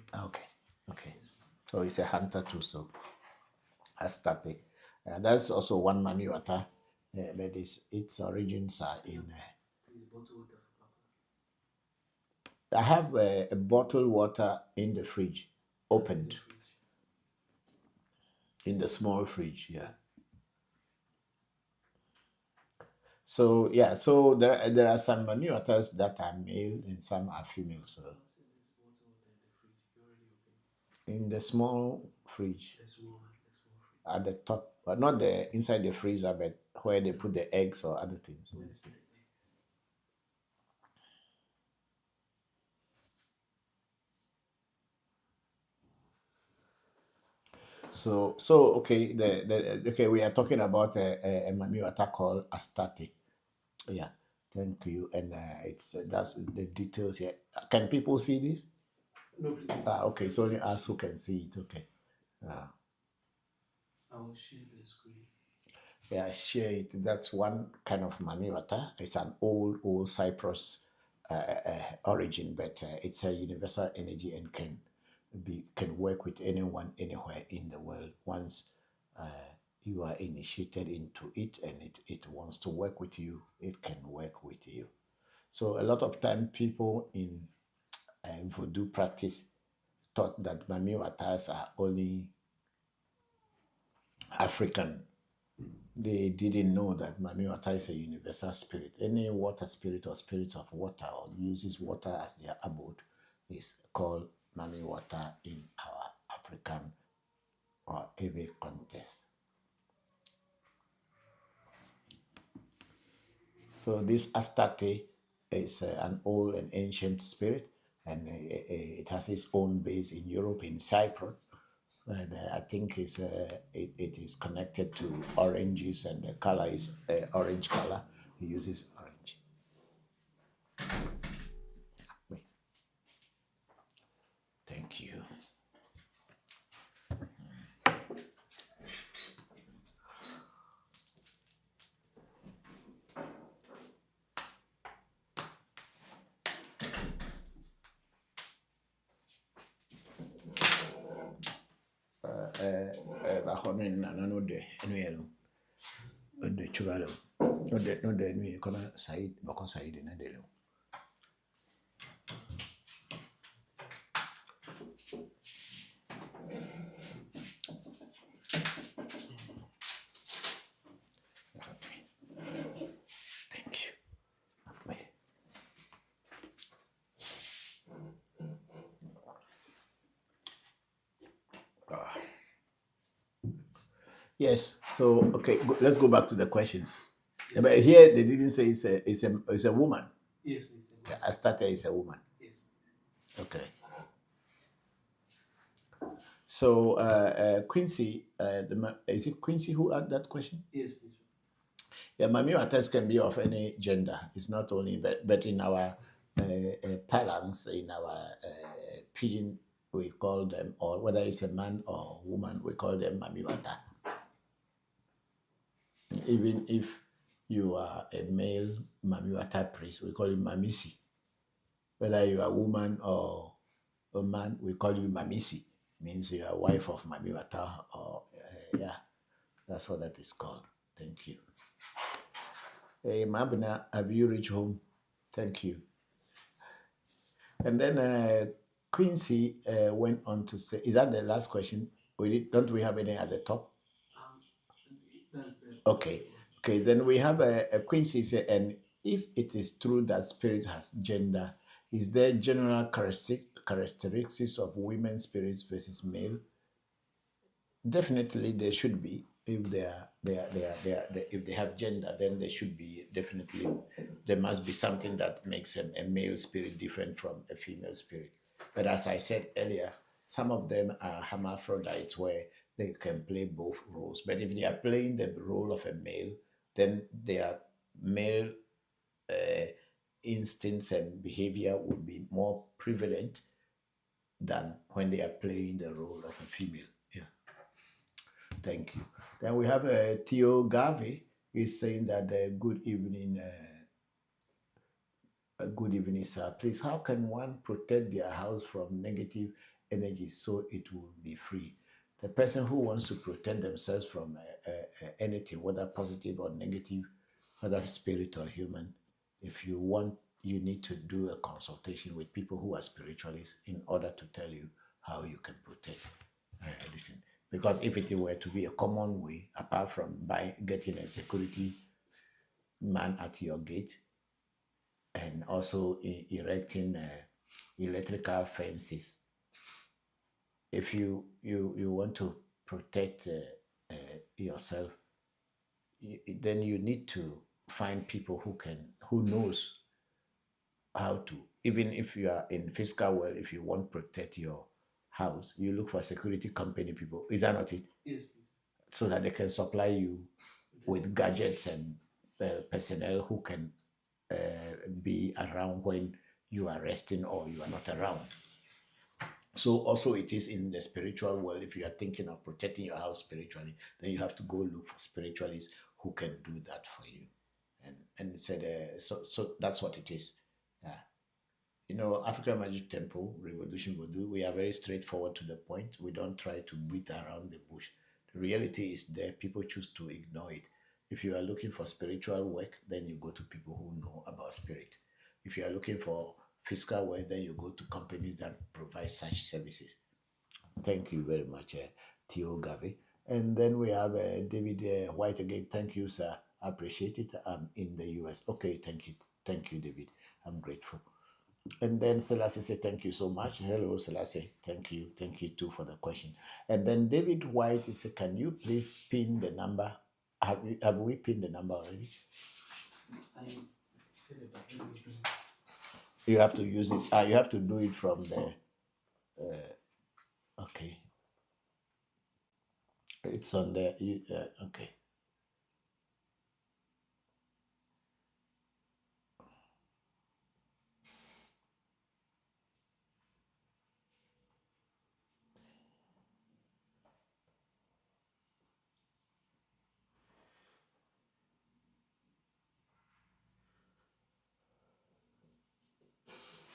Okay. So it's a hunter too. So Astarte. That's also one Mami water, but its origins are in. Please, bottle water for Papa. I have a bottled water in the fridge, opened. In the small fridge, yeah. So yeah, so there are some Mami waters that are male and some are female. So in the small fridge, at the top, but not the inside the freezer, but where they put the eggs or other things. So okay, okay, we are talking about a Mami water called Astarte. Yeah, thank you. And that's the details here. Can people see this? No, please. Okay, it's only us who can see it. Okay. I will share the screen. Yeah, share it. That's one kind of Mami water. It's an old Cyprus origin, but it's a universal energy and can work with anyone anywhere in the world once you are initiated into it and it wants to work with you. It can work with you. So a lot of time people in Voodoo practice thought that Mami waters are only African. They didn't know that Mami water is a universal spirit. Any water spirit or spirit of water or uses water as their abode is called Mami water in our African or Ewe context. So this Astarte is an old and ancient spirit, and it has its own base in Europe, in Cyprus. And I think it is connected to oranges, and the color is orange color. He uses orange. Thank you. Bahone Nanano de Enuelo, the Churalo, not the Nui Kona Said, Bokor Said in a delo. Thank you. Yes. So okay, let's go back to the questions. But here they didn't say it's a woman. Yes, please. Okay, Astarte is a woman. Yes. Okay. So Quincy, is it Quincy who asked that question? Yes, please. Yeah, Mami Watas can be of any gender. It's not only, but in our parlance, in our pidgin, we call them, or whether it's a man or woman, we call them Mami Wata. Even if you are a male Mami Wata priest, we call him Mamisi. Whether you are a woman or a man, we call you Mamisi. Means you are wife of Mami Wata, or yeah, that's what that is called. Thank you. Hey, Mabuna, have you reached home? Thank you. And then Quincy went on to say, is that the last question? Don't we have any at the top? That's the Okay. Okay, then we have a Quincy say, and if it is true that spirit has gender, is there general characteristics of women's spirits versus male? Definitely there should be. If if they have gender, then there should be definitely. There must be something that makes a male spirit different from a female spirit. But as I said earlier, some of them are hermaphrodites where they can play both roles. But if they are playing the role of a male, then their male instincts and behavior would be more prevalent than when they are playing the role of a female. Yeah. Thank you. Then we have Theo Garvey. He's saying that good evening, sir. Please, how can one protect their house from negative energy so it will be free? The person who wants to protect themselves from anything, whether positive or negative, whether spirit or human, if you want, you need to do a consultation with people who are spiritualists in order to tell you how you can protect this. Because if it were to be a common way, apart from by getting a security man at your gate and also erecting electrical fences, if you want to protect yourself, then you need to find people who knows how to. Even if you are in physical world, if you want to protect your house, you look for security company people. Is that not it? Yes, please. So that they can supply you with gadgets and personnel who can be around when you are resting or you are not around. So also it is in the spiritual world. If you are thinking of protecting your house spiritually, then you have to go look for spiritualists who can do that for you. And it said, so that's what it is. You know, African Magic Temple, ReVodution Voodoo, we are very straightforward to the point. We don't try to beat around the bush. The reality is there. People choose to ignore it. If you are looking for spiritual work, then you go to people who know about spirit. If you are looking for physical work, then you go to companies that provide such services. Thank you very much, Theo Gavi. And then we have David White again. Thank you, sir. I appreciate it. I'm in the US. Okay, thank you. Thank you, David. I'm grateful. And then Selassie said, thank you so much. Hello, Selassie. Thank you. Thank you too for the question. And then David White said, can you please pin the number? Have we pinned the number already? I said it, but let me do it. You have to use it. You have to do it from the. Okay. It's on the. Okay.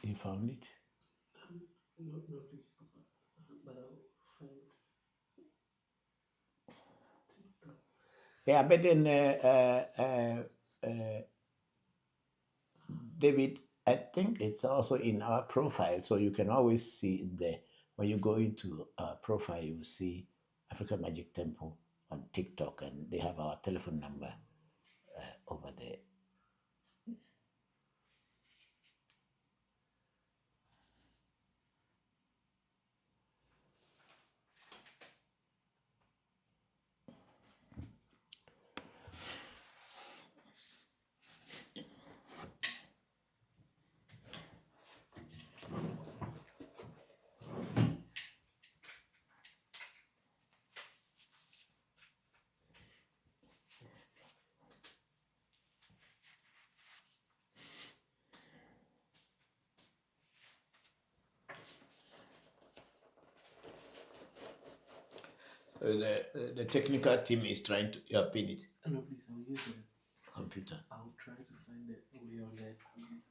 You found it? No, please, Papa. But I'll find it. Yeah, but then David, I think it's also in our profile, so you can always see it there. When you go into our profile, you will see African Magic Temple on TikTok, and they have our telephone number over there. The technical team is trying to pin it. No, please, I'll use the Computer. I'll try to find the way on the computer.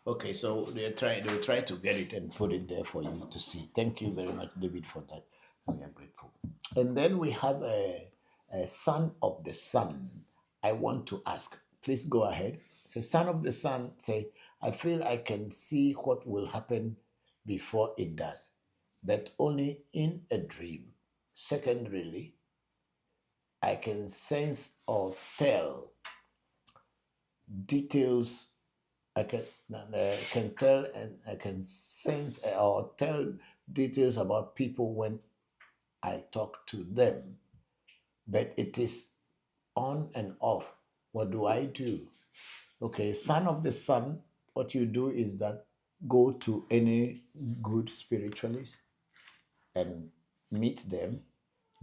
Okay, so they'll try to get it and put it there for you to see. Thank you very much, David, for that. We are grateful. And then we have a son of the sun. I want to ask. Please go ahead. So, son of the sun, say, I feel I can see what will happen before it does, but only in a dream. Secondarily, I can sense or tell details. I can tell and I can sense or tell details about people when I talk to them, but it is on and off. What do I do? Okay, son of the sun, what you do is that go to any good spiritualist and meet them,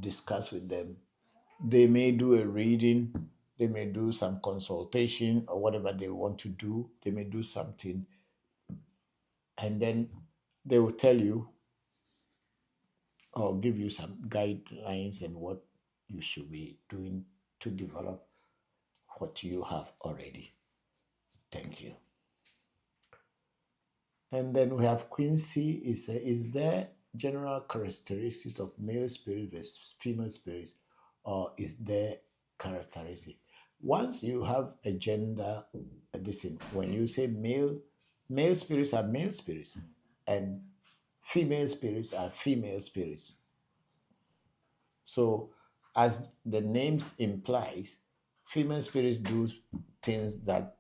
discuss with them. They may do a reading, they may do some consultation or whatever they want to do. They may do something, and then they will tell you or give you some guidelines and what you should be doing to develop what you have already. Thank you. And then we have Quincy. Is there general characteristics of male spirit versus female spirits, or is there characteristic? Once you have a gender, when you say male spirits are male spirits, and female spirits are female spirits. So, as the names implies, female spirits do things that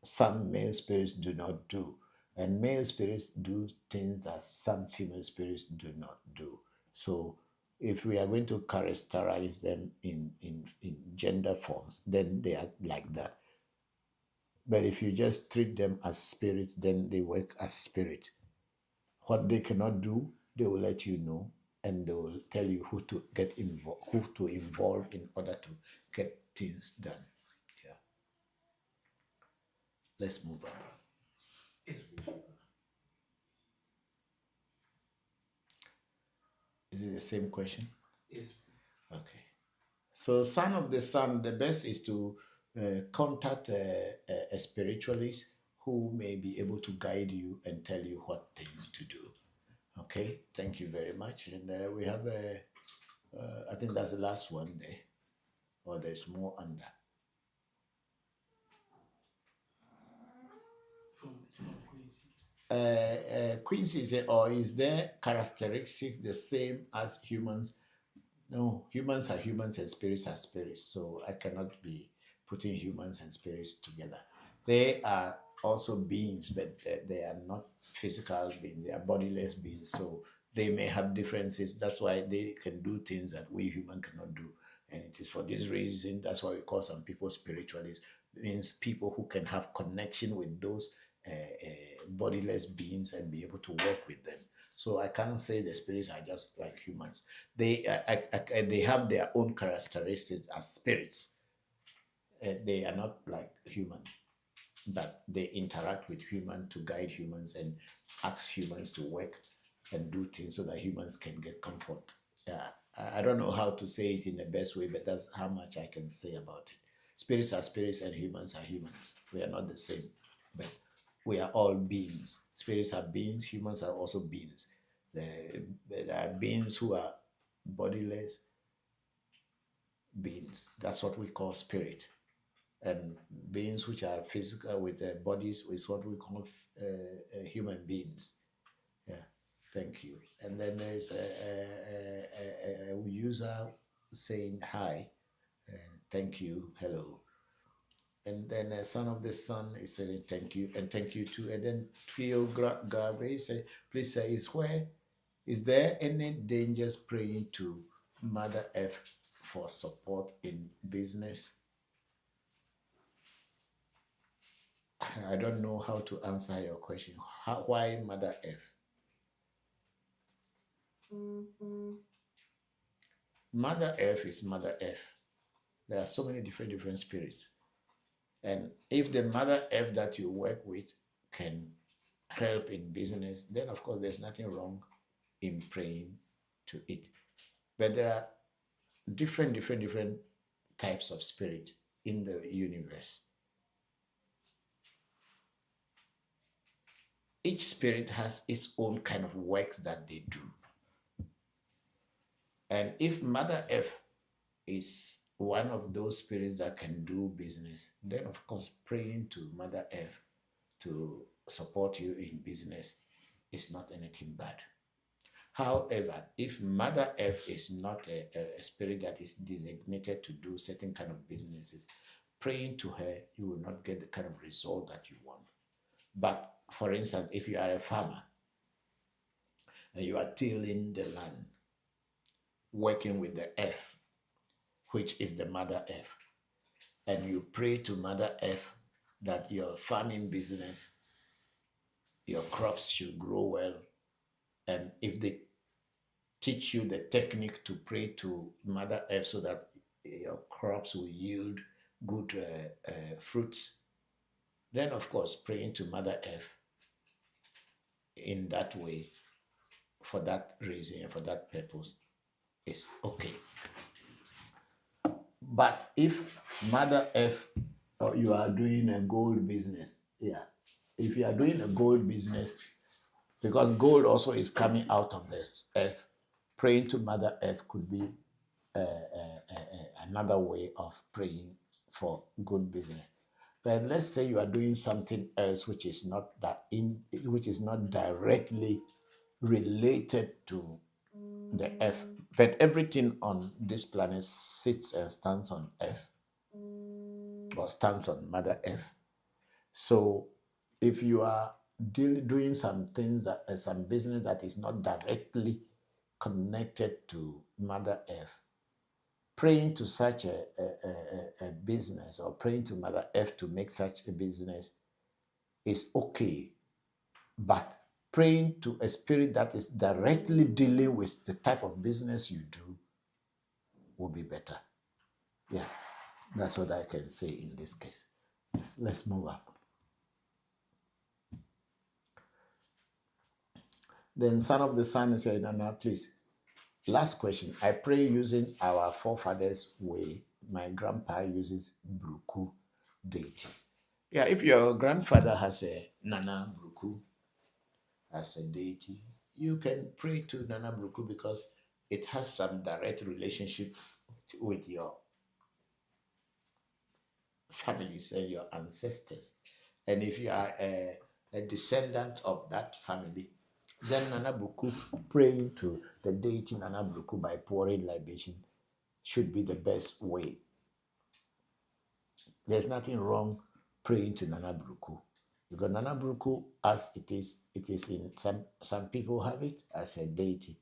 some male spirits do not do, and male spirits do things that some female spirits do not do. So, if we are going to characterize them in gender forms, then they are like that. But if you just treat them as spirits, then they work as spirit. What they cannot do, they will let you know, and they will tell you who to get involved, who to involve in order to get things done. Yeah. Let's move on. Yes, please. Is it the same question? Yes, please. Okay. So, son of the sun, the best is to contact a spiritualist who may be able to guide you and tell you what things to do. Okay, thank you very much. And we have I think that's the last one there, or there's more under. From Quincy. Quincy said, or is there characteristics the same as humans? No, humans are humans and spirits are spirits. So I cannot be putting humans and spirits together. They are also beings, but they are not physical beings. They are bodiless beings. So they may have differences. That's why they can do things that we humans cannot do. And it is for this reason, that's why we call some people spiritualists. It means people who can have connection with those bodiless beings and be able to work with them. So I can't say the spirits are just like humans. They have their own characteristics as spirits. They are not like human, but they interact with humans to guide humans and ask humans to work and do things so that humans can get comfort. I don't know how to say it in the best way, but that's how much I can say about it. Spirits are spirits and humans are humans. We are not the same, but we are all beings. Spirits are beings, humans are also beings. There are beings who are bodiless. beings. That's what we call spirit. And beings which are physical with their bodies is what we call human beings. Yeah, thank you. And then there's a user saying hi, thank you, hello. And then a son of the sun is saying thank you and thank you too. And then Trio Garvey say, please say, is there any dangers praying to Mother F for support in business? I don't know how to answer your question. Why Mother F? Mother F is Mother F. There are so many different spirits. And if the Mother F that you work with can help in business, then of course there's nothing wrong in praying to it. But there are different types of spirit in the universe. Each spirit has its own kind of works that they do. And if Mother F is one of those spirits that can do business, then of course praying to Mother F to support you in business is not anything bad. However, if Mother F is not a spirit that is designated to do certain kind of businesses, praying to her, you will not get the kind of result that you want. But for instance, if you are a farmer and you are tilling the land, working with the earth, which is the Mother Earth, and you pray to Mother Earth that your farming business, your crops should grow well, and if they teach you the technique to pray to Mother Earth so that your crops will yield good fruits, then of course praying to Mother Earth in that way, for that reason and for that purpose, is okay. But if Mother Earth, or you are doing a gold business, if you are doing a gold business, because gold also is coming out of this earth, praying to Mother Earth could be another way of praying for good business. But let's say you are doing something else which is not directly related to the earth, but everything on this planet sits and stands on earth, or stands on Mother Earth. So if you are doing some things that some business that is not directly connected to Mother Earth, praying to such a business, or praying to Mother Earth to make such a business is okay. But praying to a spirit that is directly dealing with the type of business you do will be better. Yeah, that's what I can say in this case. Yes, let's move up. Then son of the sun said, no, please. Last question. I pray using our forefathers' way. My grandpa uses Bruku deity. Yeah, if your grandfather has a Nana Bruku as a deity, you can pray to Nana Bruku because it has some direct relationship with your families and your ancestors. And if you are a descendant of that family, then Nana Bruku, praying to the deity Nana Bruku by pouring libation should be the best way. There's nothing wrong praying to Nana Bruku, because Nana Bruku, as it is in some people have it as a deity.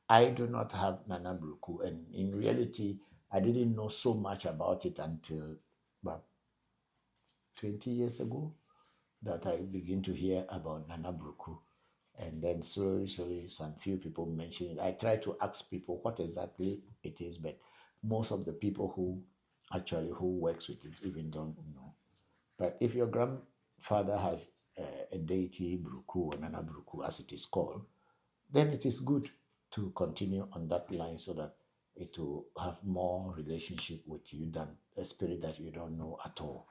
I do not have Nana Bruku, and in reality, I didn't know so much about it until about 20 years ago that I begin to hear about Nana Bruku. And then slowly, some few people mention it. I try to ask people what exactly it is, but most of the people who works with it even don't know. But if your grandfather has a deity Bruku, or Nana Bruku as it is called, then it is good to continue on that line so that it will have more relationship with you than a spirit that you don't know at all.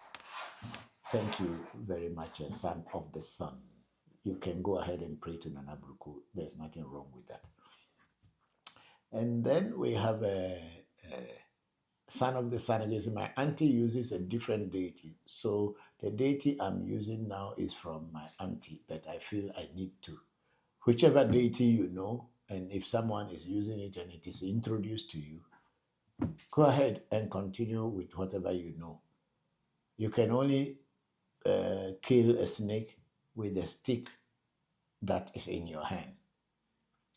Thank you very much, son of the sun. You can go ahead and pray to Nana Bruku. There's nothing wrong with that. And then we have Son of the sun again. My auntie uses a different deity. So the deity I'm using now is from my auntie, but I feel I need to. Whichever deity you know, and if someone is using it and it is introduced to you, go ahead and continue with whatever you know. You can only kill a snake with a stick that is in your hand.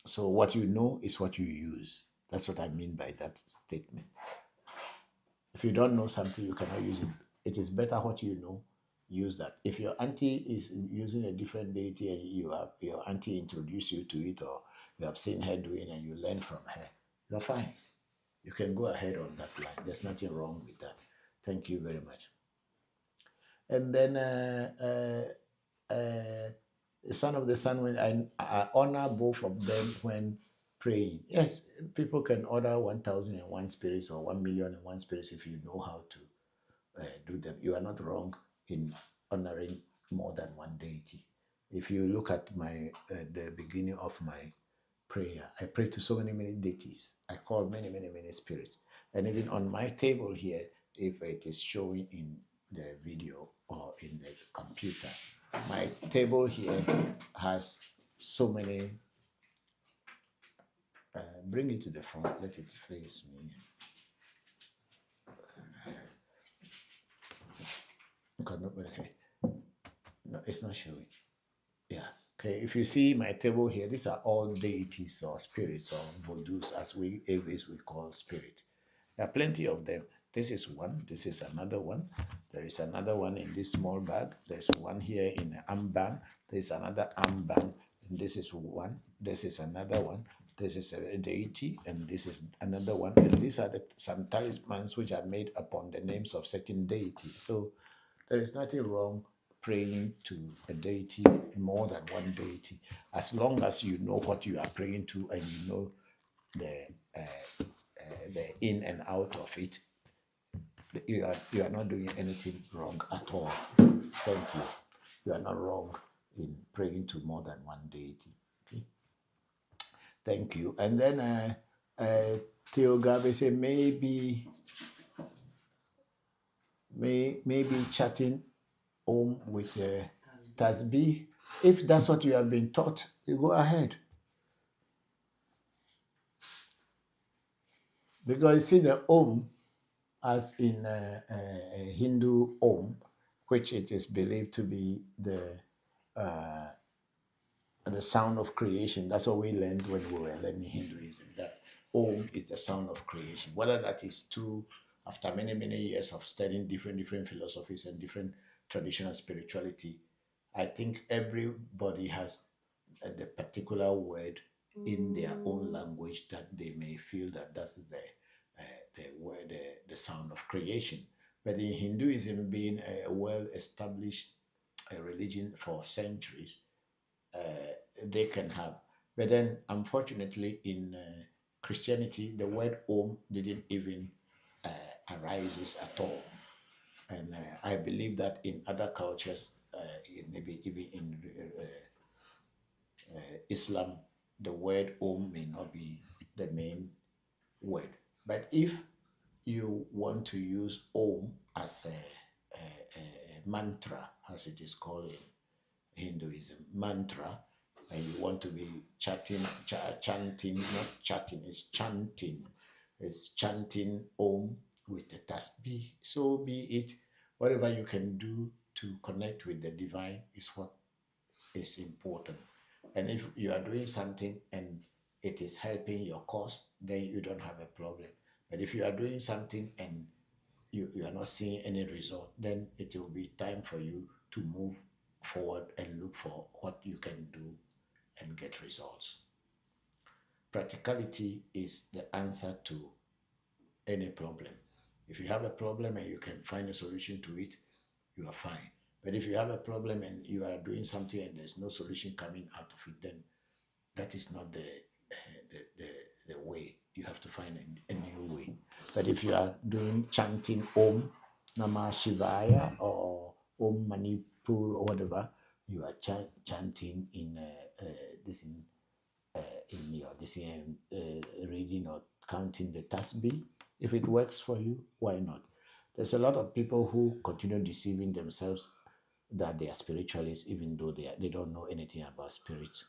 So what you know is what you use. That's what I mean by that statement. If you don't know something, you cannot use it. It is better what you know, use that. If your auntie is using a different deity and your auntie introduced you to it, or you have seen her doing and you learn from her, you're fine. You can go ahead on that line. There's nothing wrong with that. Thank you very much. And then Son of the Sun, when I honor both of them when praying. Yes, people can order 1,001 spirits or 1,000,001 spirits if you know how to do them. You are not wrong in honoring more than one deity. If you look at the beginning of my prayer, I pray to so many deities. I call many spirits. And even on my table here, if it is showing in the video or in the computer, my table here has so many. Bring it to the front, let it face me. Okay. No, it's not showing. Yeah. Okay. If you see my table here, these are all deities or spirits or voodoos, as we call spirit. There are plenty of them. This is one. This is another one. There is another one in this small bag. There's one here in an armband. There's another armband. And this is one. This is another one. This is a deity, and this is another one. And these are some talismans which are made upon the names of certain deities. So there is nothing wrong praying to a deity, more than one deity, as long as you know what you are praying to and you know the in and out of it. You are not doing anything wrong at all. Thank you. You are not wrong in praying to more than one deity. Okay? Thank you. And then Theo Gabe said maybe chatting home with Tasbih. If that's what you have been taught, you go ahead. Because you see the Om, as in a Hindu Om, which it is believed to be the sound of creation. That's what we learned when we were learning Hinduism, that Om is the sound of creation. Whether that is true after many years of studying different philosophies and different traditional spirituality, I think everybody has the particular word in their own language that they may feel that that is the word, the sound of creation. But in Hinduism, being a well-established religion for centuries, they can have. But then, unfortunately, in Christianity, the word Om didn't even arises at all. And I believe that in other cultures, maybe even in Islam, the word Om may not be the main word. But if you want to use Om as a mantra, as it is called in Hinduism, mantra, and you want to be chanting, not chatting, it's chanting Om with the tasbih. So be it. Whatever you can do to connect with the divine is what is important. And if you are doing something and it is helping your cause, then you don't have a problem. But if you are doing something and you are not seeing any result, then it will be time for you to move forward and look for what you can do and get results. Practicality is the answer to any problem. If you have a problem and you can find a solution to it, you are fine. But if you have a problem and you are doing something and there's no solution coming out of it, then that is not the way. You have to find a new way. But if you are doing chanting Om Namah Shivaya or Om Manipur or whatever, you are chanting in your reading or counting the tasbih, If it works for you, why not? There's a lot of people who continue deceiving themselves that they are spiritualists, even though they don't know anything about spirit.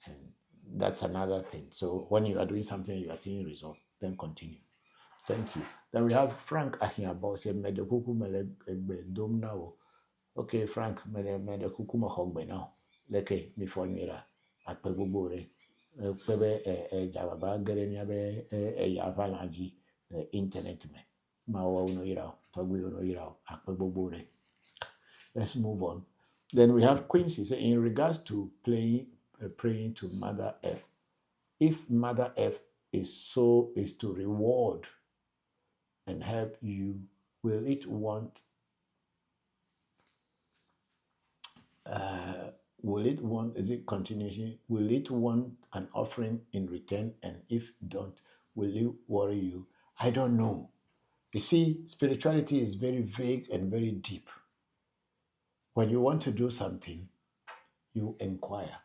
And that's another thing. So when you are doing something, you are seeing results, then continue. Thank you. Then we have Frank Ahiabo say mede kuku mele egbe dom na o. Okay, Frank, mede kuku mo hogbe now. Leke mi fonyera akpe gbogbo re. Pebe jababa gere ni abe ya valanji internet me. Ma wa uno ira, togbi uno ira akpe gbogbo re. Let's move on. Then we have Quincy say in regards to praying to Mother F. If Mother F is to reward and help you, will it want is it continuation? Will it want an offering in return? And if don't, will it worry you? I don't know. You see, spirituality is very vague and very deep. When you want to do something, you inquire.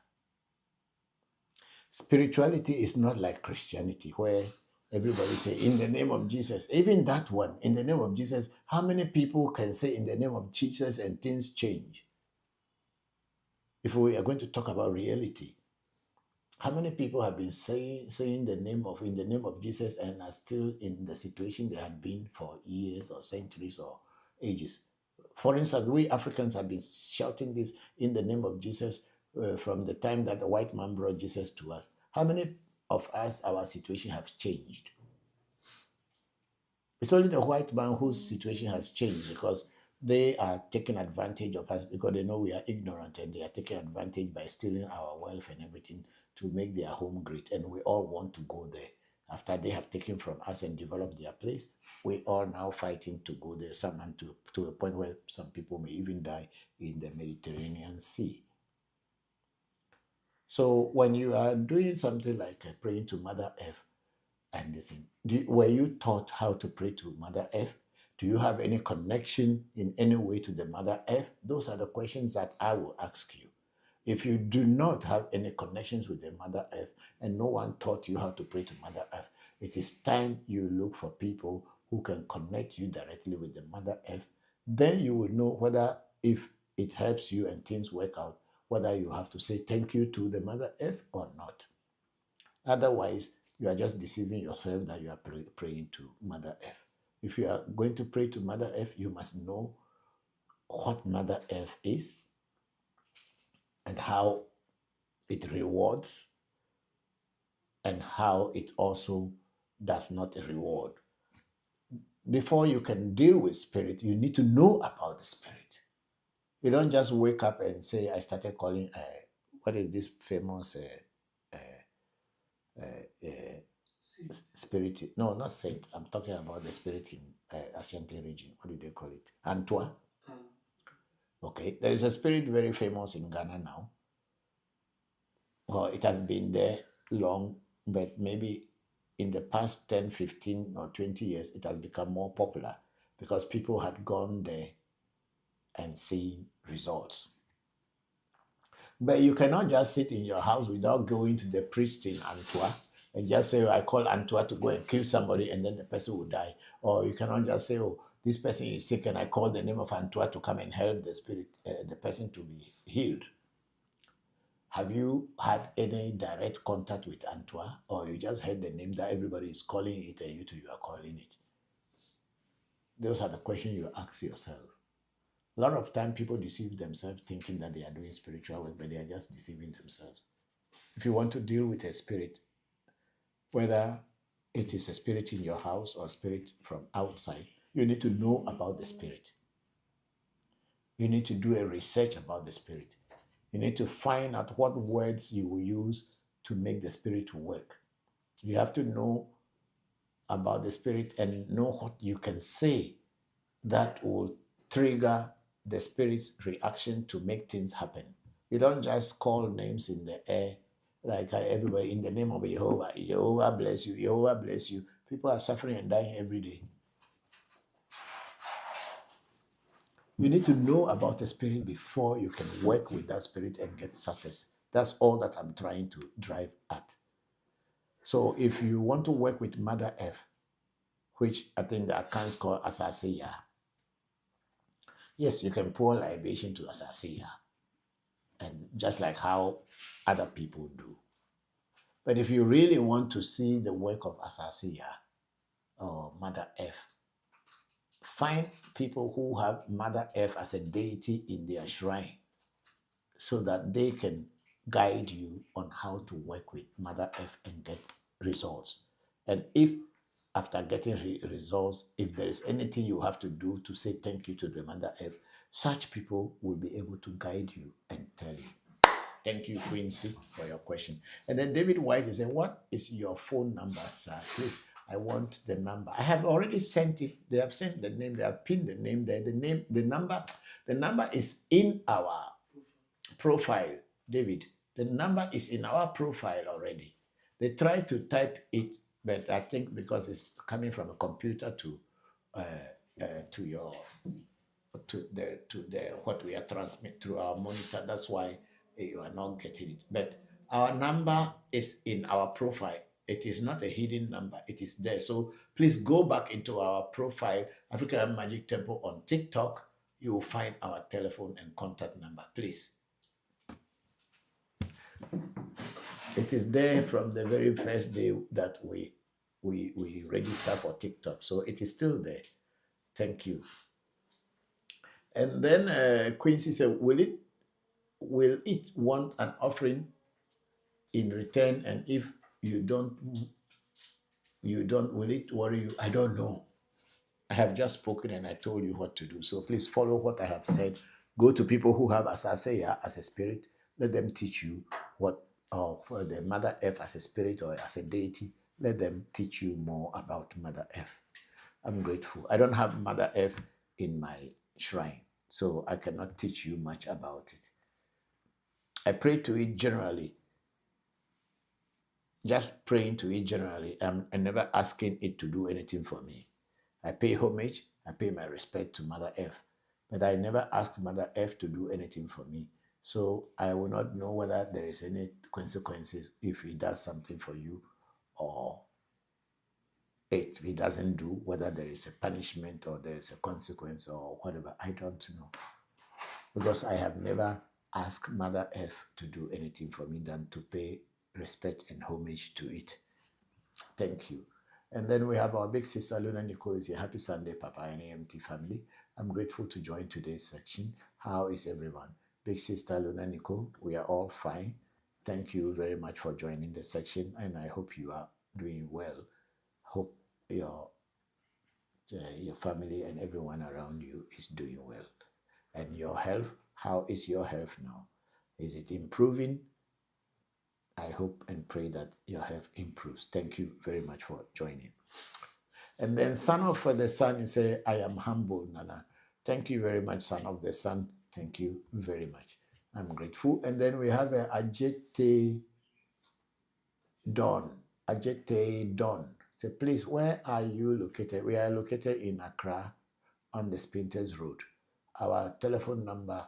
Spirituality is not like Christianity, where everybody say, in the name of Jesus. Even that one, in the name of Jesus, how many people can say in the name of Jesus and things change? If we are going to talk about reality, how many people have been saying in the name of Jesus and are still in the situation they have been for years or centuries or ages? For instance, we Africans have been shouting this in the name of Jesus from the time that the white man brought Jesus to us. How many of us, our situation have changed? It's only the white man whose situation has changed because they are taking advantage of us because they know we are ignorant and they are taking advantage by stealing our wealth and everything to make their home great. And we all want to go there. After they have taken from us and developed their place, we are now fighting to go there, some to a point where some people may even die in the Mediterranean Sea. So when you are doing something like praying to Mother F, and listen, were you taught how to pray to Mother F? Do you have any connection in any way to the Mother F? Those are the questions that I will ask you. If you do not have any connections with the Mother F and no one taught you how to pray to Mother F, it is time you look for people who can connect you directly with the Mother F. Then you will know whether if it helps you and things work out, whether you have to say thank you to the Mother F or not. Otherwise, you are just deceiving yourself that you are praying to Mother F. If you are going to pray to Mother F, you must know what Mother F is and how it rewards and how it also does not reward. Before you can deal with spirit, you need to know about the spirit. You don't just wake up and say, I started calling, what is this famous spirit? No, not saint. I'm talking about the spirit in Ashanti region. What do they call it? Antua. Okay, there is a spirit very famous in Ghana now. Well, it has been there long, but maybe in the past 10, 15, or 20 years, it has become more popular because people had gone there and seen results. But you cannot just sit in your house without going to the priest in Antua and just say, I call Antua to go and kill somebody and then the person will die. Or you cannot just say, oh, this person is sick and I call the name of Antua to come and help the spirit, the person to be healed. Have you had any direct contact with Antua, or you just heard the name that everybody is calling it and you are calling it? Those are the questions you ask yourself. A lot of time people deceive themselves thinking that they are doing spiritual work, but they are just deceiving themselves. If you want to deal with a spirit, whether it is a spirit in your house or a spirit from outside, you need to know about the spirit. You need to do a research about the spirit. You need to find out what words you will use to make the spirit work. You have to know about the spirit and know what you can say that will trigger the spirit's reaction to make things happen. You don't just call names in the air like everybody in the name of Jehovah. Jehovah bless you. Jehovah bless you. People are suffering and dying every day. You need to know about the spirit before you can work with that spirit and get success. That's all that I'm trying to drive at. So if you want to work with Mother F, which I think the accounts call Asasiya, yes, you can pour libation to Asasiya, and just like how other people do. But if you really want to see the work of Asasiya or Mother F, find people who have Mother F as a deity in their shrine so that they can guide you on how to work with Mother F and get results. And if after getting results, if there is anything you have to do to say thank you to the Mother F, such people will be able to guide you and tell you. Thank you, Quincy, for your question. And then David White is saying, what is your phone number, sir? Please, I want the number. I have already sent it. They have sent the name. They have pinned the name there. The number is in our profile, David. The number is in our profile already. They try to type it, but I think because it's coming from a computer to your to the what we are transmit through our monitor, that's why you are not getting it. But our number is in our profile. It is not a hidden number. It is there. So please go back into our profile, African Magic Temple on TikTok. You will find our telephone and contact number. Please. It is there from the very first day that we register for TikTok. So it is still there. Thank you. And then Quincy said, will it want an offering in return? And if you don't, will it worry you? I don't know. I have just spoken and I told you what to do. So please follow what I have said. Go to people who have Asaseya as a spirit. Let them teach you what, for the Mother F as a spirit or as a deity. Let them teach you more about Mother F. I'm grateful. I don't have Mother F in my shrine, so I cannot teach you much about it. I pray to it generally. Just praying to it generally. I'm never asking it to do anything for me. I pay homage, I pay my respect to Mother F, but I never asked Mother F to do anything for me. So I will not know whether there is any consequences if he does something for you, or if he doesn't do, whether there is a punishment or there is a consequence or whatever. I don't know. Because I have never asked Mother F to do anything for me than to pay respect and homage to it. Thank you. And then we have our big sister Luna Nicole is here. Happy Sunday, Papa and AMT family. I'm grateful to join today's section. How is everyone? Big sister Luna Nicole, we are all fine. Thank you very much for joining the section, and I hope you are doing well. Hope your family and everyone around you is doing well. And your health, how is your health now? Is it improving? I hope and pray that your health improves. Thank you very much for joining. And then Son of the Sun, you say, I am humble, Nana. Thank you very much, Son of the Sun. Thank you very much. I'm grateful. And then we have Ajete Dawn. Ajete Dawn. Say, please, where are you located? We are located in Accra on the Spinters Road. Our telephone number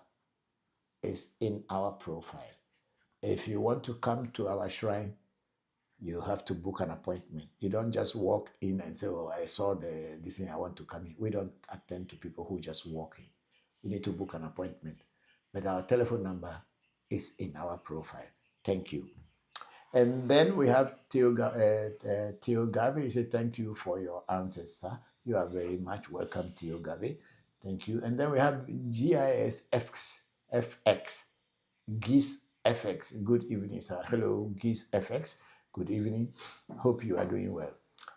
is in our profile. If you want to come to our shrine, you have to book an appointment. You don't just walk in and say, oh, I saw this thing, I want to come in. We don't attend to people who just walk in. You need to book an appointment. But our telephone number is in our profile. Thank you. And then we have Theo Gavi. He said, thank you for your answers, sir. You are very much welcome, Theo Gavi. Thank you. And then we have GISFX, GIS FX. Good evening, sir. Hello, GIS FX. Good evening. Hope you are doing well.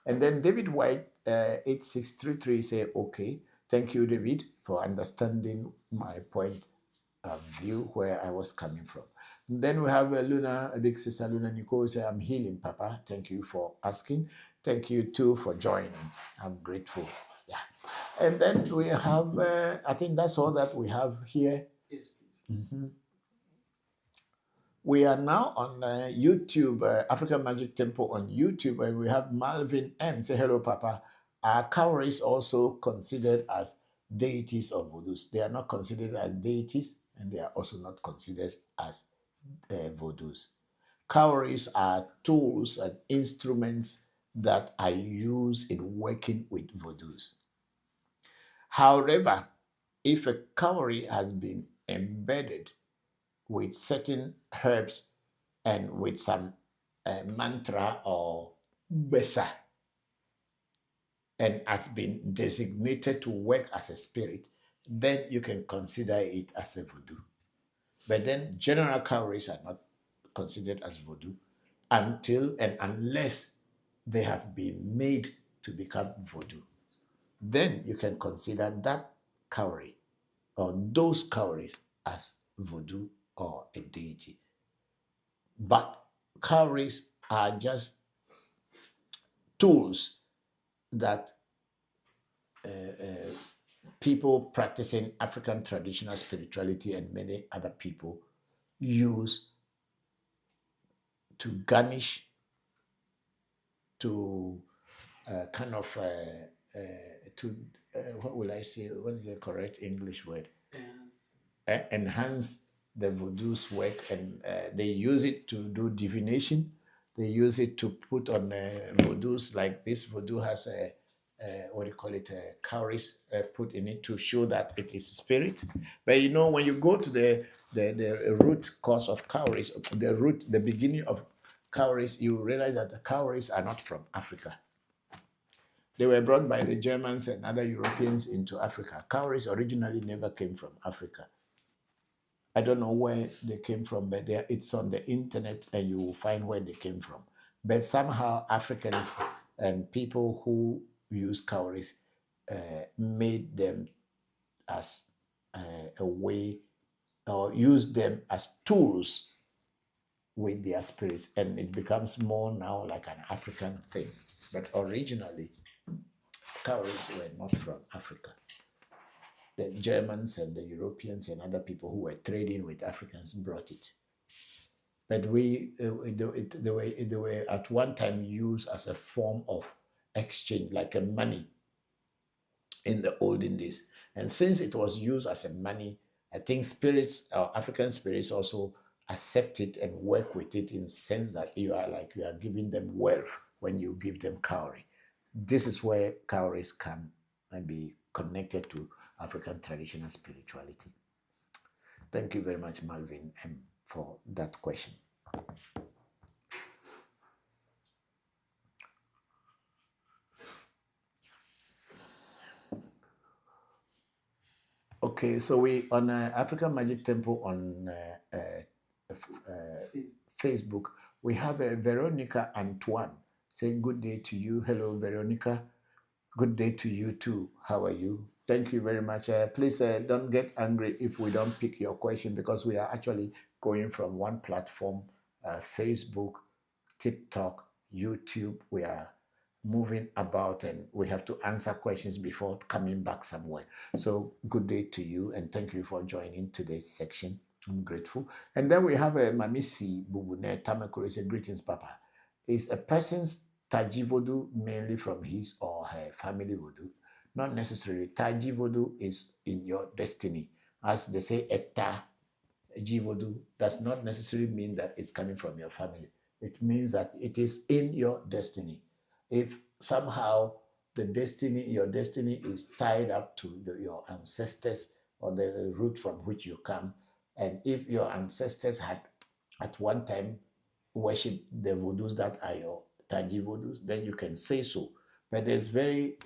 And then David White, 8633, say, okay. Thank you, David, for understanding my point of view where I was coming from. And then we have Luna, big sister Luna Nicole, say, I'm healing, Papa. Thank you for asking. Thank you, too, for joining. I'm grateful. Yeah. And then we have, I think that's all that we have here. Yes, please. Mm-hmm. We are now on YouTube, African Magic Temple on YouTube, and we have Malvin M. Say, hello, Papa. Are cowries also considered as deities or voodoos? They are not considered as deities, and they are also not considered as voodoos. cowries are tools and instruments that are used in working with voodoos. However, if a cowrie has been embedded with certain herbs and with some mantra or besa and has been designated to work as a spirit, then you can consider it as a voodoo. But then general cowries are not considered as voodoo until and unless they have been made to become voodoo. Then you can consider that cowrie or those cowries as voodoo or a deity. But cowries are just tools that people practicing African traditional spirituality and many other people use to garnish, to kind of to what will I say? What is the correct English word? Enhance the voodoo's work, and they use it to do divination. They use it to put on voodoos, like this voodoo has a what do you call it, cowries put in it to show that it is spirit. But you know, when you go to the root cause of cowries, the beginning of cowries, you realize that the cowries are not from Africa. They were brought by the Germans and other Europeans into Africa. Cowries originally never came from Africa. I don't know where they came from, but it's on the internet and you will find where they came from. But somehow Africans and people who use cowries made them as a way, or use them as tools with their spirits, and it becomes more now like an African thing. But originally, cowries were not from Africa. The Germans and the Europeans and other people who were trading with Africans brought it. But they were at one time used as a form of exchange, like a money in the olden days. And since it was used as a money, I think spirits, or African spirits, also accept it and work with it in the sense that you are giving them wealth when you give them cowrie. This is where cowries can be connected to African traditional spirituality. Thank you very much, Malvin, for that question. Okay, so we on African Magic Temple on Facebook, we have Veronica Antoine saying good day to you. Hello, Veronica. Good day to you too. How are you? Thank you very much. Please don't get angry if we don't pick your question, because we are actually going from one platform, Facebook, TikTok, YouTube. We are moving about and we have to answer questions before coming back somewhere. So good day to you and thank you for joining today's section. I'm grateful. And then we have a Mamisi Bubune Tamakuro. Say greetings, Papa. Is a person's Taji Voodoo mainly from his or her family voodoo? Not necessarily. Taji Voodoo is in your destiny. As they say, Eta Jivodu does not necessarily mean that it's coming from your family. It means that it is in your destiny. If somehow your destiny is tied up to your ancestors or the root from which you come, and if your ancestors had at one time worshipped the voodoos that are your Taji voodoos, then you can say so. But there's very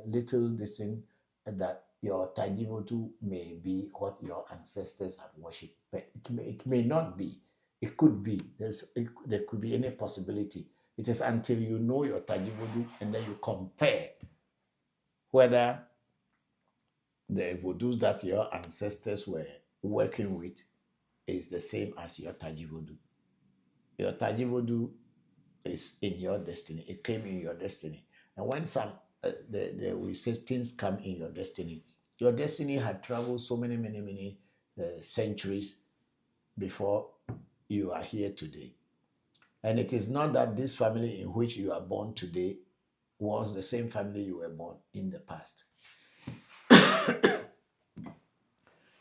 little distinction that your Taji voodoo may be what your ancestors have worshipped, but it may not be. It could be. There could be any possibility. It is until you know your Taji voodoo and then you compare whether the voodoos that your ancestors were working with is the same as your Taji voodoo. Your Taji voodoo is in your destiny. It came in your destiny. And when we say things come in your destiny had traveled so many centuries before you are here today. And it is not that this family in which you are born today was the same family you were born in the past.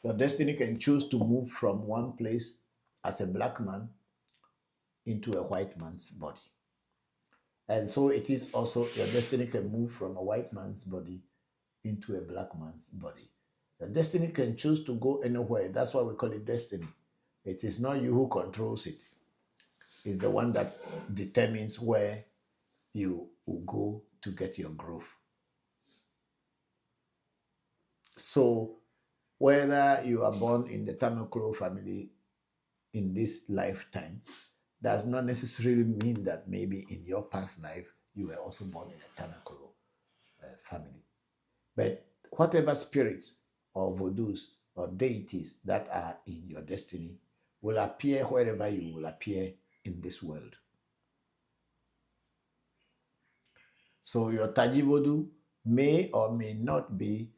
Your destiny can choose to move from one place as a black man into a white man's body. And so it is also your destiny can move from a white man's body into a black man's body. Your destiny can choose to go anywhere. That's why we call it destiny. It is not you who controls it. It's the one that determines where you will go to get your growth. So whether you are born in the Tamoklo family in this lifetime does not necessarily mean that maybe in your past life you were also born in a Tamoklo family. But whatever spirits or voodoos or deities that are in your destiny will appear wherever you will appear in this world. So your Taji Voodoo may or may not be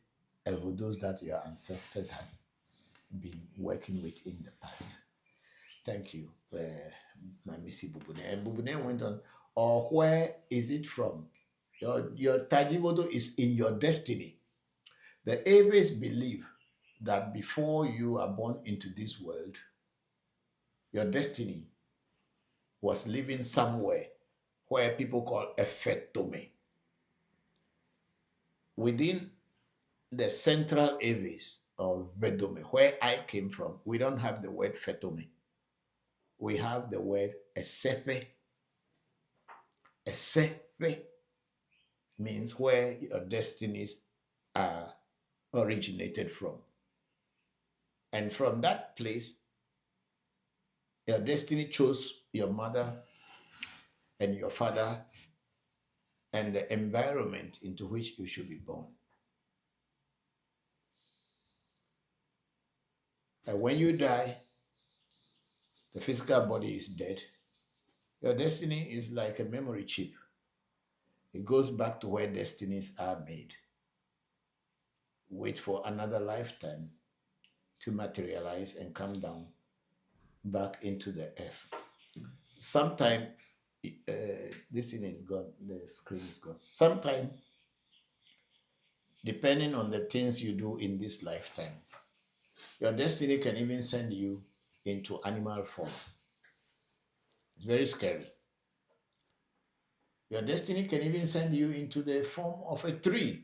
a voodoos that your ancestors have been working with in the past. Thank you, my Missy Bubune. And Bubune went on, or where is it from? Your Taji Voodoo is in your destiny. The Ewe's believe that before you are born into this world, your destiny was living somewhere where people call Efetome. Within the central Ewe's of Vedome, where I came from, we don't have the word Fetome. We have the word Esefe. Esefe means where your destinies are originated from. And from that place, your destiny chose your mother and your father and the environment into which you should be born. And when you die, the physical body is dead. Your destiny is like a memory chip. It goes back to where destinies are made. Wait for another lifetime to materialize and come down back into the earth. Sometime, this thing is gone, the screen is gone. Sometime, depending on the things you do in this lifetime, your destiny can even send you into animal form. It's very scary. Your destiny can even send you into the form of a tree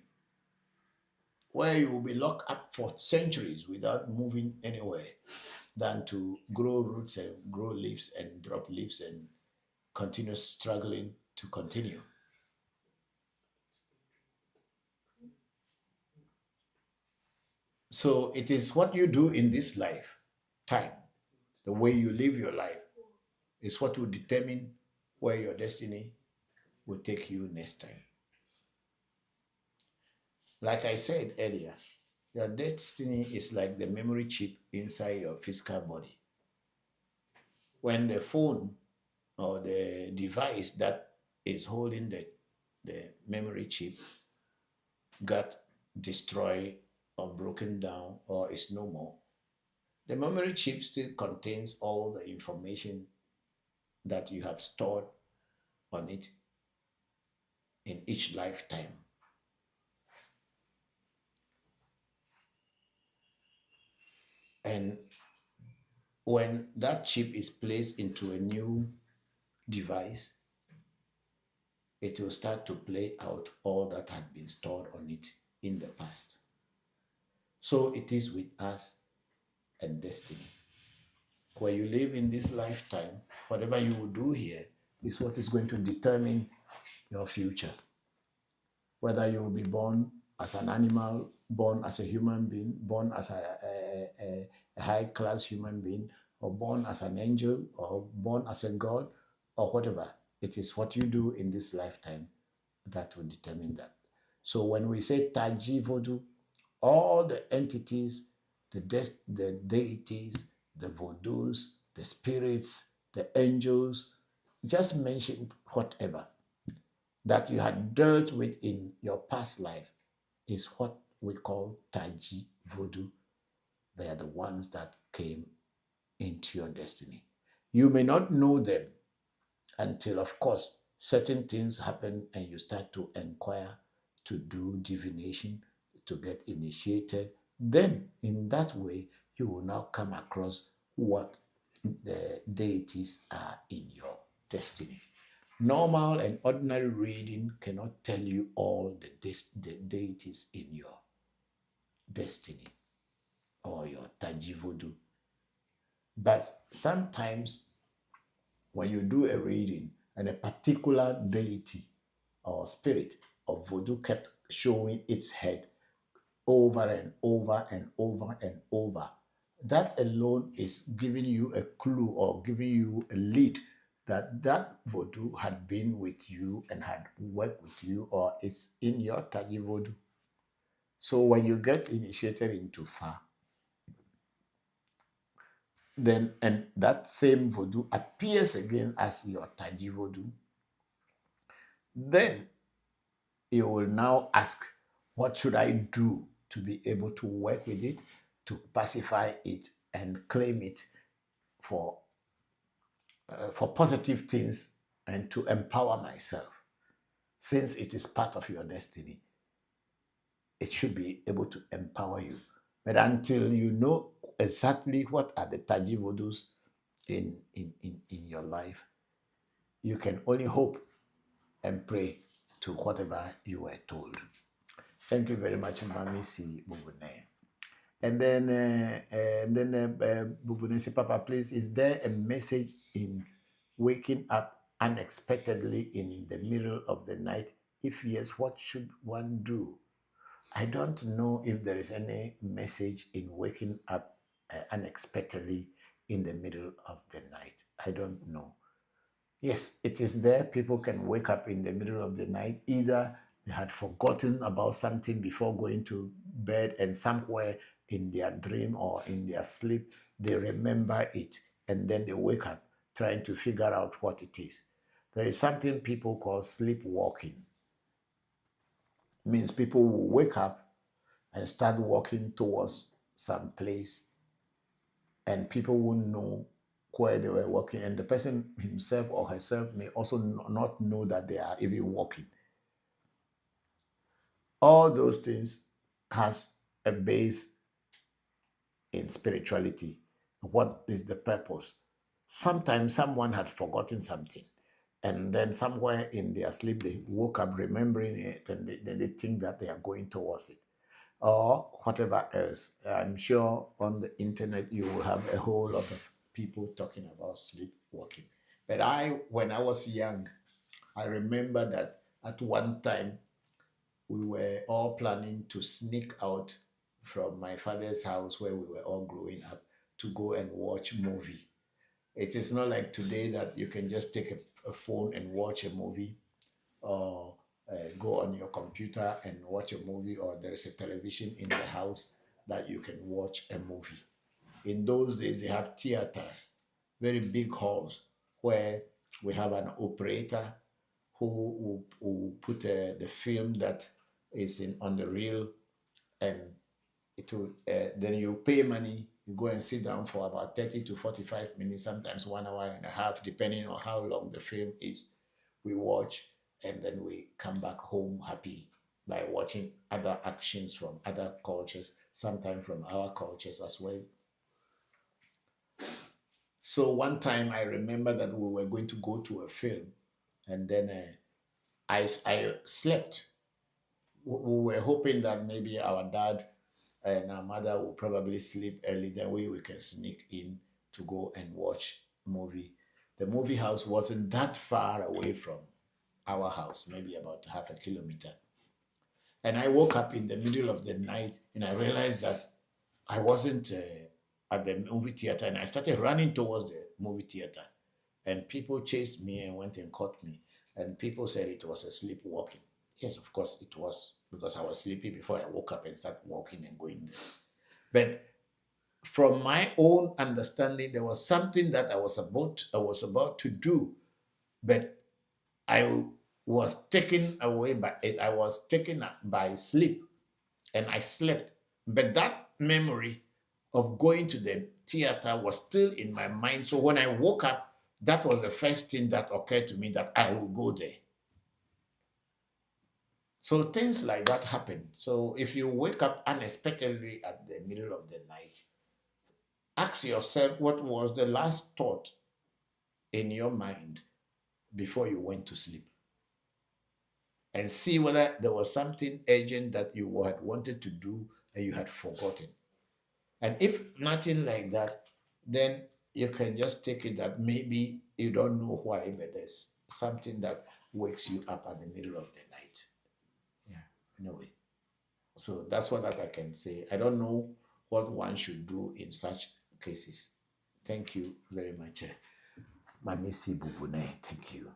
where you will be locked up for centuries without moving anywhere than to grow roots and grow leaves and drop leaves and continue struggling to continue. So it is what you do in this lifetime, the way you live your life, is what will determine where your destiny will take you next time. Like I said earlier, your destiny is like the memory chip inside your physical body. When the phone or the device that is holding the memory chip got destroyed or broken down or is no more, the memory chip still contains all the information that you have stored on it in each lifetime. And when that chip is placed into a new device, it will start to play out all that had been stored on it in the past. So it is with us and destiny. Where you live in this lifetime, whatever you will do here is what is going to determine your future. Whether you will be born as an animal, born as a human being, born as a high-class human being, or born as an angel, or born as a god, or whatever. It is what you do in this lifetime that will determine that. So when we say Taji Vodu, all the entities, the deities, the voodoos, the spirits, the angels, just mention whatever that you had dealt with in your past life is what we call Taji Voodoo. They are the ones that came into your destiny. You may not know them until, of course, certain things happen and you start to inquire, to do divination, to get initiated. Then, in that way, you will now come across what the deities are in your destiny. Normal and ordinary reading cannot tell you all the deities in your destiny or your Voodoo. But sometimes when you do a reading and a particular deity or spirit of voodoo kept showing its head over and over and over and over, that alone is giving you a clue or giving you a lead that that voodoo had been with you and had worked with you, or it's in your Taji voodoo. So when you get initiated into Fa, then and that same voodoo appears again as your Taji voodoo, then you will now ask, what should I do to be able to work with it, to pacify it and claim it for positive things and to empower myself? Since it is part of your destiny, it should be able to empower you. But until you know exactly what are the Taji Vodus in your life, you can only hope and pray to whatever you were told. Thank you very much, Mami Si Bubune. And then Bubune say, Papa, please, is there a message in waking up unexpectedly in the middle of the night? If yes, what should one do? I don't know if there is any message in waking up unexpectedly in the middle of the night. I don't know. Yes, it is there. People can wake up in the middle of the night. Either they had forgotten about something before going to bed, and somewhere in their dream or in their sleep, they remember it, and then they wake up trying to figure out what it is. There is something people call sleepwalking. Means people will wake up and start walking towards some place, and people won't know where they were walking, and the person himself or herself may also not know that they are even walking. All those things has a base in spirituality. What is the purpose? Sometimes someone had forgotten something, and then somewhere in their sleep they woke up remembering it, and they think that they are going towards it, or whatever else. I'm sure on the internet you will have a whole lot of people talking about sleepwalking. But when I was young, I remember that at one time we were all planning to sneak out from my father's house where we were all growing up to go and watch movie. It is not like today that you can just take a phone and watch a movie, or go on your computer and watch a movie, or there is a television in the house that you can watch a movie. In those days, they have theaters, very big halls, where we have an operator who will put the film that is on the reel, and it will, then you pay money, you go and sit down for about 30 to 45 minutes, sometimes 1 hour and a half, depending on how long the film is. We watch, and then we come back home happy by watching other actions from other cultures, sometimes from our cultures as well. So one time I remember that we were going to go to a film, and then I slept. We were hoping that maybe our dad and our mother will probably sleep early, then we can sneak in to go and watch movie. The movie house wasn't that far away from our house, maybe about half a kilometer. And I woke up in the middle of the night and I realized that I wasn't at the movie theater, and I started running towards the movie theater. And people chased me and went and caught me. And people said it was a sleepwalking. Yes, of course it was, because I was sleepy before I woke up and started walking and going there. But from my own understanding, there was something that I was about to do, but I was taken away by it. I was taken by sleep, and I slept. But that memory of going to the theater was still in my mind. So when I woke up, that was the first thing that occurred to me, that I will go there. So things like that happen. So if you wake up unexpectedly at the middle of the night, Ask yourself what was the last thought in your mind before you went to sleep, and see whether there was something urgent that you had wanted to do and you had forgotten. And if nothing like that, then you can just take it that maybe you don't know why, but there's something that wakes you up at the middle of the night. Yeah, anyway. So that's what that I can say. I don't know what one should do in such cases. Thank you very much. Mamisi Bubune, thank you.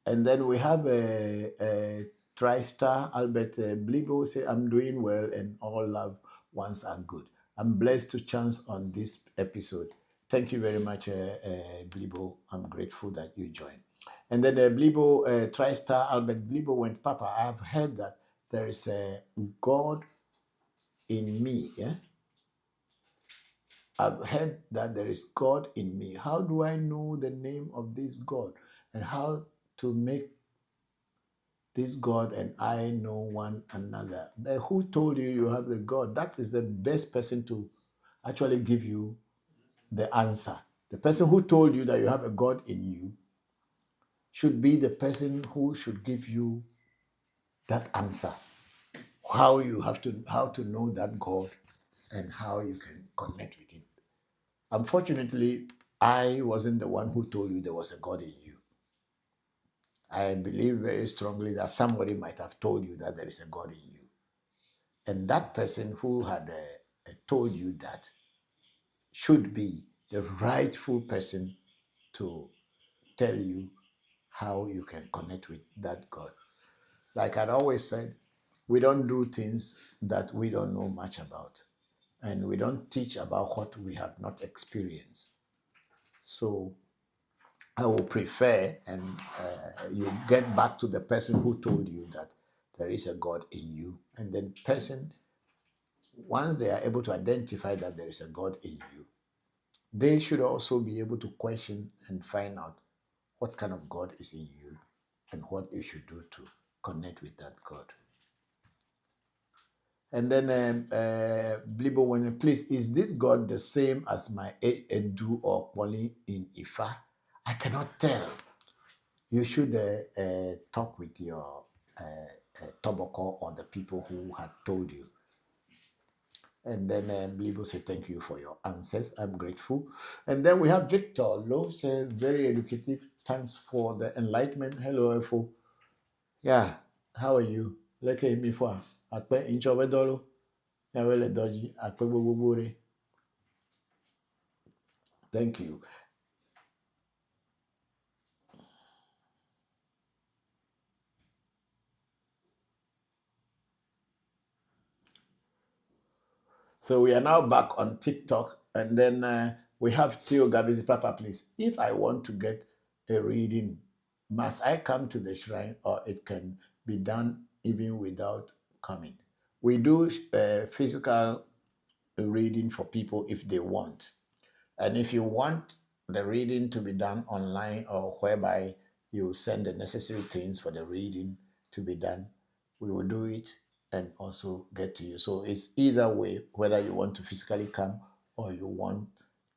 And then we have a TriStar, Albert Blibo say, I'm doing well and all loved ones are good. I'm blessed to chance on this episode. Thank you very much, Blibo. I'm grateful that you joined. And then Blibo, TriStar, Albert Blibo went, Papa, I've heard that there is a God in me. Yeah? I've heard that there is God in me. How do I know the name of this God and how to make this God and I know one another? But who told you you have a God? That is the best person to actually give you the answer. The person who told you that you have a God in you should be the person who should give you that answer. How to know that God and how you can connect with him. Unfortunately, I wasn't the one who told you there was a God in you. I believe very strongly that somebody might have told you that there is a God in you. And that person who had told you that should be the rightful person to tell you how you can connect with that God. Like I'd always said, we don't do things that we don't know much about. And we don't teach about what we have not experienced. So I will prefer, and you get back to the person who told you that there is a God in you. And then person, once they are able to identify that there is a God in you, they should also be able to question and find out what kind of God is in you and what you should do to connect with that God. And then Blibo, when please, is this God the same as my Edu or Poli in Ifa? I cannot tell. You should talk with your Bokor or the people who had told you. And then Blibo say, thank you for your answers. I'm grateful. And then we have Victor Low, say, very educative. Thanks for the enlightenment. Hello, Efo. Yeah, how are you? Like me for akpe inchowe dolo. Ya wele doji akpe gbogbo. Thank you. So we are now back on TikTok, and then we have Theo Gabizi. Papa, please. If I want to get a reading, must I come to the shrine, or it can be done even without coming? We do physical reading for people if they want. And if you want the reading to be done online or whereby you send the necessary things for the reading to be done, we will do it and also get to you. So it's either way, whether you want to physically come or you want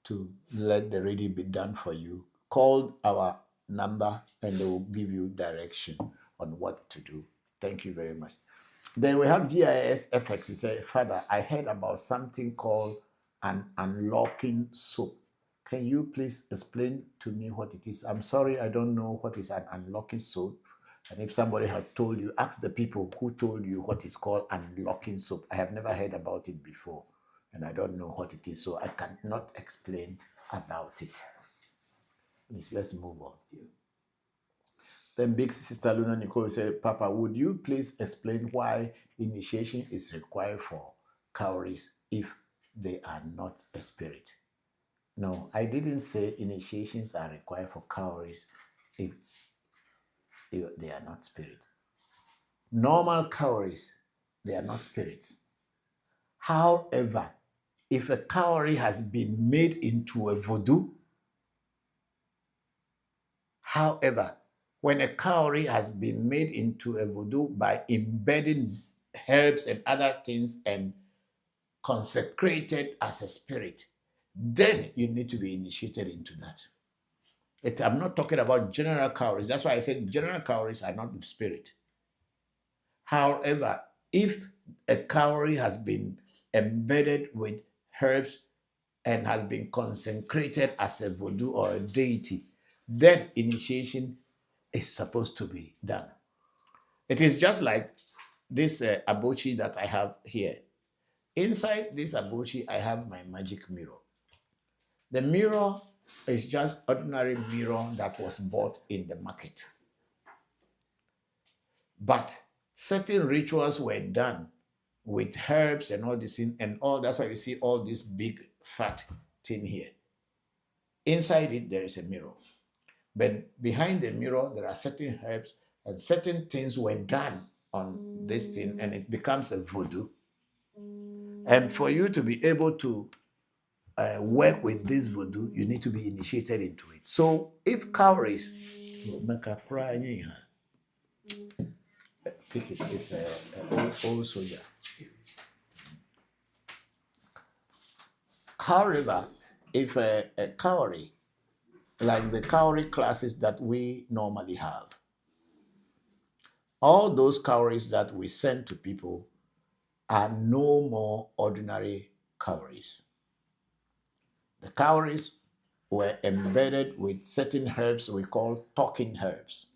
to let the reading be done for you. Call our number and they will give you direction on what to do. Thank you very much. Then we have GIS FX. He said, Father, I heard about something called an unlocking soap. Can you please explain to me what it is? I'm sorry, I don't know what is an unlocking soap. And if somebody had told you, ask the people who told you what is called unlocking soap. I have never heard about it before, and I don't know what it is, so I cannot explain about it. Please, let's move on. Then big sister Luna Nicole said, Papa, would you please explain why initiation is required for cowries if they are not a spirit? No, I didn't say initiations are required for cowries if they are not spirit. Normal cowries, they are not spirits. However, if a cowrie has been made into a voodoo, however, when a cowrie has been made into a voodoo by embedding herbs and other things and consecrated as a spirit, then you need to be initiated into that. I'm not talking about general cowries. That's why I said general cowries are not the spirit. However, if a cowrie has been embedded with herbs and has been consecrated as a voodoo or a deity, then initiation is supposed to be done. It is just like this abochi that I have here. Inside this abochi, I have my magic mirror. The mirror is just ordinary mirror that was bought in the market. But certain rituals were done with herbs and all this and all. That's why you see all this big fat thing here. Inside it, there is a mirror. But behind the mirror, there are certain herbs and certain things were done on this thing, and it becomes a voodoo. And for you to be able to work with this voodoo, you need to be initiated into it. So if cowries, pick it, it's an old soldier. However, if a cowrie, like the cowrie classes that we normally have, all those cowries that we send to people are no more ordinary cowries. The cowries were embedded with certain herbs we call talking herbs.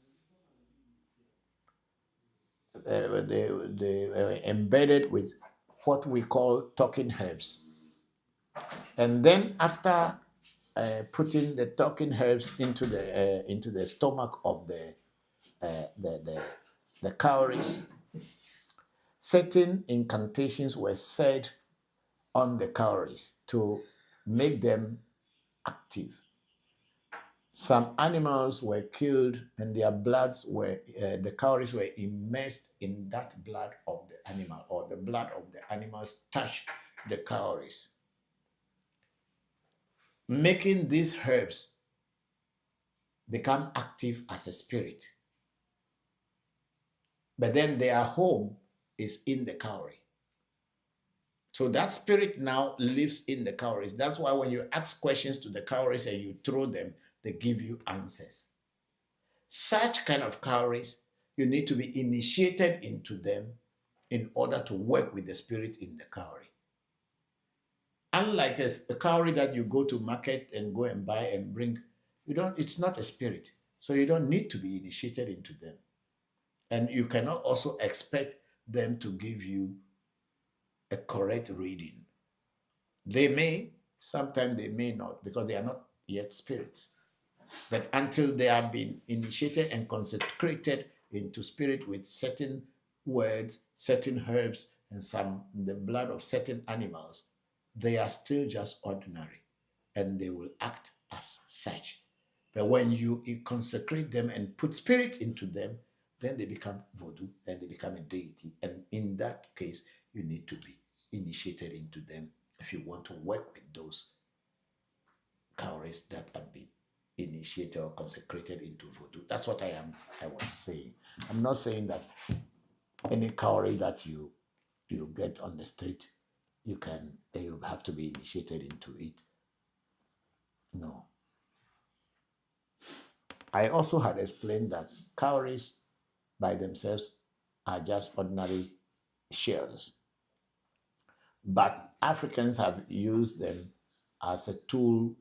They were embedded with what we call talking herbs. And then after putting the talking herbs into the stomach of the cowries, certain incantations were said on the cowries to make them active. Some animals were killed and their bloods were, the cowries were immersed in that blood of the animal, or the blood of the animals touched the cowries, making these herbs become active as a spirit. But then their home is in the cowrie. So that spirit now lives in the cowries. That's why when you ask questions to the cowries and you throw them, they give you answers. Such kind of cowries, you need to be initiated into them in order to work with the spirit in the cowrie. Unlike a cowrie that you go to market and go and buy and bring, it's not a spirit. So you don't need to be initiated into them. And you cannot also expect them to give you a correct reading. They may, sometimes they may not, because they are not yet spirits. But until they have been initiated and consecrated into spirit with certain words, certain herbs, and the blood of certain animals, they are still just ordinary, and they will act as such. But when you consecrate them and put spirit into them, then they become voodoo and they become a deity. And in that case, you need to be initiated into them if you want to work with those cowries that have been initiated or consecrated into voodoo. That's what I was saying. I'm not saying that any cowrie that you get on the street, you have to be initiated into it. No. I also had explained that cowries by themselves are just ordinary shells. But Africans have used them as a tool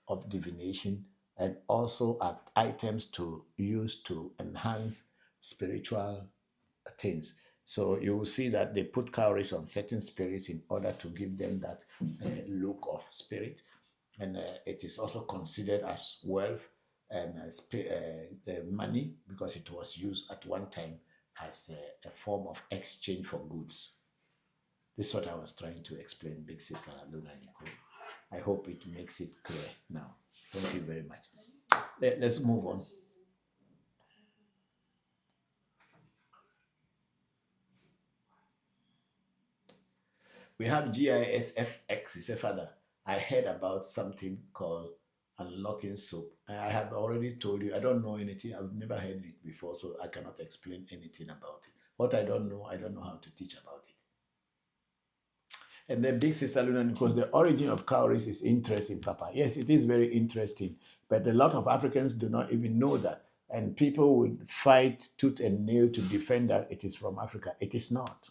of divination and also as items to use to enhance spiritual things. So you will see that they put cowries on certain spirits in order to give them that look of spirit. And it is also considered as wealth and money, because it was used at one time as a form of exchange for goods. This is what I was trying to explain, Big Sister Luna Nicole. I hope it makes it clear now. Thank you very much. Let's move on. We have GISFX. He said, Father, I heard about something called unlocking soap. And I have already told you, I don't know anything. I've never heard it before, so I cannot explain anything about it. What I don't know how to teach about it. And then Big Sister Luna, because the origin of cowries is interesting, Papa. Yes, it is very interesting, but a lot of Africans do not even know that. And people would fight tooth and nail to defend that it is from Africa. It is not.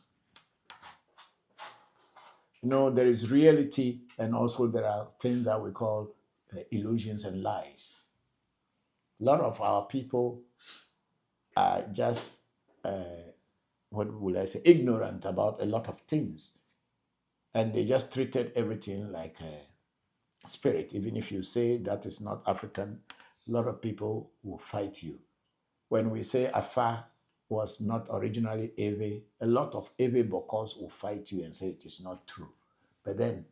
You know, there is reality, and also there are things that we call illusions and lies. A lot of our people are just, what will I say, ignorant about a lot of things. And they just treated everything like a spirit. Even if you say that is not African, a lot of people will fight you. When we say Afa was not originally Ewe, a lot of Ewe Bokors will fight you and say it is not true. But then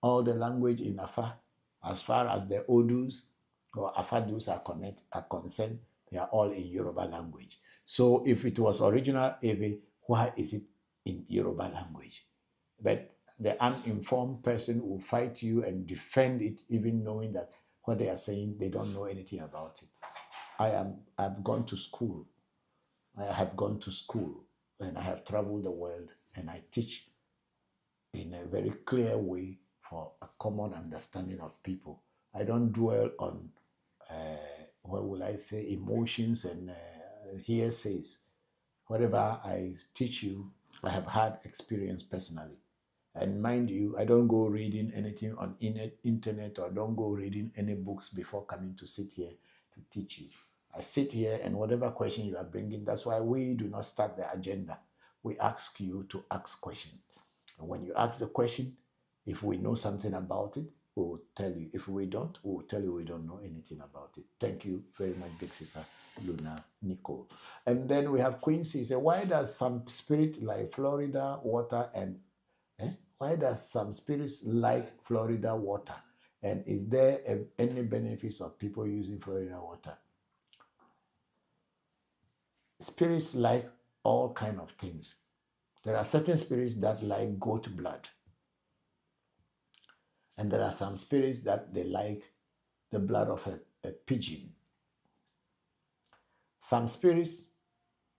all the language in Afa, as far as the Odus or Afadus are concerned, they are all in Yoruba language. So if it was original Ewe, why is it in Yoruba language? But the uninformed person will fight you and defend it, even knowing that what they are saying, they don't know anything about it. I've gone to school. I have gone to school and I have traveled the world and I teach in a very clear way for a common understanding of people. I don't dwell on, what will I say, emotions and hearsays. Whatever I teach you, I have had experience personally. And mind you, I don't go reading anything on internet or don't go reading any books before coming to sit here to teach you. I sit here and whatever question you are bringing, that's why we do not start the agenda. We ask you to ask questions. And when you ask the question, if we know something about it, we will tell you. If we don't, we will tell you we don't know anything about it. Thank you very much, Big Sister Luna Nicole. And then we have Quincy say, why does some spirit like Florida water and why does some spirits like Florida water? And is there any benefits of people using Florida water? Spirits like all kind of things. There are certain spirits that like goat blood. And there are some spirits that they like the blood of a pigeon. Some spirits,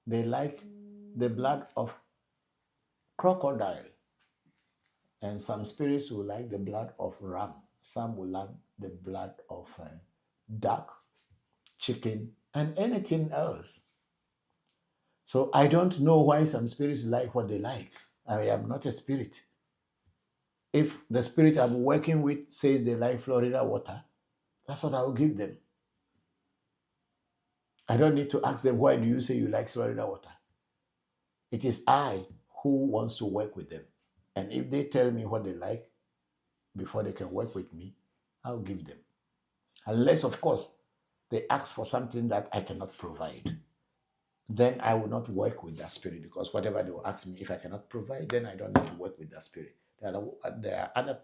they like the blood of crocodile. And some spirits will like the blood of ram. Some will like the blood of duck, chicken, and anything else. So I don't know why some spirits like what they like. I am not a spirit. If the spirit I'm working with says they like Florida water, that's what I will give them. I don't need to ask them, why do you say you like Florida water? It is I who wants to work with them. And if they tell me what they like before they can work with me, I'll give them. Unless, of course, they ask for something that I cannot provide. Then I will not work with that spirit, because whatever they will ask me, if I cannot provide, then I don't need to work with that spirit. There are other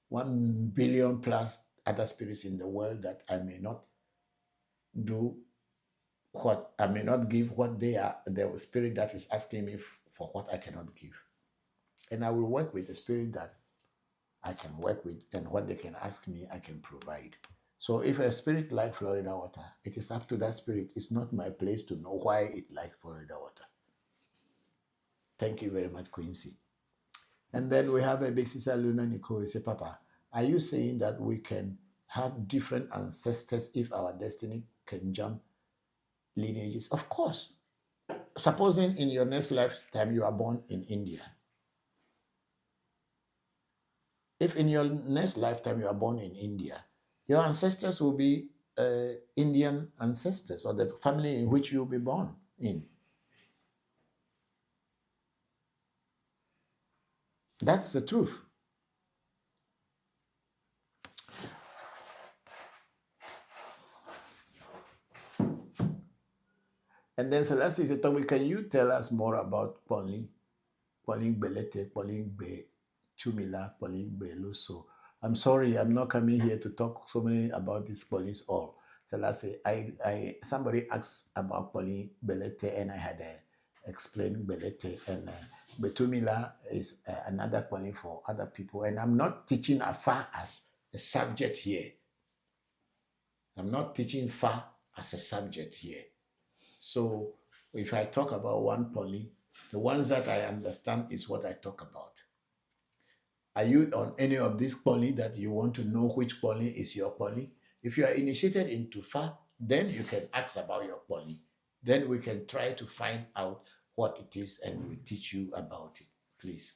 1 billion plus other spirits in the world that I may not do what I may not give what they are, the spirit that is asking me for what I cannot give. And I will work with the spirit that I can work with, and what they can ask me, I can provide. So if a spirit like Florida water, it is up to that spirit. It's not my place to know why it likes Florida water. Thank you very much, Quincy. And then we have a Big Sister Luna Nicole. Say, Papa, are you saying that we can have different ancestors if our destiny can jump lineages? Of course. Supposing in your next lifetime you are born in India. If in your next lifetime you are born in India, your ancestors will be Indian ancestors, or the family in which you will be born in. That's the truth. And then Celeste said, Tommy, can you tell us more about Pauline Belete, Pauline Be Chumila, Pauline Be Luso? I'm sorry, I'm not coming here to talk so many about this Pauline's all. Celeste, somebody asked about Pauline Belete, and I had explained Belete, and Betumila is another Pauline for other people. And I'm not teaching Afa as a subject here. I'm not teaching Fa as a subject here. So if I talk about one poly, the ones that I understand is what I talk about. Are you on any of these poly that you want to know which poly is your poly? If you are initiated into Fa, then you can ask about your poly. Then we can try to find out what it is and we teach you about it, please.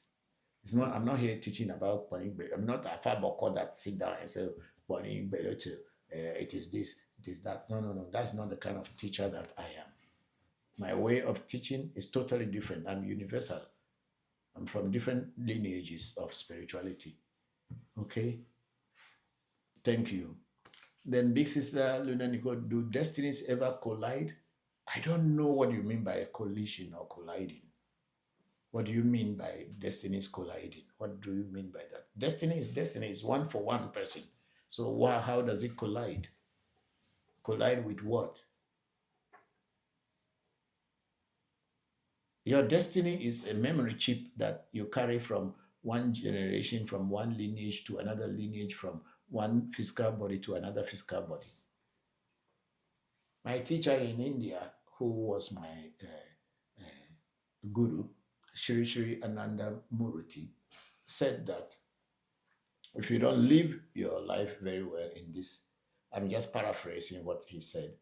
It's not. I'm not here teaching about poly. I'm not a Fa Bokor that sit down and say poly beloto. It is this. It is that. No, no, no. That's not the kind of teacher that I am. My way of teaching is totally different. I'm universal. I'm from different lineages of spirituality. Okay? Thank you. Then Big Sister Luna Nicole, do destinies ever collide? I don't know what you mean by a collision or colliding. What do you mean by destinies colliding? What do you mean by that? Destiny is one for one person. So how does it collide? Collide with what? Your destiny is a memory chip that you carry from one generation, from one lineage to another lineage, from one physical body to another physical body. My teacher in India, who was my guru, Shri Shri Ananda Murti, said that if you don't live your life very well in this, I'm just paraphrasing what he said,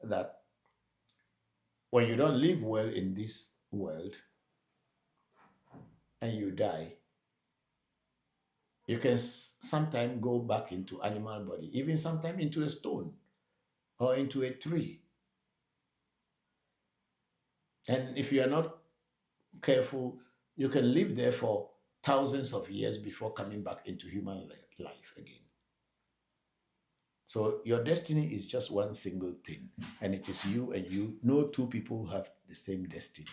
that when you don't live well in this world and you die, you can sometimes go back into animal body, even sometimes into a stone or into a tree. And if you are not careful, you can live there for thousands of years before coming back into human life again. So your destiny is just one single thing, and it is you and you. No two people have the same destiny.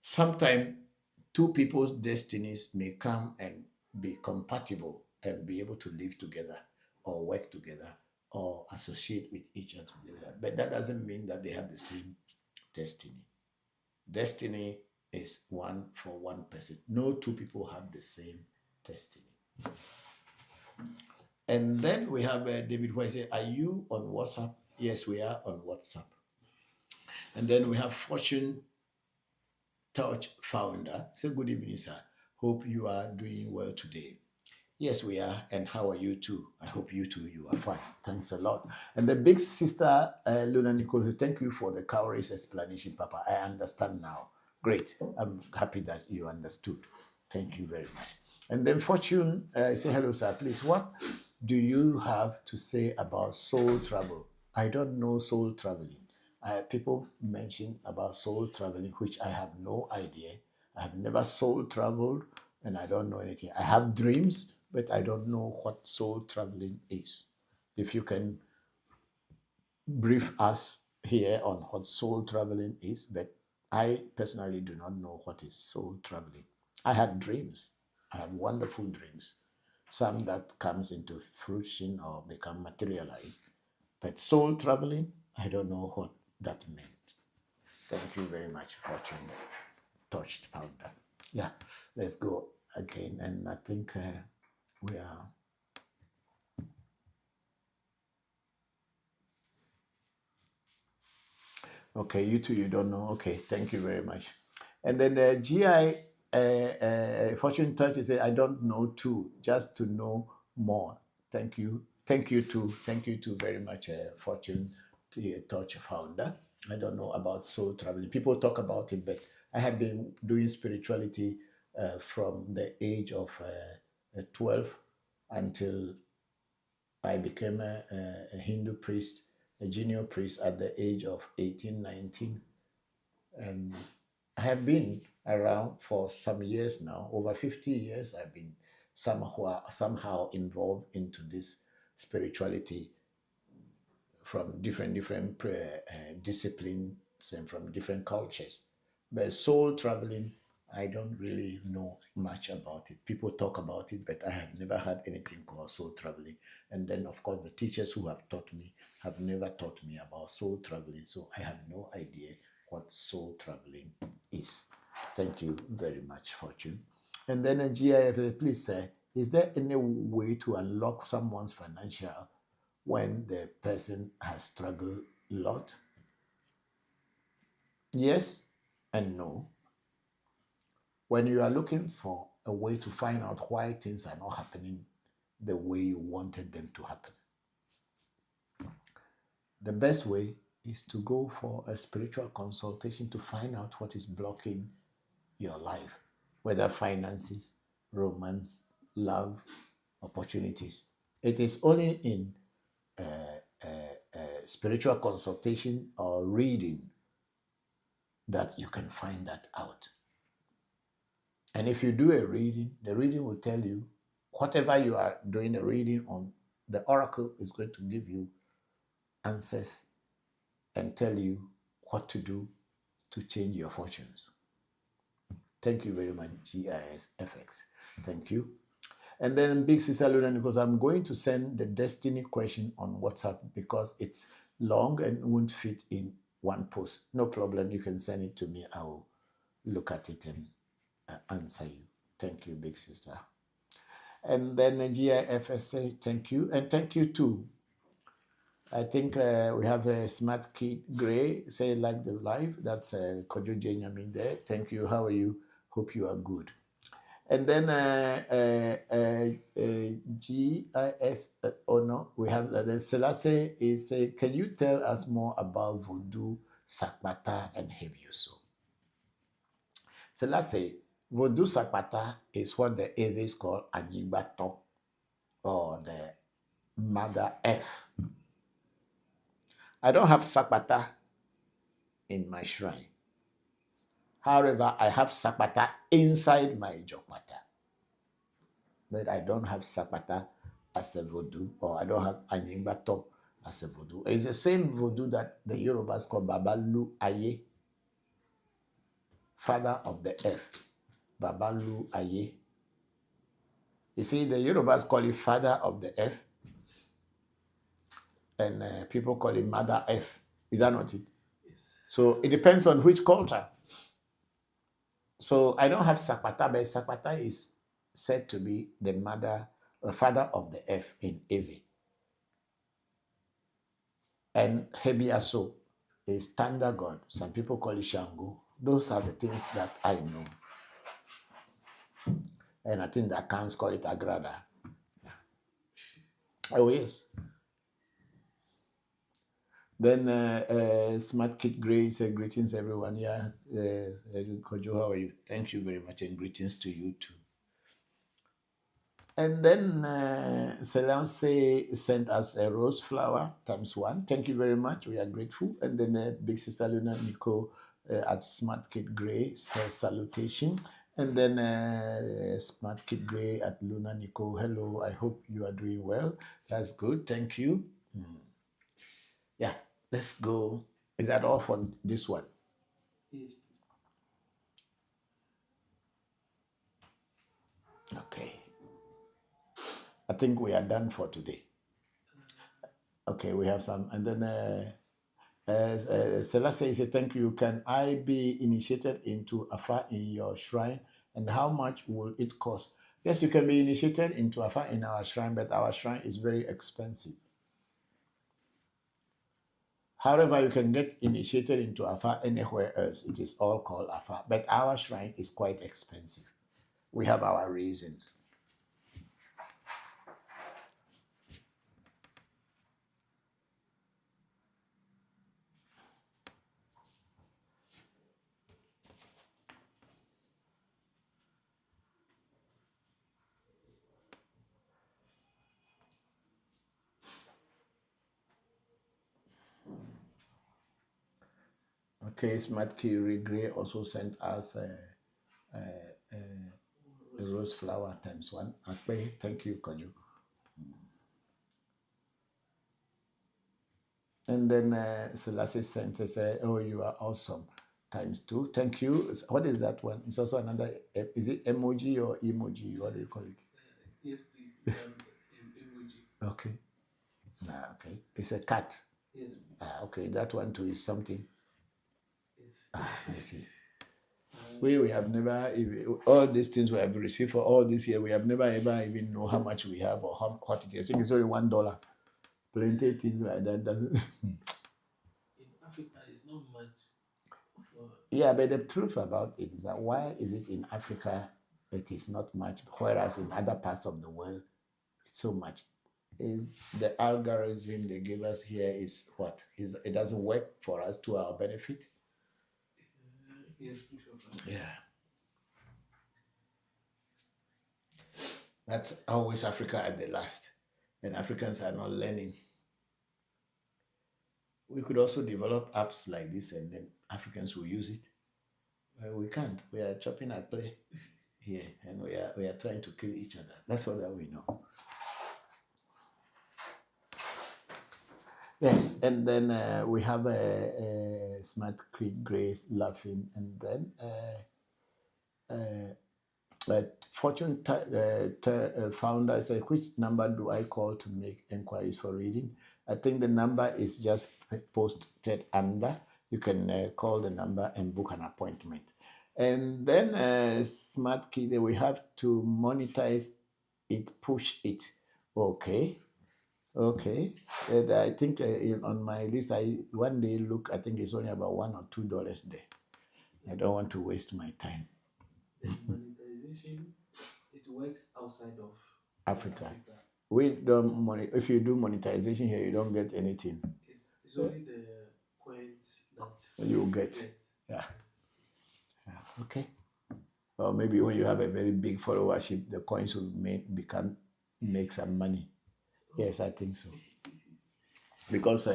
Sometimes two people's destinies may come and be compatible and be able to live together or work together or associate with each other together. But that doesn't mean that they have the same destiny. Destiny is one for one person. No two people have the same destiny. And then we have David who say, are you on WhatsApp? Yes, we are on WhatsApp. And then we have Fortune Touch founder. Say good evening, sir. Hope you are doing well today. Yes, we are. And how are you too? I hope you too, you are fine. Thanks a lot. And the big sister, Luna Nicole, thank you for the cowries explanation, Papa. I understand now. Great. I'm happy that you understood. Thank you very much. And then Fortune, say hello, sir. Please, what do you have to say about soul travel? I don't know soul traveling. People mention about soul traveling, which I have no idea. I have never soul traveled and I don't know anything. I have dreams, but I don't know what soul traveling is. If you can brief us here on what soul traveling is, but I personally do not know what is soul traveling. I have dreams. I have wonderful dreams. Some that comes into fruition or become materialized. But soul traveling, I don't know what that meant. Thank you very much, Fortune Touched founder. Yeah, let's go again. And I think we are. Okay, you two, you don't know. Okay, thank you very much. And then the GI Fortune Touch said, I don't know too, just to know more. Thank you. Thank you too. Thank you too very much, Fortune Touch founder. I don't know about soul traveling. People talk about it, but I have been doing spirituality from the age of 12 until I became a Hindu priest, a junior priest at the age of 18, 19. And I have been around for some years now, over 50 years. I've been somehow involved into this spirituality from different disciplines and from different cultures. But soul traveling, I don't really know much about it. People talk about it, but I have never had anything called soul traveling. And then, of course, the teachers who have taught me have never taught me about soul traveling. So I have no idea what soul traveling is. Thank you very much, Fortune. And then GIF, please say, Is there any way to unlock someone's financial when the person has struggled a lot? Yes and no. When you are looking for a way to find out why things are not happening the way you wanted them to happen, the best way is to go for a spiritual consultation to find out what is blocking your life, whether finances, romance, love, opportunities. It is only in spiritual consultation or reading that you can find that out. And if you do a reading, the reading will tell you whatever you are doing a reading on, the oracle is going to give you answers and tell you what to do to change your fortunes. Thank you very much, GISFX. Thank you. And then Big Sister Luna, because I'm going to send the destiny question on WhatsApp because it's long and won't fit in one post. No problem. You can send it to me. I will look at it and answer you. Thank you, Big Sister. And then GIFS say thank you. And thank you too. I think we have a Smart Kid Gray say like the live. That's Kojo Jenyamin there. Thank you. How are you? Hope you are good. And then GIS no, we have the Selassie is can you tell us more about Voodoo, Sakpata, and Hevioso? Selassie, Voodoo Sakpata is what the Eves call Anyibato or the Mother F. I don't have Sakpata in my shrine. However, I have Sakpata inside my Jokpata. But I don't have Sakpata as a Voodoo, or I don't have Anyimbato as a Voodoo. It's the same Voodoo that the Yorubas call Babalu Aye, father of the earth. Babalu Aye. You see, the Yorubas call it father of the earth, and people call it Mother Earth. Is that not it? Yes. So it depends on which culture. So I don't have Sakpata, but Sakpata is said to be the father of the earth in Ewe. And Hebiaso is thunder god. Some people call it Shango. Those are the things that I know. And I think the accounts call it Agrada. Oh, yes. Then Smart Kid Gray said, greetings, everyone. Yeah, Kojo, how are you? Thank you very much, and greetings to you too. And then Selance sent us a rose flower ×1. Thank you very much. We are grateful. And then Big Sister Luna Nico at Smart Kid Gray says salutation. And then Smart Kid Gray at Luna Nico, hello. I hope you are doing well. That's good. Thank you. Yeah, let's go. Is that all for this one? Yes. Okay. I think we are done for today. Okay, we have some. And then Selassie says, thank you. Can I be initiated into Afa in your shrine? And how much will it cost? Yes, you can be initiated into Afa in our shrine, but our shrine is very expensive. However, you can get initiated into Afa anywhere else. It is all called Afa. But our shrine is quite expensive. We have our reasons. Okay, Smart Kiri Gray also sent us a rose flower ×1. Okay, thank you, Kojo. And then Selassie sent us, oh, you are awesome ×2. Thank you. What is that one? It's also another, is it emoji or emoji? What do you call it? Yes, please. Emoji. Okay. Okay. It's a cat. Yes. Okay, that one too is something. Yes. I see. We have never even, all these things we have received for all this year. We have never ever even know how much we have or what it is. I think it's only $1. Plenty things like that doesn't. In Africa, it's not much. Yeah, but the truth about it is that why is it in Africa it is not much, whereas in other parts of the world it's so much? Is the algorithm they give us here is what? Is it doesn't work for us to our benefit? Yes, please. Yeah. That's always Africa at the last. And Africans are not learning. We could also develop apps like this and then Africans will use it. We can't. We are chopping at play here and we are trying to kill each other. That's all that we know. Yes, and then we have a Smart Creek Grace laughing, and then Fortune founder said, which number do I call to make inquiries for reading? I think the number is just posted under. You can call the number and book an appointment. And then Smart Key, we have to monetize it, push it. Okay. And I think on my list, I one day look, I think it's only about $1 or $2 there. I don't want to waste my time. The monetization, it works outside of Africa. We don't money. If you do monetization here, you don't get anything. It's only the coins that you get. Yeah. Okay. Or maybe when you have a very big followership, the coins will make some money. Yes, I think so. Because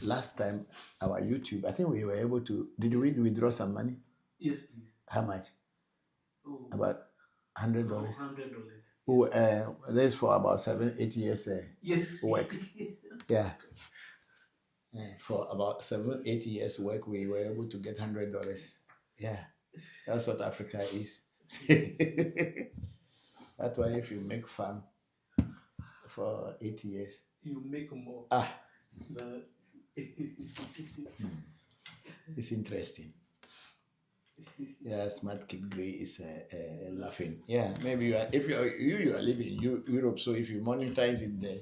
last time our YouTube, I think we were able to. Did we withdraw some money? Yes, please. How much? About $100. $100. Oh, that's for about 7-8 years Yes. work. Yeah. For about 7-8 years work, we were able to get $100. Yeah. That's what Africa is. That's why if you make farm for 8 years, you make more. But it's interesting. Yeah, Smart Kid Gray is laughing. Yeah, maybe if you are living in Europe, so if you monetize it there,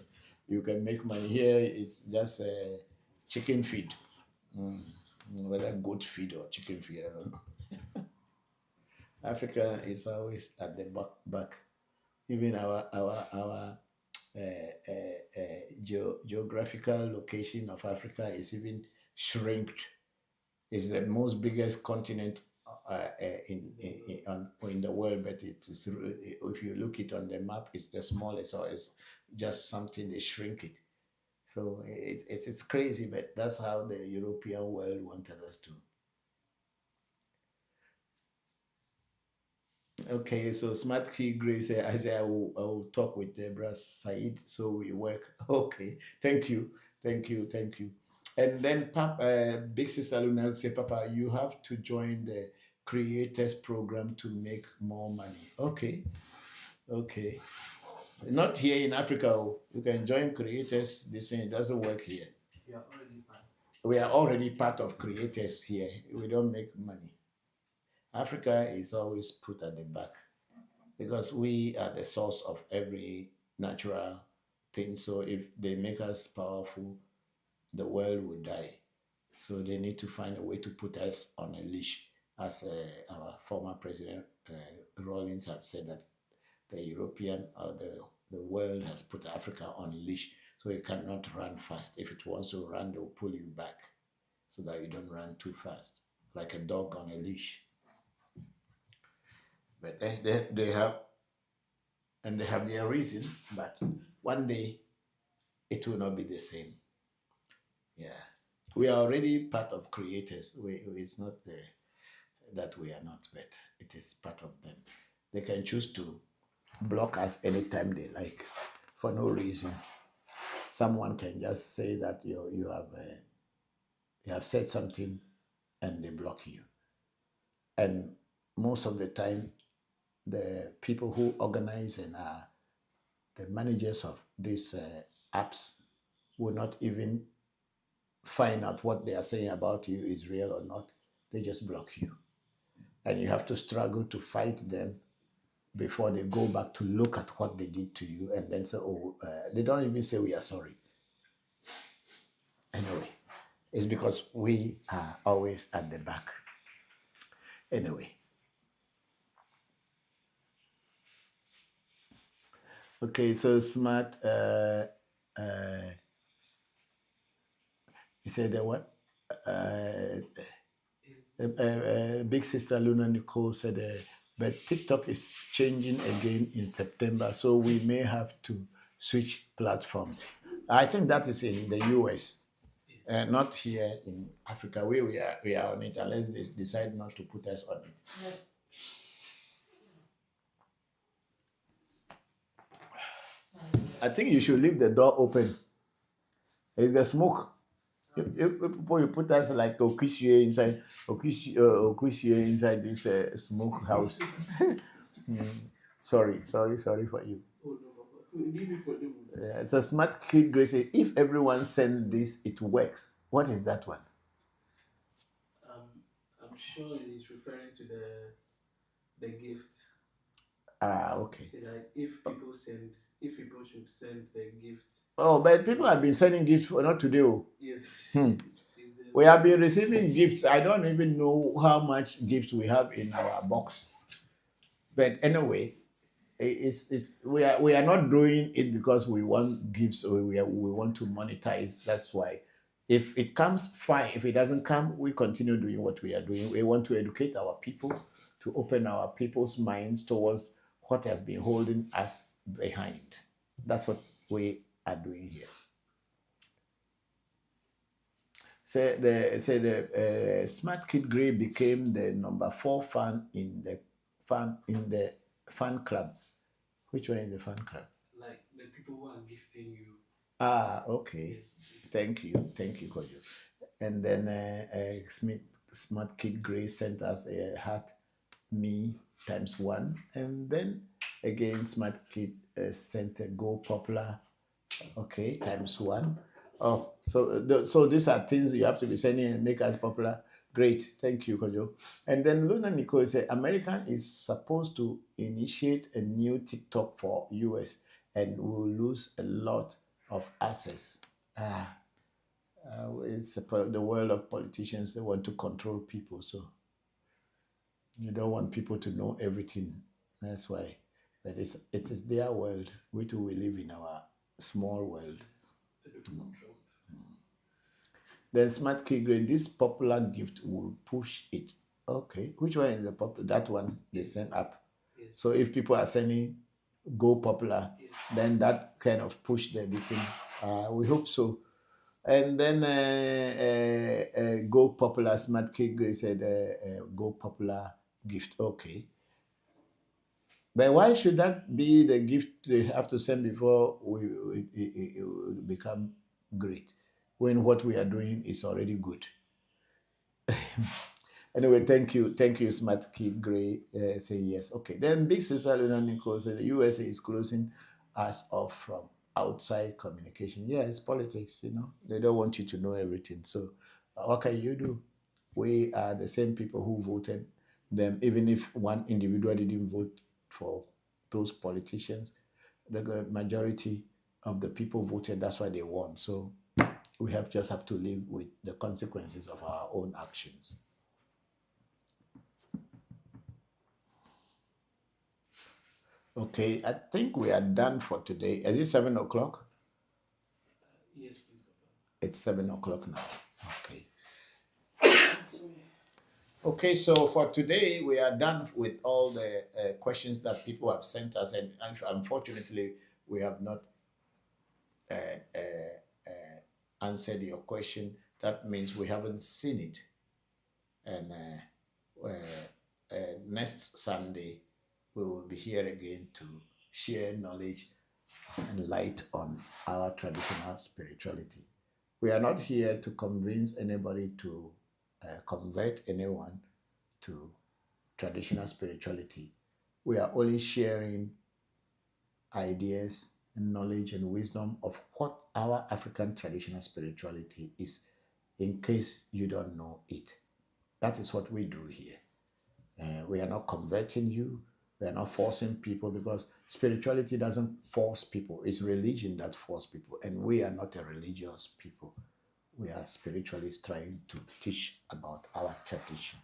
you can make money. Here it's just chicken feed, whether goat feed or chicken feed. I don't know. Africa is always at the back. Even our geographical location of Africa is even shrinked. It's the most biggest continent in the world, but it is, if you look it on the map, it's the smallest, or it's just something they shrink it. So it's crazy, but that's how the European world wanted us to. Okay, so Smart Key Grace, I say I will talk with Debra Said, so we work. Okay, thank you. And then Big Sister Luna would say, Papa, you have to join the creators program to make more money. Okay. Not here in Africa. You can join creators. This thing doesn't work here. We are already part of creators here. We don't make money. Africa is always put at the back because we are the source of every natural thing. So if they make us powerful, the world will die. So they need to find a way to put us on a leash. As our former president Rawlings has said, that the European or the world has put Africa on a leash, so it cannot run fast. If it wants to run, they'll pull you back so that you don't run too fast, like a dog on a leash. But they have their reasons, but one day it will not be the same. Yeah. We are already part of creators. It's not that we are not, but it is part of them. They can choose to block us anytime they like for no reason. Someone can just say that you have said something and they block you. And most of the time, the people who organize and are the managers of these apps will not even find out what they are saying about you is real or not. They just block you. and you have to struggle to fight them before they go back to look at what they did to you and then say, oh, they don't even say we are sorry. Anyway, it's because we are always at the back. Anyway. Okay, so smart, he said what? Big sister Luna Nicole said, but TikTok is changing again in September, so we may have to switch platforms. I think that is in the US, not here in Africa, where we are on it, unless they decide not to put us on it. I think you should leave the door open. It's the smoke. You put us like Okushie inside, Okushie inside this smoke house. Sorry for you. So smart kid Grace said, if everyone sends this, it works. What is that one? I'm sure he's referring to the gift. Okay. Like if people should send the gifts. Oh, but people have been sending gifts for not today. Oh. Yes. We have been receiving gifts. I don't even know how much gifts we have in our box. But anyway, we are not doing it because we want gifts or we want to monetize. That's why. If it comes, fine. If it doesn't come, we continue doing what we are doing. We want to educate our people, to open our people's minds towards what has been holding us behind. That's what we are doing here. The Smart Kid Gray became the number 4 fan in the fan club. Which one is the fan club? Like the people who are gifting you. Okay. Yes. Thank you, Kojo. And then Smart Kid Gray sent us a heart me ×1, and then again Smart Kid sent a go popular, okay, ×1. Oh, so these are things you have to be sending and make us popular. Great, thank you, Kojo. And then Luna Nicole said, American is supposed to initiate a new TikTok for US and will lose a lot of access. It's the world of politicians. They want to control people, so you don't want people to know everything. That's why. But it is their world. We too will live in our small world. Then Smart Kid Grade, this popular gift will push it. Okay, which one is the popular? That one they send up. Yes. So if people are sending go popular, yes, then that kind of push the thing. We hope so. And then go popular, Smart Kid Grade said go popular gift. Okay. But why should that be the gift they have to send before it will become great, when what we are doing is already good? Anyway, thank you, Smart Kid Gray. Say yes. Okay. Then Big Sister Luna Nicole said the USA is closing us off from outside communication. Yeah, it's politics, They don't want you to know everything. So what can you do? We are the same people who voted them, even if one individual didn't vote for those politicians. The majority of the people voted, that's why they won. So we just have to live with the consequences of our own actions. Okay, I think we are done for today. Is it 7 o'clock? Yes, please. It's 7 o'clock now. Okay. Okay, so for today, we are done with all the questions that people have sent us, and unfortunately, we have not answered your question. That means we haven't seen it. And next Sunday, we will be here again to share knowledge and light on our traditional spirituality. We are not here to convince anybody to convert anyone to traditional spirituality. We are only sharing ideas and knowledge and wisdom of what our African traditional spirituality is, in case you don't know it. That is what we do here. We are not converting you. We are not forcing people, because spirituality doesn't force people. It's religion that forces people. And we are not a religious people. We are spiritualists trying to teach about our tradition.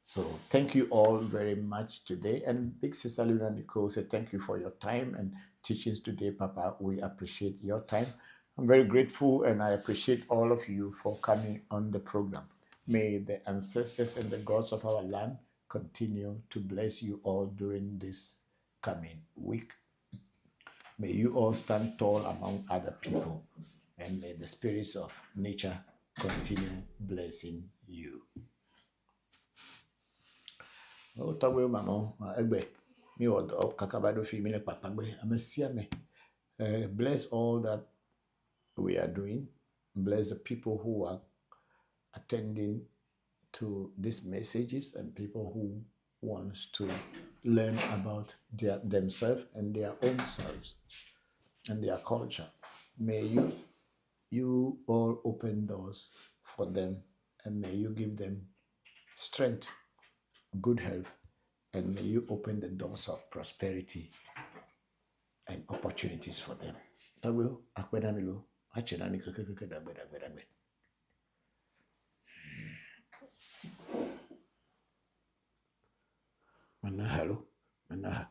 So thank you all very much today. And Big Sister Luna Nicole said, thank you for your time and teachings today, Papa. We appreciate your time. I'm very grateful, and I appreciate all of you for coming on the program. May the ancestors and the gods of our land continue to bless you all during this coming week. May you all stand tall among other people, and may the spirits of nature continue blessing you. Oh, tawe mama, egbe, mi odo kakabado fi mi le papa gbe, amesia me. Bless all that we are doing. Bless the people who are attending to these messages, and people who wants to learn about themselves and their own selves and their culture. May you all open doors for them, and may you give them strength, good health, and may you open the doors of prosperity and opportunities for them. I will. Mana hello, mana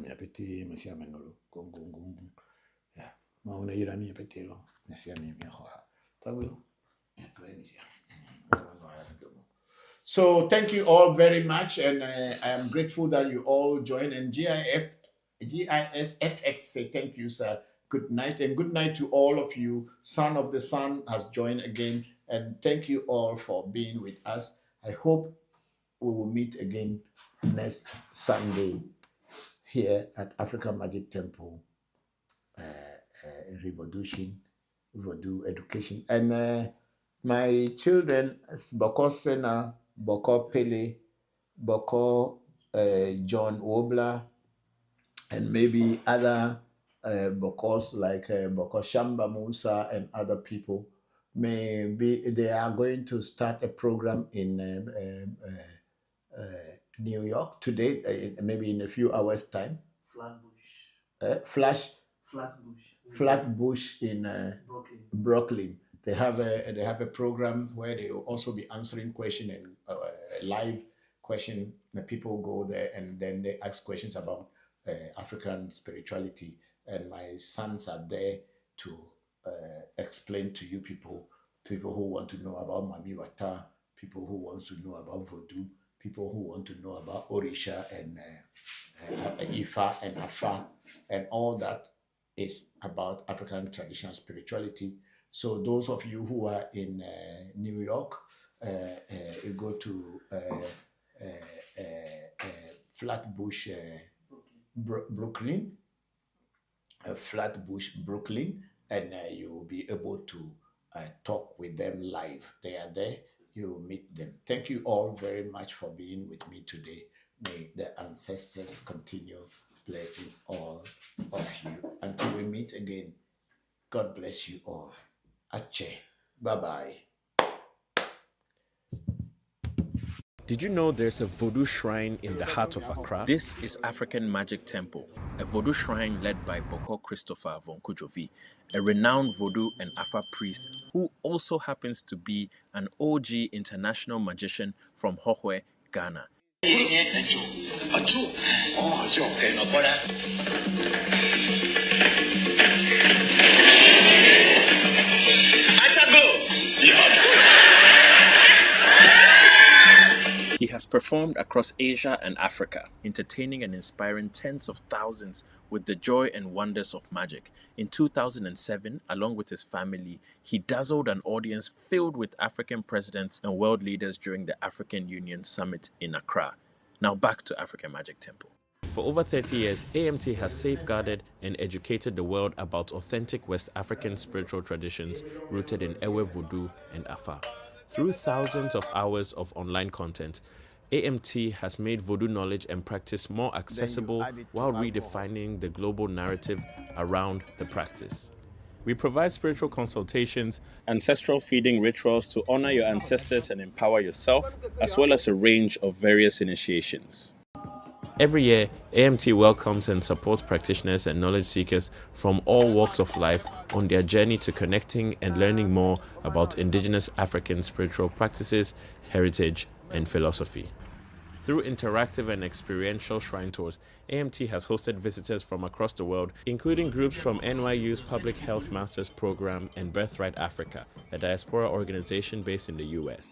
mi apeti mesia menolo, gong. Yeah, mau na ira mi apeti lo, mesia mi ho. I will. So thank you all very much, and I am grateful that you all joined. And GISFX say thank you, sir. Good night, and good night to all of you. Son of the Sun has joined again, and thank you all for being with us. I hope we will meet again next Sunday here at African Magic Temple, ReVodution, Voodoo Education. And my children, Bokor Sena, Bokor Pele, Bokor John Wobler, and maybe other Bokors like Bokor Shamba Musa and other people, maybe they are going to start a program in New York today, maybe in a few hours' time. Flatbush in Brooklyn. They have a program where they will also be answering questions and live question. The people go there and then they ask questions about African spirituality. And my sons are there to explain to you people who want to know about Mami Wata, people who want to know about Voodoo, people who want to know about Orisha and Ifa and Afa, and all that is about African traditional spirituality. So those of you who are in New York, you go to Flatbush, Brooklyn, Flatbush, Brooklyn, and you will be able to talk with them live. They are there. You will meet them. Thank you all very much for being with me today. May the ancestors continue blessing all of you. Until we meet again, God bless you all. Ache. Bye-bye. Did you know there's a Voodoo shrine in the heart of Accra? This is African Magic Temple, a Voodoo shrine led by Bokor Christopher Voncujovi, a renowned Voodoo and Afa priest who also happens to be an OG international magician from Hohwe, Ghana. He has performed across Asia and Africa, entertaining and inspiring tens of thousands with the joy and wonders of magic. In 2007, along with his family, he dazzled an audience filled with African presidents and world leaders during the African Union Summit in Accra. Now back to African Magic Temple. For over 30 years, AMT has safeguarded and educated the world about authentic West African spiritual traditions rooted in Ewe Vodu and Afa. Through thousands of hours of online content, AMT has made Voodoo knowledge and practice more accessible while redefining the global narrative around the practice. We provide spiritual consultations, ancestral feeding rituals to honor your ancestors and empower yourself, as well as a range of various initiations. Every year, AMT welcomes and supports practitioners and knowledge seekers from all walks of life on their journey to connecting and learning more about indigenous African spiritual practices, heritage, and philosophy. Through interactive and experiential shrine tours, AMT has hosted visitors from across the world, including groups from NYU's Public Health Masters Program and Birthright Africa, a diaspora organization based in the US.